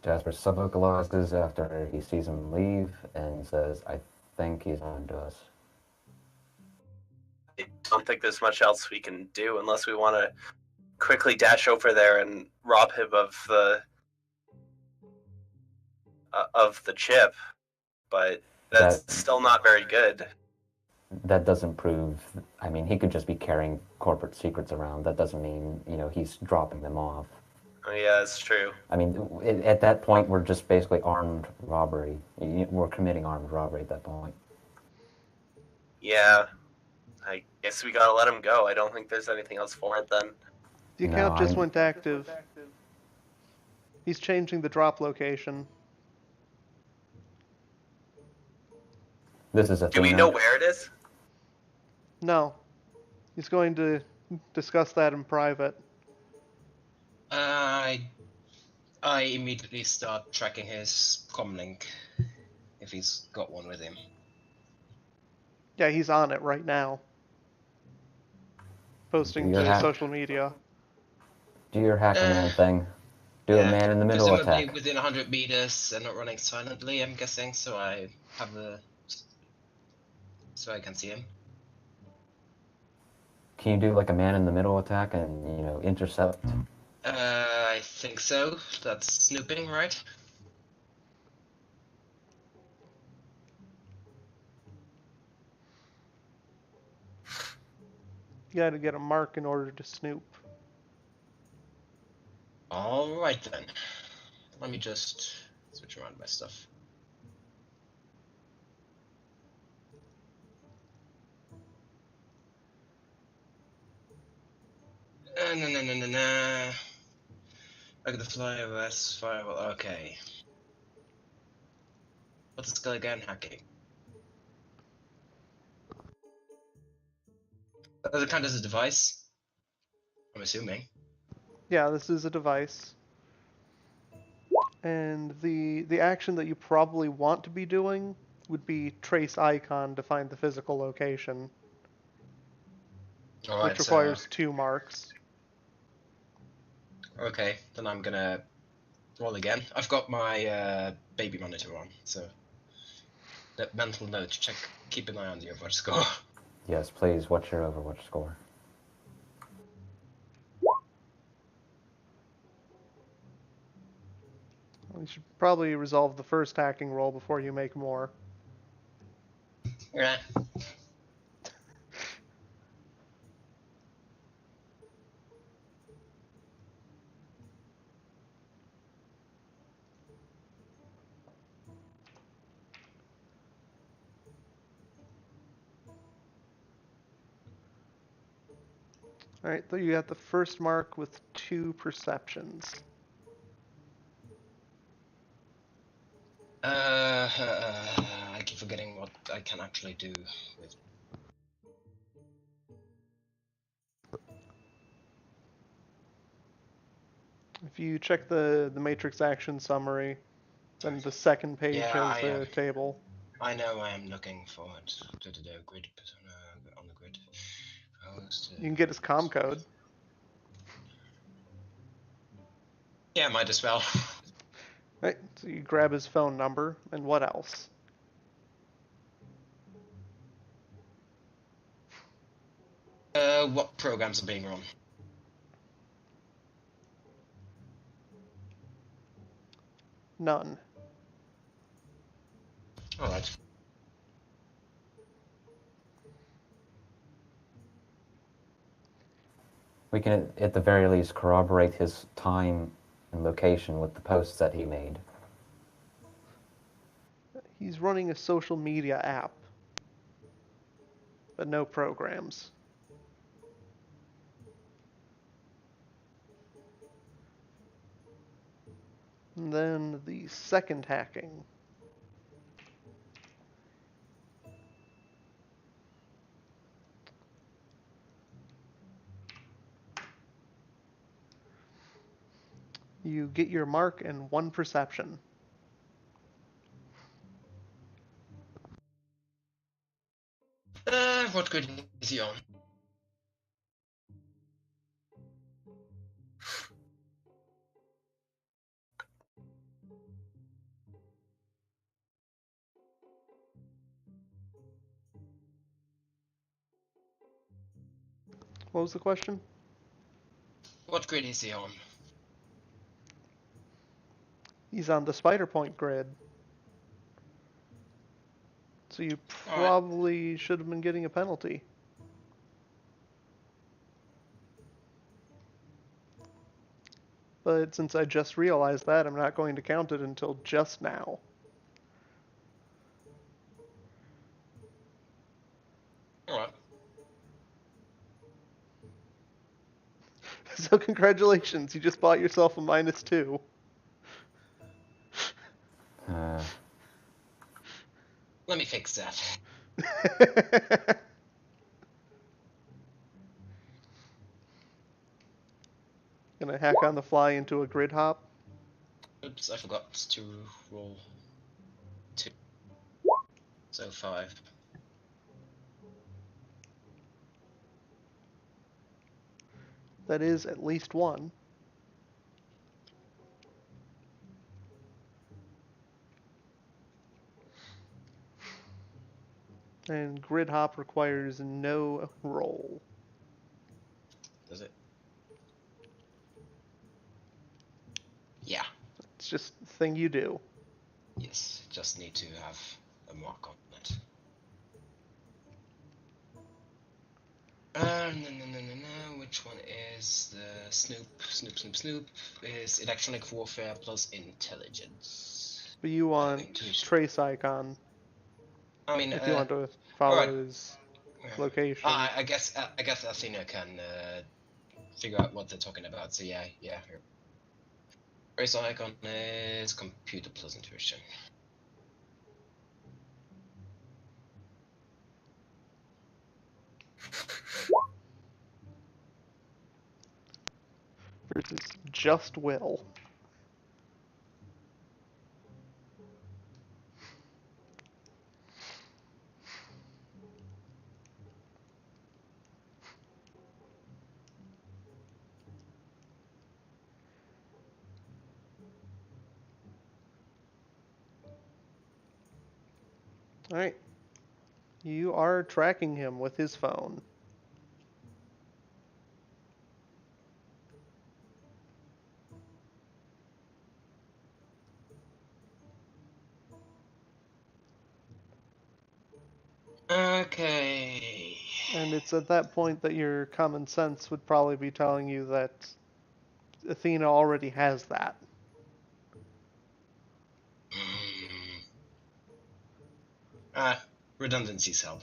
Jasper subvocalizes after he sees him leave and says, I think he's on to us. I don't think there's much else we can do unless we want to quickly dash over there and rob him of the chip. But that's still not very good. That doesn't prove. I mean, he could just be carrying corporate secrets around. That doesn't mean, he's dropping them off. Oh, yeah, it's true. I mean, at that point, we're just basically armed robbery. We're committing armed robbery at that point. Yeah, I guess we gotta let him go. I don't think there's anything else for it then. The account just went active. He's changing the drop location. This is a Do we know where it is? No. He's going to discuss that in private. I immediately start tracking his comlink, if he's got one with him. Yeah, he's on it right now. Posting to social media. Do your hacker-man thing. Do a man-in-the-middle attack. Within 100 meters and not running silently, I'm guessing, so I have so I can see him. Can you do like a man-in-the-middle attack and, intercept? I think so. That's snooping, right? You gotta get a mark in order to snoop. Alright then. Let me just switch around my stuff. I got the fly OS firewall. Okay. What's the skill again? Hacking. Does it count as a device? I'm assuming. Yeah, this is a device. And the action that you probably want to be doing would be trace icon to find the physical location. Alright, which requires 2 marks. Okay, then I'm gonna roll again. I've got my baby monitor on, so that mental note, keep an eye on the Overwatch score. Yes, please, what's your Overwatch score? You should probably resolve the first hacking roll before you make more. Yeah. Alright, so you got the first mark with 2 perceptions. I keep forgetting what I can actually do with. If you check the matrix action summary, then the second page has the table. I know I am looking for it. Grid on the grid. You can get his comm code. Yeah, might as well. Right, so you grab his phone number, and what else? What programs are being run? None. Alright. We can, at the very least, corroborate his time and location with the posts that he made. He's running a social media app, but no programs. And then the second hacking. You get your mark and 1 perception. What grid is he on? What was the question? What grid is he on? He's on the spider point grid. So you Alright. probably should have been getting a penalty. But since I just realized that, I'm not going to count it until just now. Alright. So congratulations, you just bought yourself a -2. Let me fix that. Gonna hack on the fly into a grid hop. Oops, I forgot to roll 2. So 5. That is at least one. And grid hop requires no roll. Does it? Yeah. It's just a thing you do. Yes. Just need to have a mark on it. No. Which one is the Snoop? Is electronic warfare plus intelligence. But you want Intuition. trace icon I mean, if you want to follow alright. his location. I guess Athena can figure out what they're talking about. So yeah. Trace icon is computer plus intuition. Versus just will. Alright. You are tracking him with his phone. Okay. And it's at that point that your common sense would probably be telling you that Athena already has that. Redundancies help.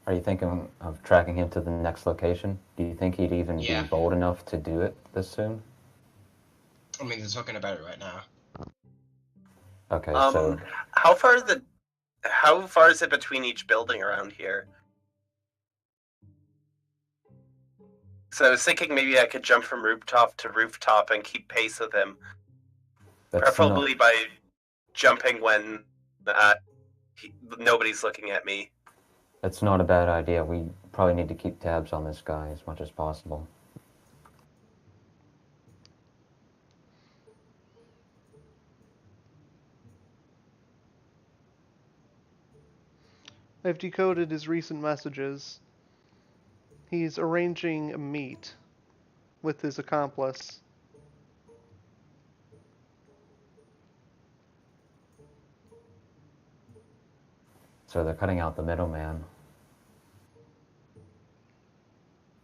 Are you thinking of tracking him to the next location? Do you think he'd even Yeah. be bold enough to do it this soon? I mean, they're talking about it right now. Okay, so How far is it between each building around here? So I was thinking maybe I could jump from rooftop to rooftop and keep pace with him. that's Preferably by jumping when nobody's looking at me. that's not a bad idea. We probably need to keep tabs on this guy as much as possible. I've decoded his recent messages. He's arranging a meet with his accomplice. So they're cutting out the middleman.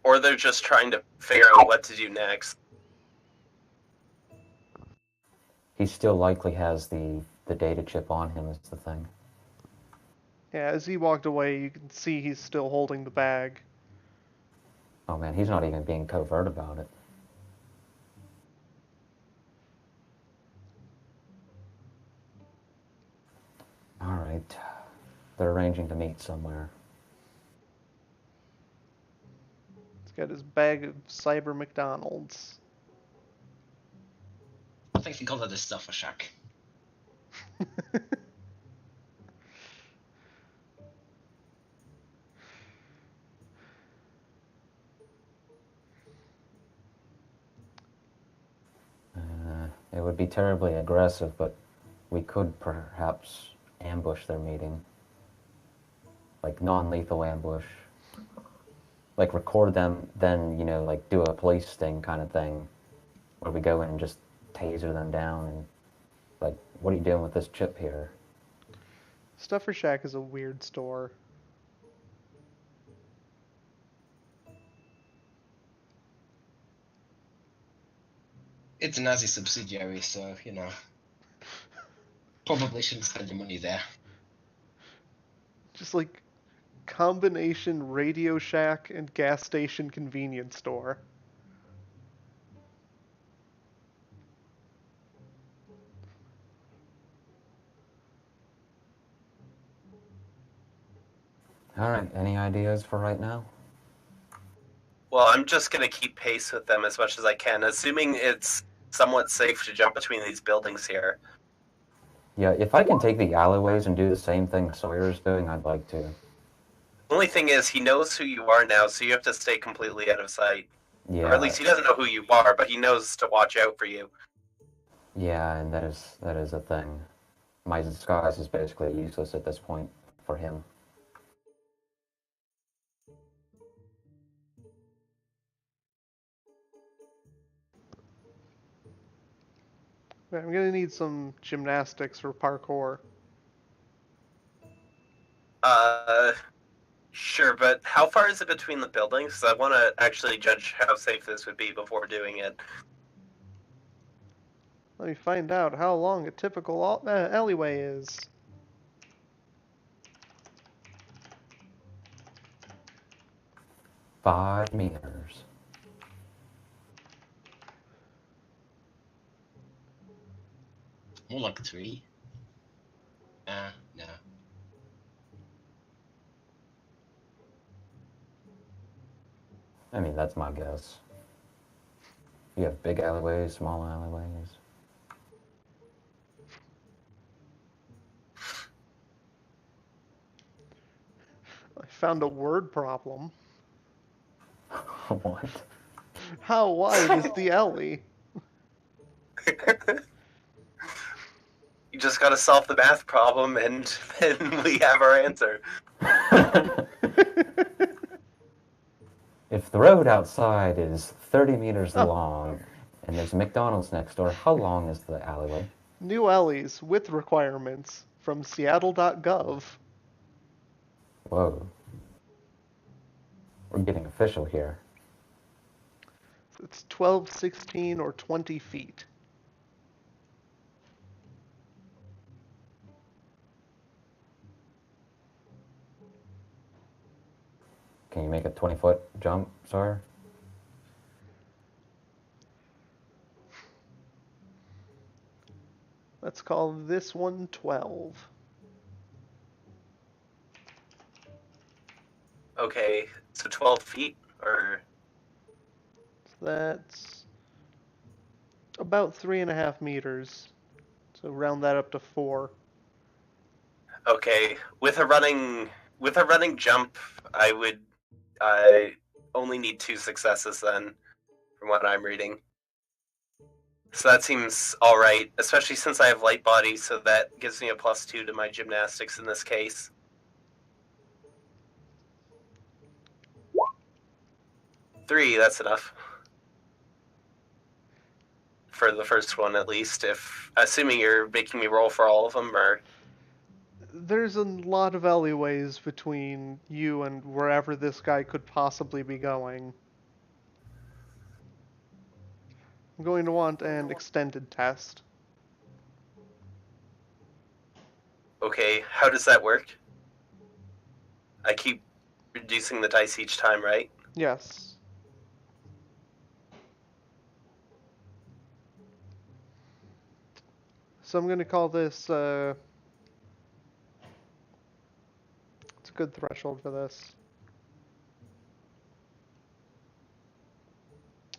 Or they're just trying to figure out what to do next. He still likely has the data chip on him is the thing. Yeah, as he walked away, you can see he's still holding the bag. Oh man, he's not even being covert about it. Alright. They're arranging to meet somewhere. He's got his bag of cyber McDonald's. I think they call that the Stuffer Shack. It would be terribly aggressive, but we could perhaps ambush their meeting. Like non-lethal ambush. like record them, then like do a police sting kind of thing, where we go in and just taser them down and like, what are you doing with this chip here? Stuffer Shack is a weird store. It's a Nazi subsidiary, so, probably shouldn't spend your money there. Just like combination Radio Shack and gas station convenience store. All right, any ideas for right now? Well, I'm just gonna keep pace with them as much as I can, assuming it's somewhat safe to jump between these buildings here. Yeah, if I can take the alleyways and do the same thing Sawyer's doing, I'd like to. The only thing is, he knows who you are now, so you have to stay completely out of sight. Yeah. Or at least he doesn't know who you are, but he knows to watch out for you. Yeah, and that is a thing. My disguise is basically useless at this point for him. I'm gonna need some gymnastics for parkour. Sure, but how far is it between the buildings? 'Cause I want to actually judge how safe this would be before doing it. Let me find out how long a typical alleyway is. Five meters. More like 3. No. I mean, that's my guess. You have big alleyways, small alleyways. I found a word problem. What? How wide is the alley? You just gotta solve the math problem, and then we have our answer. If the road outside is 30 meters long and there's a McDonald's next door, how long is the alleyway? New alleys with requirements from Seattle.gov. Whoa. We're getting official here. It's 12, 16, or 20 feet. Can you make a 20-foot jump, sir? Let's call this one 12. Okay, so 12 feet, or... So that's about 3.5 meters. So round that up to 4. Okay, with a running jump, I would only need 2 successes then, from what I'm reading. So that seems alright, especially since I have light body, so that gives me a +2 to my gymnastics in this case. Three, that's enough. For the first one, at least, assuming you're making me roll for all of them, or... There's a lot of alleyways between you and wherever this guy could possibly be going. I'm going to want an extended test. Okay, how does that work? I keep reducing the dice each time, right? Yes. So I'm going to call this, it's a good threshold for this.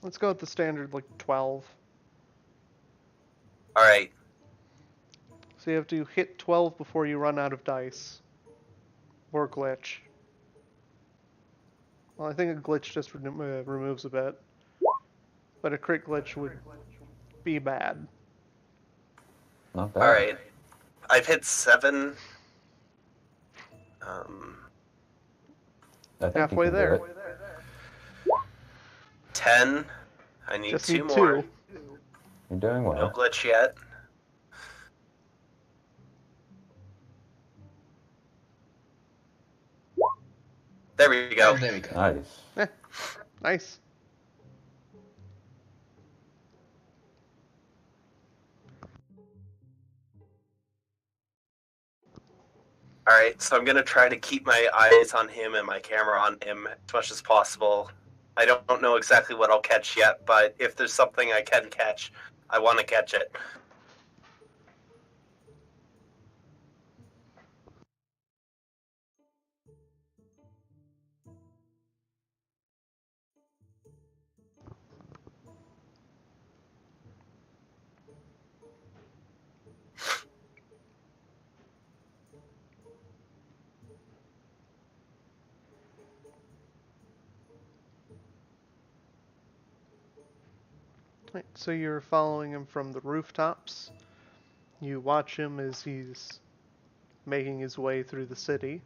Let's go with the standard, like 12. Alright, So you have to hit 12 before you run out of dice. Or glitch. Well, I think a glitch just removes a bit. But a crit glitch would be bad. Not bad. alright. I've hit 7. I think Halfway you can there. do it. 10. I need Just 2 need more. 2. You're doing No well. glitch yet. There we go. And there we go. Nice. Nice. Alright, so I'm gonna try to keep my eyes on him and my camera on him as much as possible. I don't know exactly what I'll catch yet, but if there's something I can catch, I want to catch it. Right, so you're following him from the rooftops. You watch him as he's making his way through the city.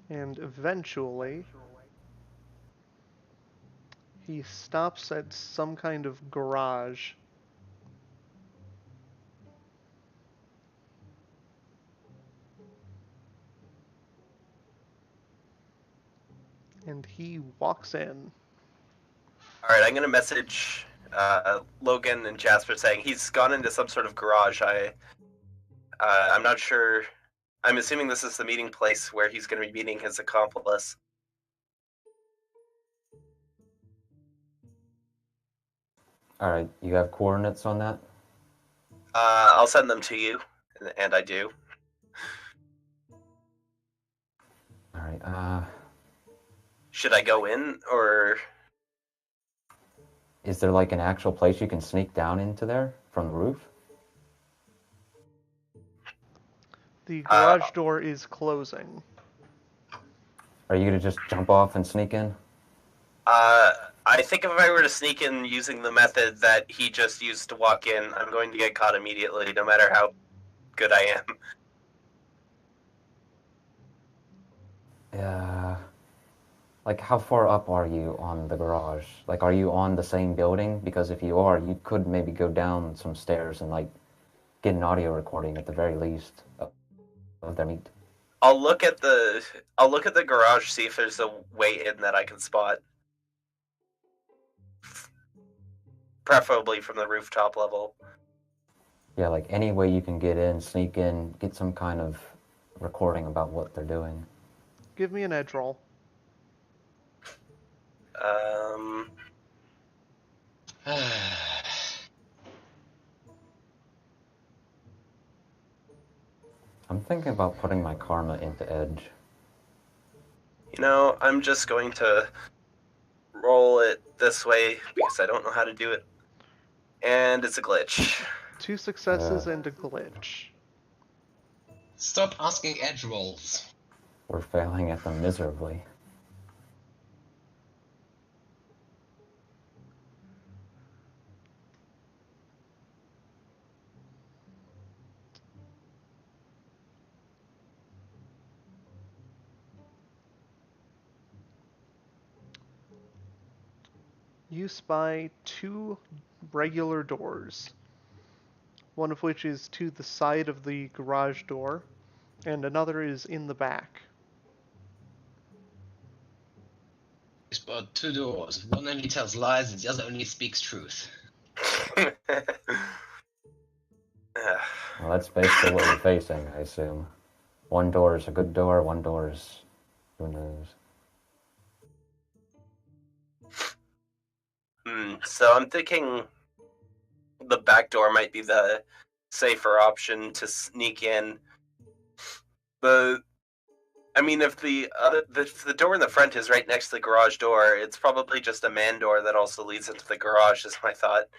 And eventually, he stops at some kind of garage. And he walks in. Alright, I'm gonna message Logan and Jasper saying he's gone into some sort of garage. I'm not sure. I'm assuming this is the meeting place where he's gonna be meeting his accomplice. Alright, you have coordinates on that? I'll send them to you, and I do. Alright, Should I go in, or... is there like an actual place you can sneak down into there from the roof? The garage door is closing. Are you gonna just jump off and sneak in? I think if I were to sneak in using the method that he just used to walk in, I'm going to get caught immediately, no matter how good I am. Yeah. Like, how far up are you on the garage? Like, are you on the same building? Because if you are, you could maybe go down some stairs and, like, get an audio recording at the very least of their meet. I'll look at the garage, see if there's a way in that I can spot. Preferably from the rooftop level. Yeah, like, any way you can get in, sneak in, get some kind of recording about what they're doing. Give me an edge roll. I'm thinking about putting my karma into edge. You know, I'm just going to roll it this way because I don't know how to do it. And it's a glitch. 2 successes and a glitch. Stop asking edge rolls. We're failing at them miserably. You spy 2 regular doors, one of which is to the side of the garage door, and another is in the back. It's about 2 doors. One only tells lies, and the other only speaks truth. Well, that's basically what we're facing, I assume. One door is a good door, one door is who knows. So I'm thinking the back door might be the safer option to sneak in. If the door in the front is right next to the garage door, it's probably just a man door that also leads into the garage, is my thought.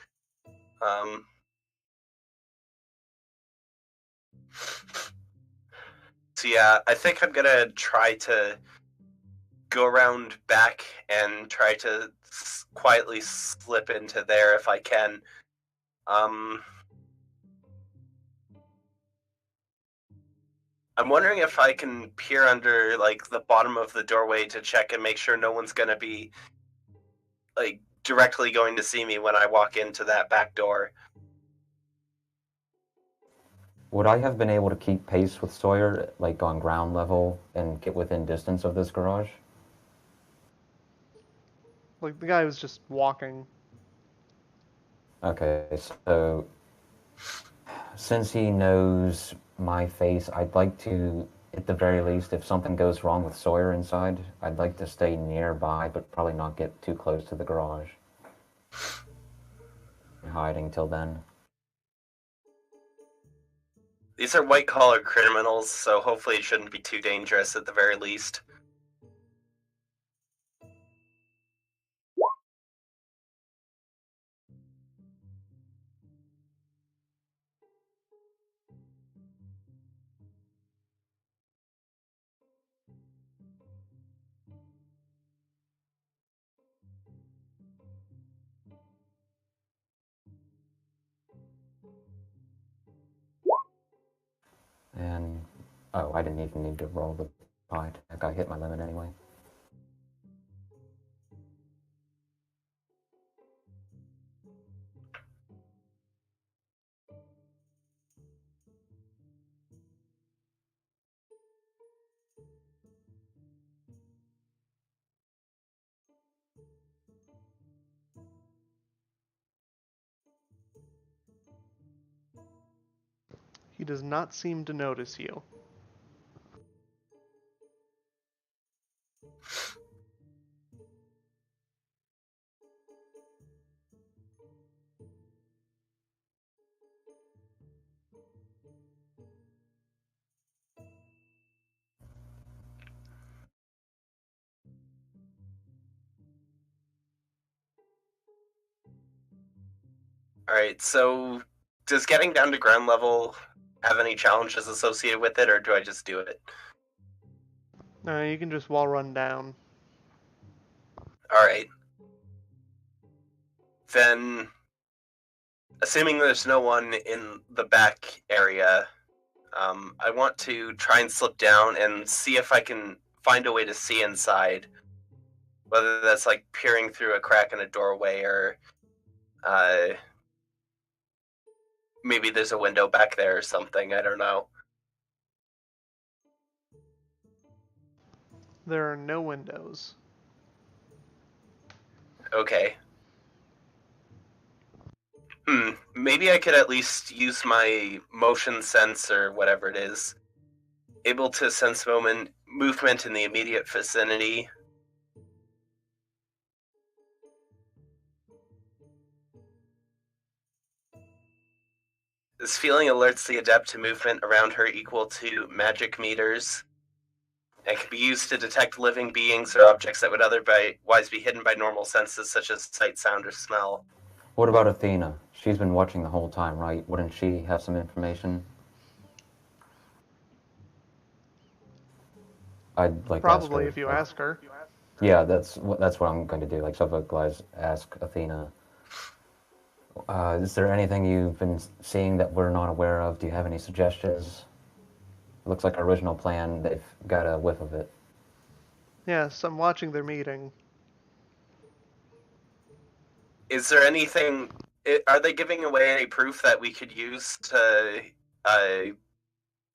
So yeah, I think I'm gonna try to go around back and try to quietly slip into there if I can. I'm wondering if I can peer under like the bottom of the doorway to check and make sure no one's gonna be like directly going to see me when I walk into that back door. Would I have been able to keep pace with Sawyer, like on ground level, and get within distance of this garage? Like, the guy was just walking. Okay, so since he knows my face, I'd like to, at the very least, if something goes wrong with Sawyer inside, I'd like to stay nearby, but probably not get too close to the garage. Hiding till then. These are white-collar criminals, so hopefully it shouldn't be too dangerous at the very least. And, oh, I didn't even need to roll the pie attack. I hit my limit anyway. He does not seem to notice you. Alright, so does getting down to ground level have any challenges associated with it, or do I just do it? You can just wall run down. Alright. Then, assuming there's no one in the back area, I want to try and slip down and see if I can find a way to see inside. Whether that's like peering through a crack in a doorway or maybe there's a window back there or something, I don't know. There are no windows. Okay. Maybe I could at least use my motion sense or whatever it is. Able to sense movement in the immediate vicinity. This feeling alerts the adept to movement around her equal to magic meters. It can be used to detect living beings or objects that would otherwise be hidden by normal senses such as sight, sound, or smell. What about Athena? She's been watching the whole time, right? Wouldn't she have some information? I'd like Probably, to if you ask her. Yeah, that's what I'm going to do. Like, Sophocles, ask Athena. Is there anything you've been seeing that we're not aware of? Do you have any suggestions? It looks like our original plan, they've got a whiff of it. Yes, I'm watching their meeting. Is there anything... Are they giving away any proof that we could use to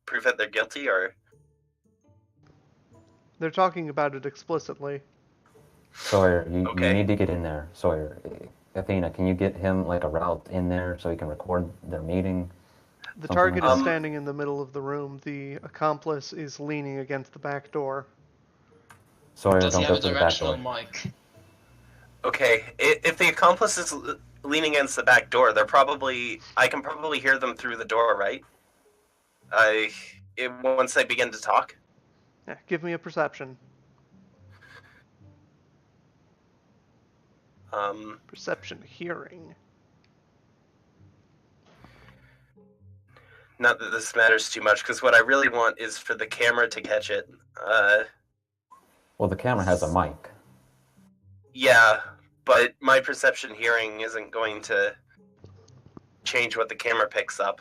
prove that they're guilty, or... They're talking about it explicitly. Sawyer, you Okay. need to get in there. Sawyer, Athena, can you get him like a route in there so he can record their meeting? The Something target like is that. standing in the middle of the room. The accomplice is leaning against the back door. Sawyer, Does he don't have go a through the back directional door. mic? Okay, if the accomplice is leaning against the back door, I can probably hear them through the door, right? Once they begin to talk? Yeah, give me a perception. Perception, hearing. Not that this matters too much, because what I really want is for the camera to catch it. Well, the camera has a mic. Yeah, but my perception hearing isn't going to change what the camera picks up.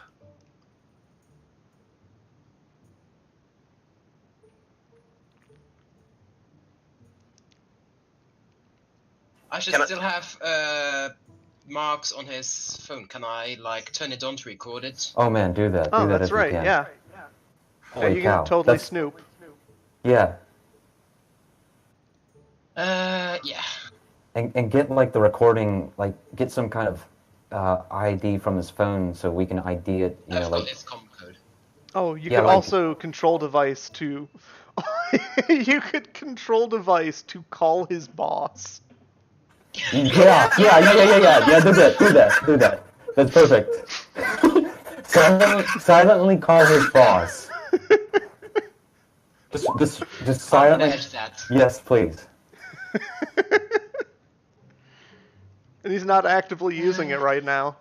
I should Can I- still have marks on his phone. Can I like turn it on to record it? Oh man, do that. Oh, Do that that's if right. you can. Yeah. Holy You cow. can totally That's- snoop. Yeah, Yeah. and get like the recording, like get some kind of ID from his phone so we can ID it. You know, I've got like his com code. Oh, you Yeah, could like- also control device to. You could control device to call his boss. yeah. Do that. That's perfect. Silently call his boss. Just I'm gonna silently. edge that. Yes, please. And he's not actively using it right now.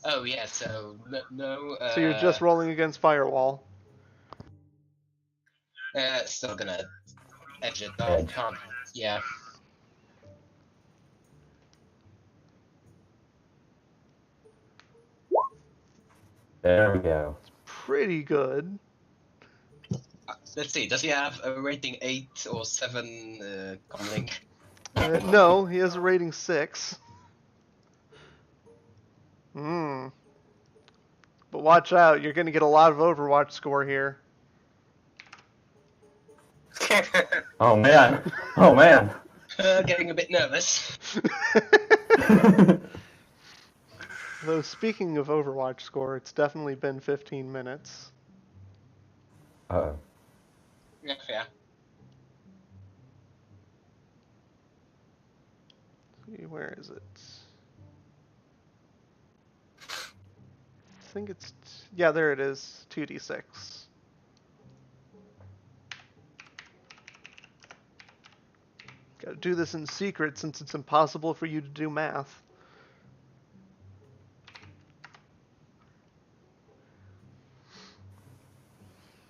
Oh yeah, so no. So you're just rolling against firewall. Still gonna edge it. Edge. Can't. Yeah. There we go. Pretty good. Let's see. Does he have a rating 8 or 7? Comlink. No, he has a rating 6. Hmm. But watch out, you're gonna get a lot of Overwatch score here. Oh man. Oh man. Getting a bit nervous. Though speaking of Overwatch score, it's definitely been 15 minutes. Uh-oh. Yeah, fair. See, where is it? I think it's... Yeah, there it is. 2d6. Gotta do this in secret since it's impossible for you to do math.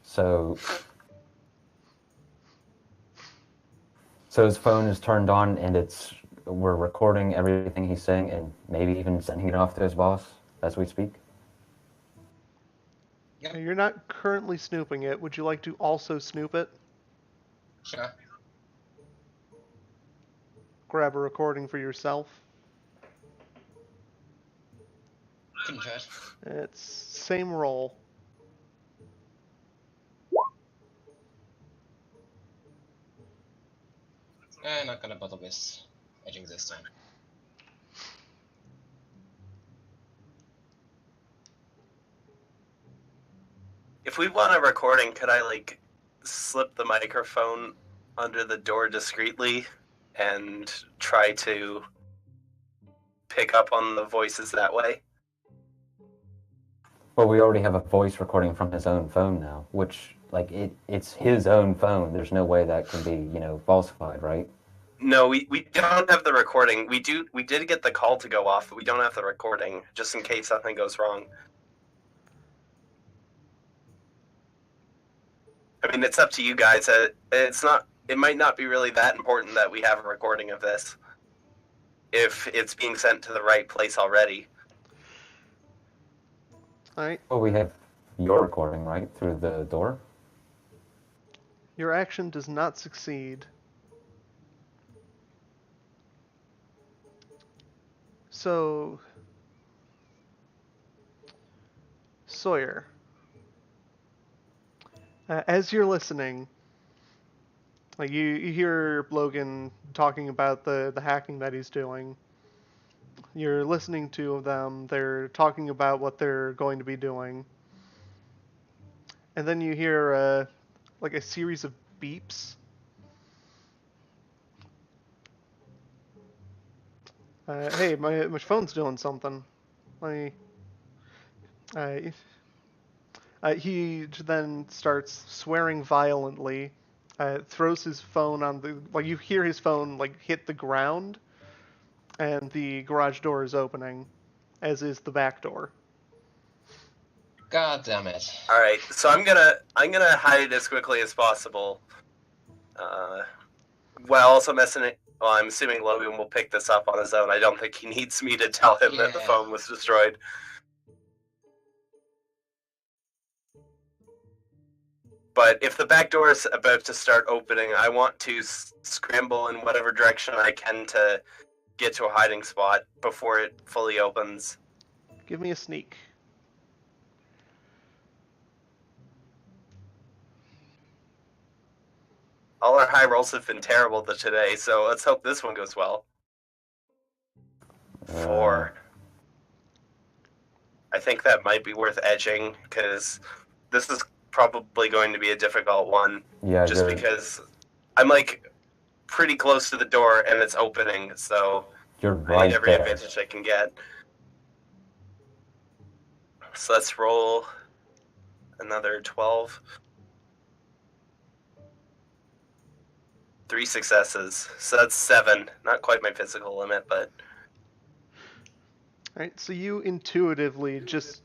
So his phone is turned on and we're recording everything he's saying and maybe even sending it off to his boss as we speak. Now, you're not currently snooping it. Would you like to also snoop it? Sure. Grab a recording for yourself. Couldn't try it. It's same roll. Not gonna bother with edging this time. If we want a recording, could I like slip the microphone under the door discreetly and try to pick up on the voices that way? Well, we already have a voice recording from his own phone now, which like it's his own phone. There's no way that can be, falsified, right? No, we don't have the recording. We did get the call to go off, but we don't have the recording, just in case something goes wrong. I mean, it's up to you guys. It might not be really that important that we have a recording of this, if it's being sent to the right place already. Alright. Well, we have your recording, right, through the door? Your action does not succeed. So... Sawyer. As you're listening, like you hear Logan talking about the hacking that he's doing. You're listening to them. They're talking about what they're going to be doing. And then you hear like a series of beeps. Hey, my phone's doing something. He then starts swearing violently. Throws his phone on the... Like, you hear his phone, like, hit the ground. And the garage door is opening. As is the back door. God damn it. All right, so I'm gonna hide as quickly as possible. While also messing it. Well, I'm assuming Logan will pick this up on his own. I don't think he needs me to tell him that the Yeah. phone was destroyed. But if the back door is about to start opening, I want to scramble in whatever direction I can to get to a hiding spot before it fully opens. Give me a sneak. All our high rolls have been terrible today, so let's hope this one goes well. 4. I think that might be worth edging, because this is probably going to be a difficult one. Yeah, just because I'm like pretty close to the door and it's opening, so you're I right need every there. advantage I can get. So let's roll another 12. 3 successes. So that's 7. Not quite my physical limit, but... Alright, so you intuitively just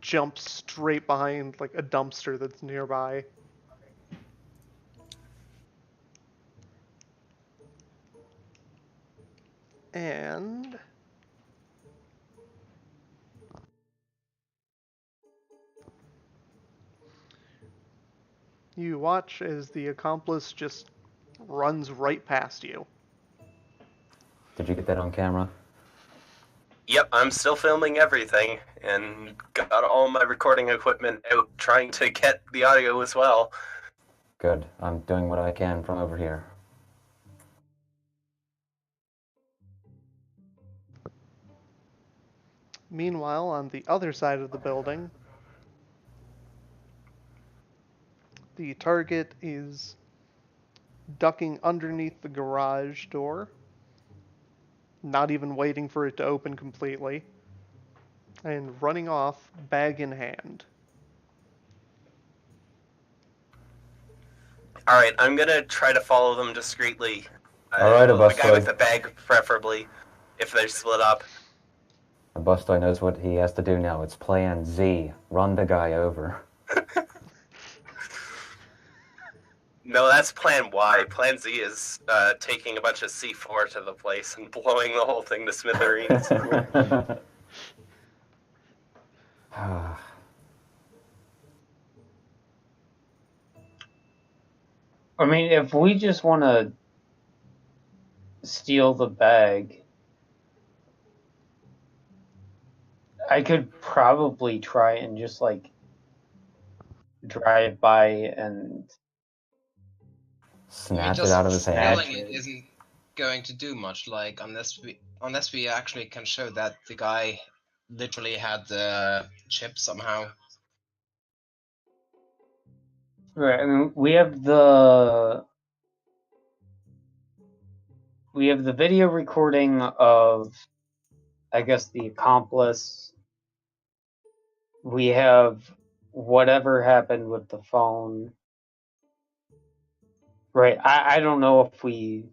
jump straight behind like a dumpster that's nearby. And you watch as the accomplice just runs right past you. Did you get that on camera? Yep, I'm still filming everything, and got all my recording equipment out, trying to get the audio as well. Good. I'm doing what I can from over here. Meanwhile, on the other side of the building, the target is ducking underneath the garage door, not even waiting for it to open completely, and running off, bag in hand. Alright, I'm gonna try to follow them discreetly. Alright, the guy Abustoy. with the bag, preferably, if they're split up. Abustoy knows what he has to do now. It's Plan Z. Run the guy over. No, that's Plan Y. Plan Z is taking a bunch of C4 to the place and blowing the whole thing to smithereens. I mean, if we just want to steal the bag, I could probably try and just like drive by and Snatch it out of his hand. Stealing it isn't going to do much. Like unless we actually can show that the guy literally had the chip somehow. right. I mean, we have the video recording of, I guess, the accomplice. We have whatever happened with the phone. Right. I don't know if we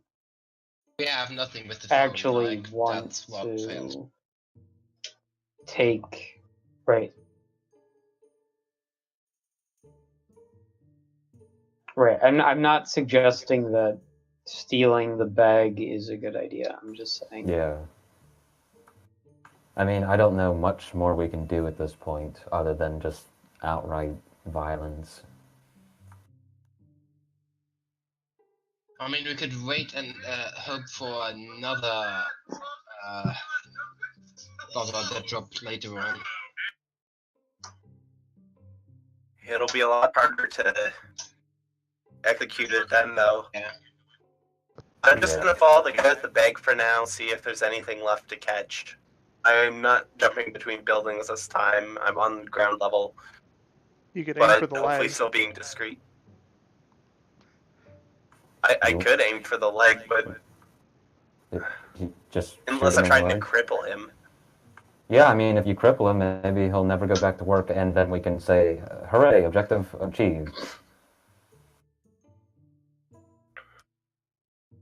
We have nothing with the phone. actually Like, want that's what failed. to take. Right. Right. I'm not suggesting that stealing the bag is a good idea. I'm just saying. Yeah. I mean, I don't know much more we can do at this point other than just outright violence. I mean, we could wait and hope for another that drop later on. It'll be a lot harder to execute it then, though. Yeah. I'm just gonna follow the guy with the bag for now, see if there's anything left to catch. I'm not jumping between buildings this time. I'm on ground level, You could aim for but the hopefully leg. still being discreet. I could aim for the leg, but You just unless shoot I'm him in trying the to leg. cripple him. Yeah, I mean, if you cripple him, maybe he'll never go back to work, and then we can say, hooray, objective achieved.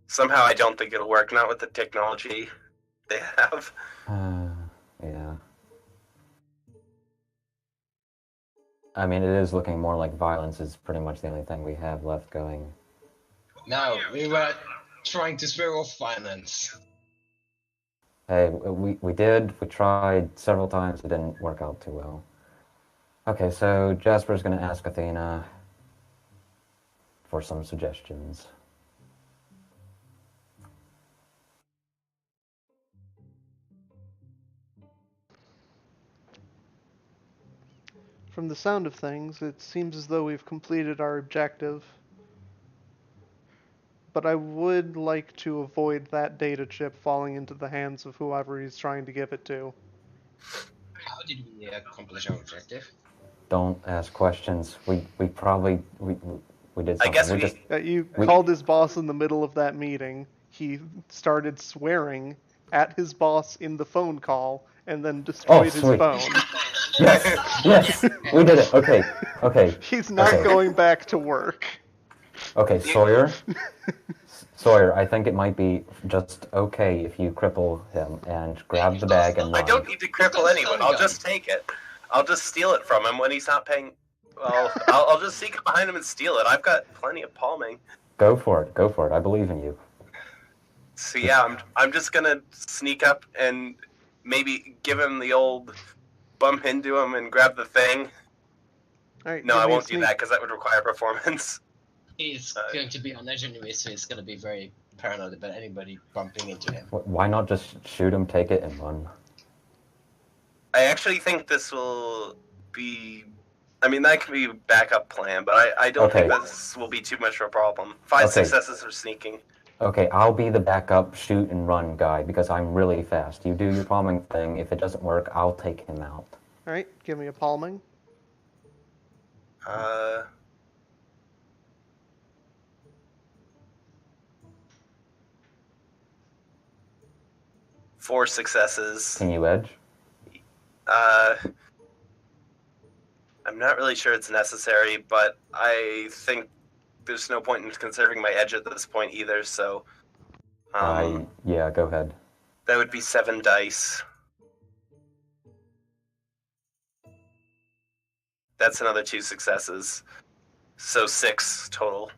Somehow I don't think it'll work, not with the technology they have. Yeah. I mean, it is looking more like violence is pretty much the only thing we have left going. No, we were trying to swear off violence. Hey, we tried several times, it didn't work out too well. Okay, so Jasper's gonna ask Athena, for some suggestions. From the sound of things, it seems as though we've completed our objective. But I would like to avoid that data chip falling into the hands of whoever he's trying to give it to. How did we accomplish our objective? Don't ask questions. We probably we did I something. guess we- just You We- called his boss in the middle of that meeting. He started swearing at his boss in the phone call and then destroyed his sweet. phone. yes, we did it. Okay. He's not Okay. going back to work. Okay, Sawyer. Sawyer, I think it might be just okay if you cripple him and grab the bag and I run. don't need to cripple anyone. I'll just take it. I'll just steal it from him when he's not paying. Well, I'll just sneak up behind him and steal it. I've got plenty of palming. Go for it. Go for it. I believe in you. So yeah, I'm just gonna sneak up and maybe give him the old bump into him and grab the thing. Alright, No, give I me a won't do sneak- that because that would require performance. He's going to be on edge anyway, so he's going to be very paranoid about anybody bumping into him. Why not just shoot him, take it, and run? I actually think this will be. I mean, that can be a backup plan, but I don't think Okay. this will be too much of a problem. 5 Okay. successes for sneaking. Okay, I'll be the backup shoot and run guy because I'm really fast. You do your palming thing. If it doesn't work, I'll take him out. Alright, give me a palming. Uh, 4 successes. Can you edge? I'm not really sure it's necessary, but I think there's no point in considering my edge at this point either, so... Yeah, go ahead. That would be 7 dice. That's another 2 successes. So 6 total.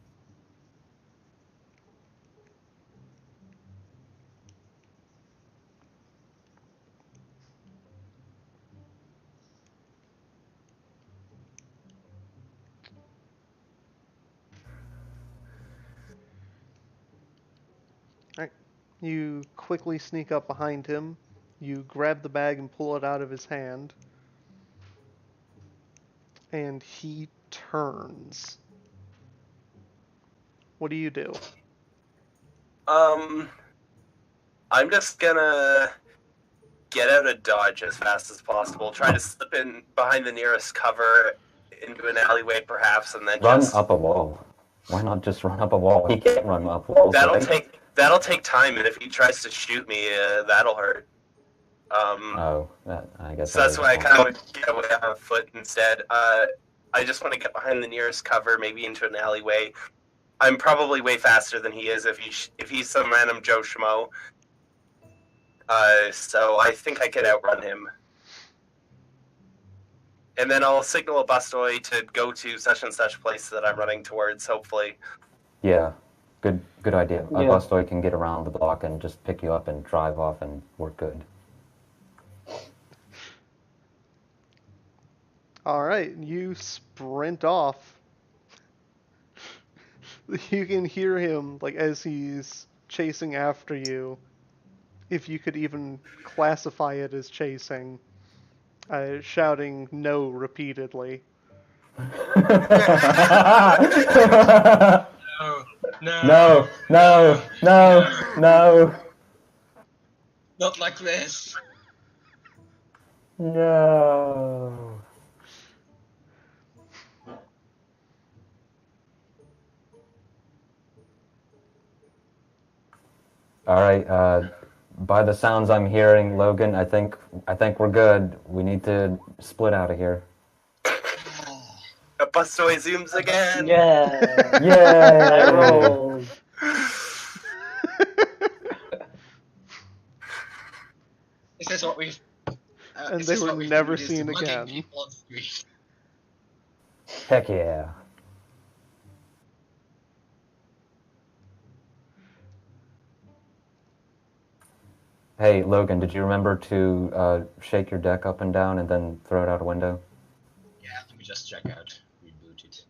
You quickly sneak up behind him. You grab the bag and pull it out of his hand. And he turns. What do you do? I'm just gonna get out of dodge as fast as possible. Try to slip in behind the nearest cover into an alleyway, perhaps, and then Run just... up a wall. Why not just run up a wall? He can't run up walls. That'll take time, and if he tries to shoot me, that'll hurt. I guess. So that's why I kind of get away on foot instead. I just want to get behind the nearest cover, maybe into an alleyway. I'm probably way faster than he is if he's some random Joe Schmo. So I think I could outrun him. And then I'll signal a bustoy to go to such and such place that I'm running towards, hopefully. Yeah, good idea. A Yeah. bustoy can get around the block and just pick you up and drive off, and we're good. Alright, you sprint off. You can hear him, like, as he's chasing after you. If you could even classify it as chasing. Shouting no repeatedly. No, No. not like this. No. All right. By the sounds I'm hearing, Logan, I think we're good. We need to split out of here. A bustoy zooms again! Yeah. Yay! I rolled. This is what we've. And this they is were what we've never been used seen to mugging again. people on the street. Heck yeah. Hey, Logan, did you remember to shake your deck up and down and then throw it out a window? Yeah, let me just check out. Reboot it.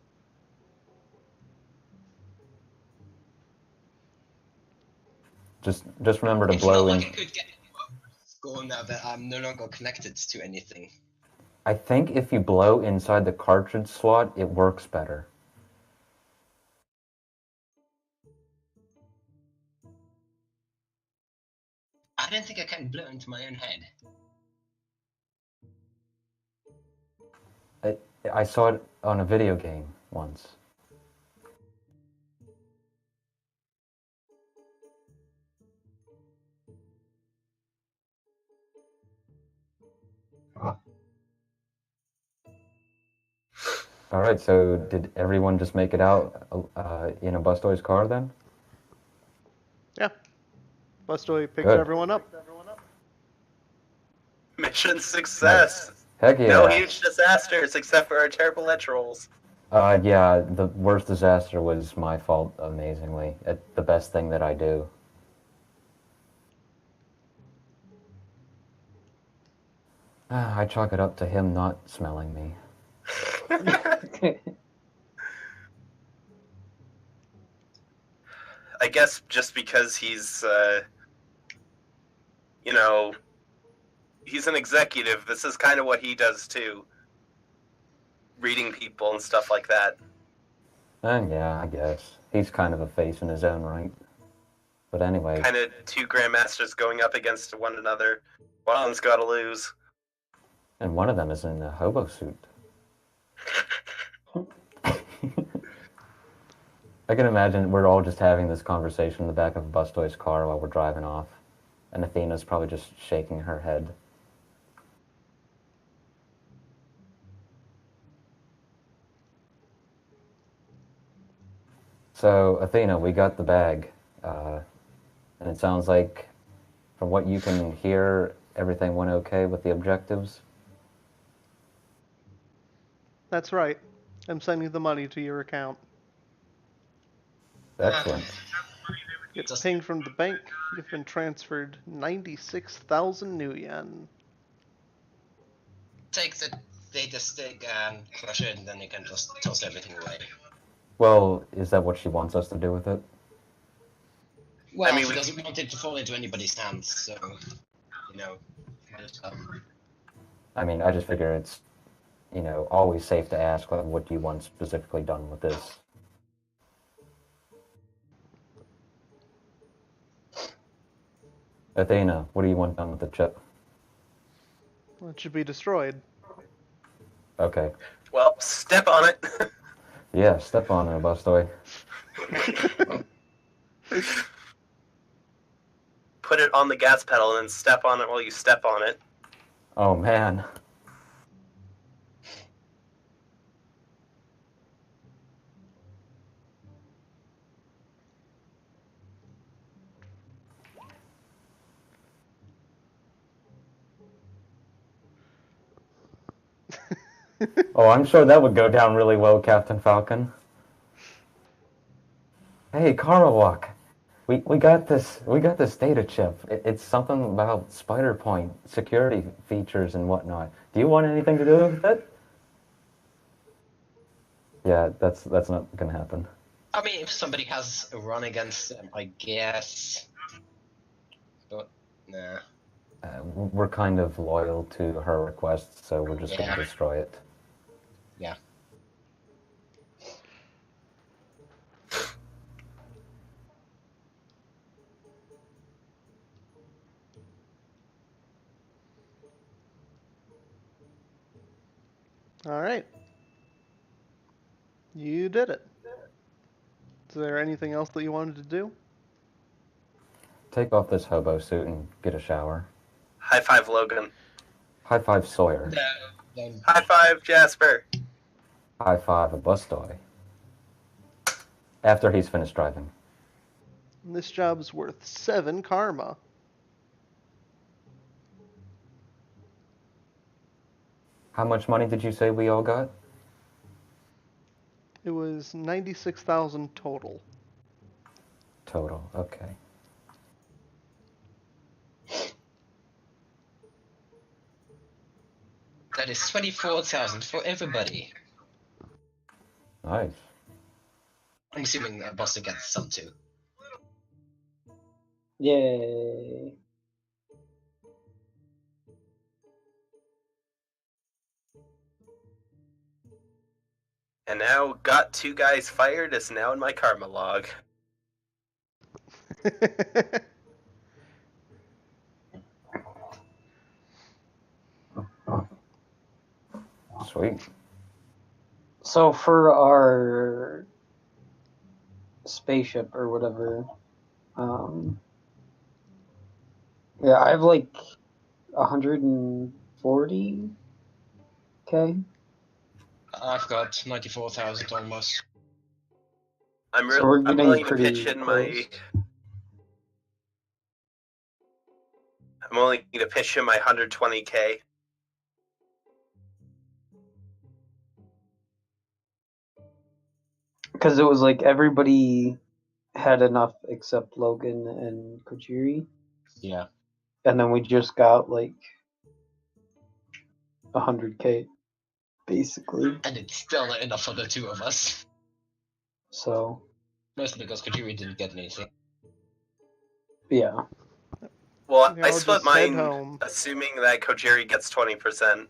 Just remember to It's blow not in. like I could get score now that I'm no longer connected to anything. I think if you blow inside the cartridge slot, it works better. I don't think I can blow into my own head. I saw it on a video game once. All right, so did everyone just make it out in a Bustoy's car then? Yeah. Bustoy picks Good. everyone up. Mission success. Heck yeah. No huge disasters except for our terrible ledge rolls. Yeah, the worst disaster was my fault, amazingly. It's the best thing that I do. I chalk it up to him not smelling me. I guess just because he's, he's an executive, this is kind of what he does too. Reading people and stuff like that. Yeah, I guess. He's kind of a face in his own right. But anyway. Kind of two Grandmasters going up against one another. One of them's got to lose. And one of them is in a hobo suit. I can imagine we're all just having this conversation in the back of Bustoy's car while we're driving off. And Athena's probably just shaking her head. So, Athena, we got the bag. And it sounds like, from what you can hear, everything went okay with the objectives? That's right. I'm sending the money to your account. Excellent. Get pinged from the bank. You've been transferred 96,000 new yen. Take the data stick and crush it, and then you can just toss everything away. Well, is that what she wants us to do with it? Well, I mean, she doesn't want it to fall into anybody's hands, so, I mean, I just figure it's, always safe to ask, like, what do you want specifically done with this? Athena, what do you want done with the chip? Well, it should be destroyed. Okay. Well, step on it. Yeah, step on it, Bustoy. Put it on the gas pedal and then step on it while you step on it. Oh, man. Oh, I'm sure that would go down really well, Captain Falcon. Hey, Karawak, we got this data chip. It's something about Spider Point security features and whatnot. Do you want anything to do with it? Yeah, that's not gonna happen. I mean, if somebody has a run against them, I guess. But, nah. We're kind of loyal to her requests, so we're just gonna destroy it. Yeah. All right. You did it. Is there anything else that you wanted to do? Take off this hobo suit and get a shower. High five, Logan. High five, Sawyer. High five, Jasper. High five, a Bustoy. After he's finished driving. This job's worth 7 karma. How much money did you say we all got? It was 96,000 total. Total, okay. That is 24,000 for everybody. Nice. I'm assuming Buster gets some too. Yay. And now, got 2 guys fired is now in my karma log. Sweet. So for our spaceship or whatever, yeah, I have like 140k. I've got 94,000 almost. I'm So we're I'm getting willing to pretty pitch in close. I'm only going to pitch in my 120k. Because it was like everybody had enough except Logan and Kojiri. Yeah. And then we just got like 100k, basically. And it's still not enough for the 2 of us. So, Mostly because Kajiri didn't get anything. yeah. Well, I Y'all split just head mine, home. assuming that Kojiri gets 20%,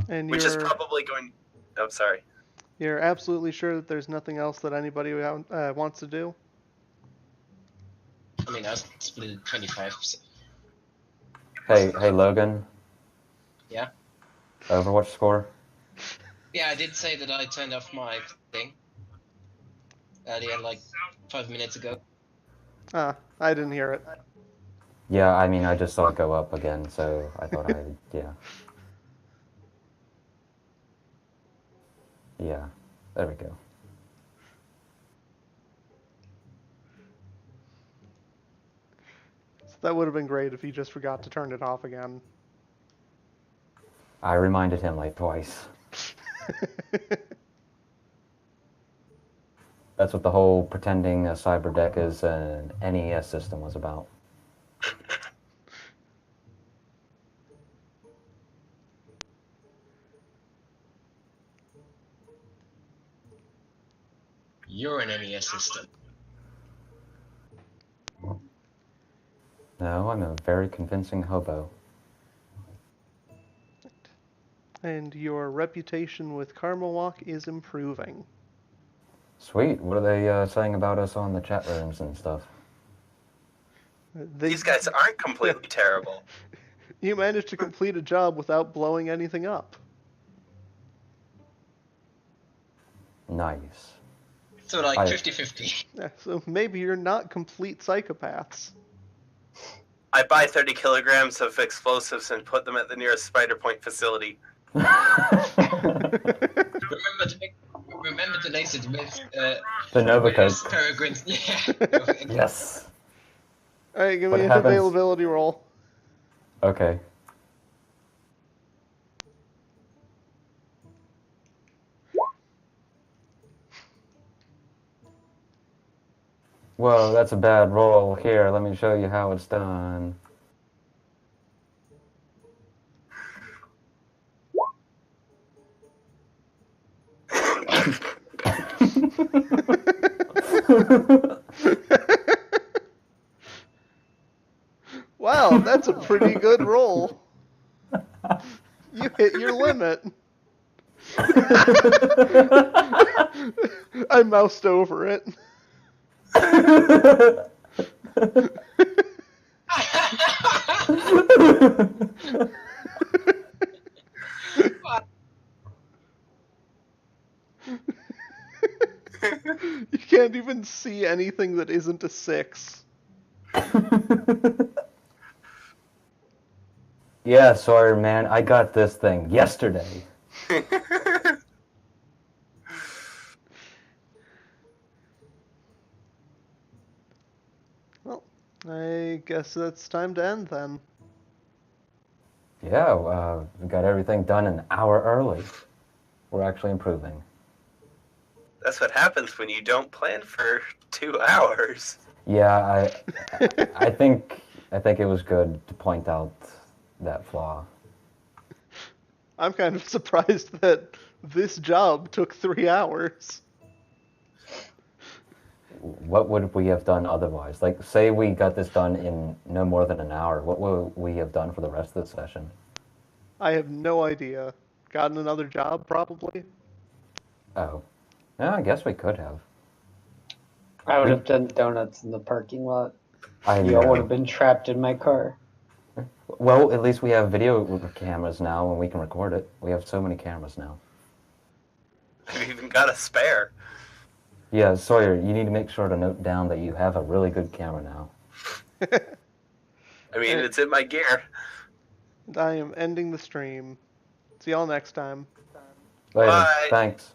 And which is probably going... Oh, sorry. you're absolutely sure that there's nothing else that anybody wants to do? I mean, I split it 25%. Hey, Logan. Yeah? Overwatch score? Yeah, I did say that I turned off my thing. Earlier, like 5 minutes ago. Ah, I didn't hear it. Yeah, I mean, I just saw it go up again, so I thought yeah. Yeah, there we go. So that would have been great if he just forgot to turn it off again. I reminded him like twice. That's what the whole pretending a cyber deck is an NES system was about. You're an NES system. No, I'm a very convincing hobo. And your reputation with Karma Walk is improving. Sweet. What are they saying about us on the chat rooms and stuff? These guys aren't completely terrible. You managed to complete a job without blowing anything up. Nice. So like 50-50. Yeah, so maybe you're not complete psychopaths. I buy 30 kilograms of explosives and put them at the nearest Spider Point facility. Remember to lace it with the Nova Code. Peregrine's. Yeah. Yes. Alright, give What me an happens? availability roll. Okay. Whoa, that's a bad roll. Here, let me show you how it's done. Wow, that's a pretty good roll. You hit your limit. I moused over it. You can't even see anything that isn't a 6. Yeah, Sawyer, man, I got this thing yesterday. Well, I guess that's time to end then. Yeah, we got everything done an hour early. We're actually improving. That's what happens when you don't plan for 2 hours. Yeah, I think it was good to point out that flaw. I'm kind of surprised that this job took 3 hours. what would we have done otherwise? Like, say we got this done in no more than an hour. What would we have done for the rest of the session? I have no idea. Gotten another job, probably? Oh. Yeah, I guess we could have. I would have done donuts in the parking lot. I You all would know. have been trapped in my car. Well, at least we have video cameras now and we can record it. We have so many cameras now. We've even got a spare. Yeah, Sawyer, you need to make sure to note down that you have a really good camera now. I mean, it's in my gear. I am ending the stream. See y'all next time. Later. Bye. Thanks.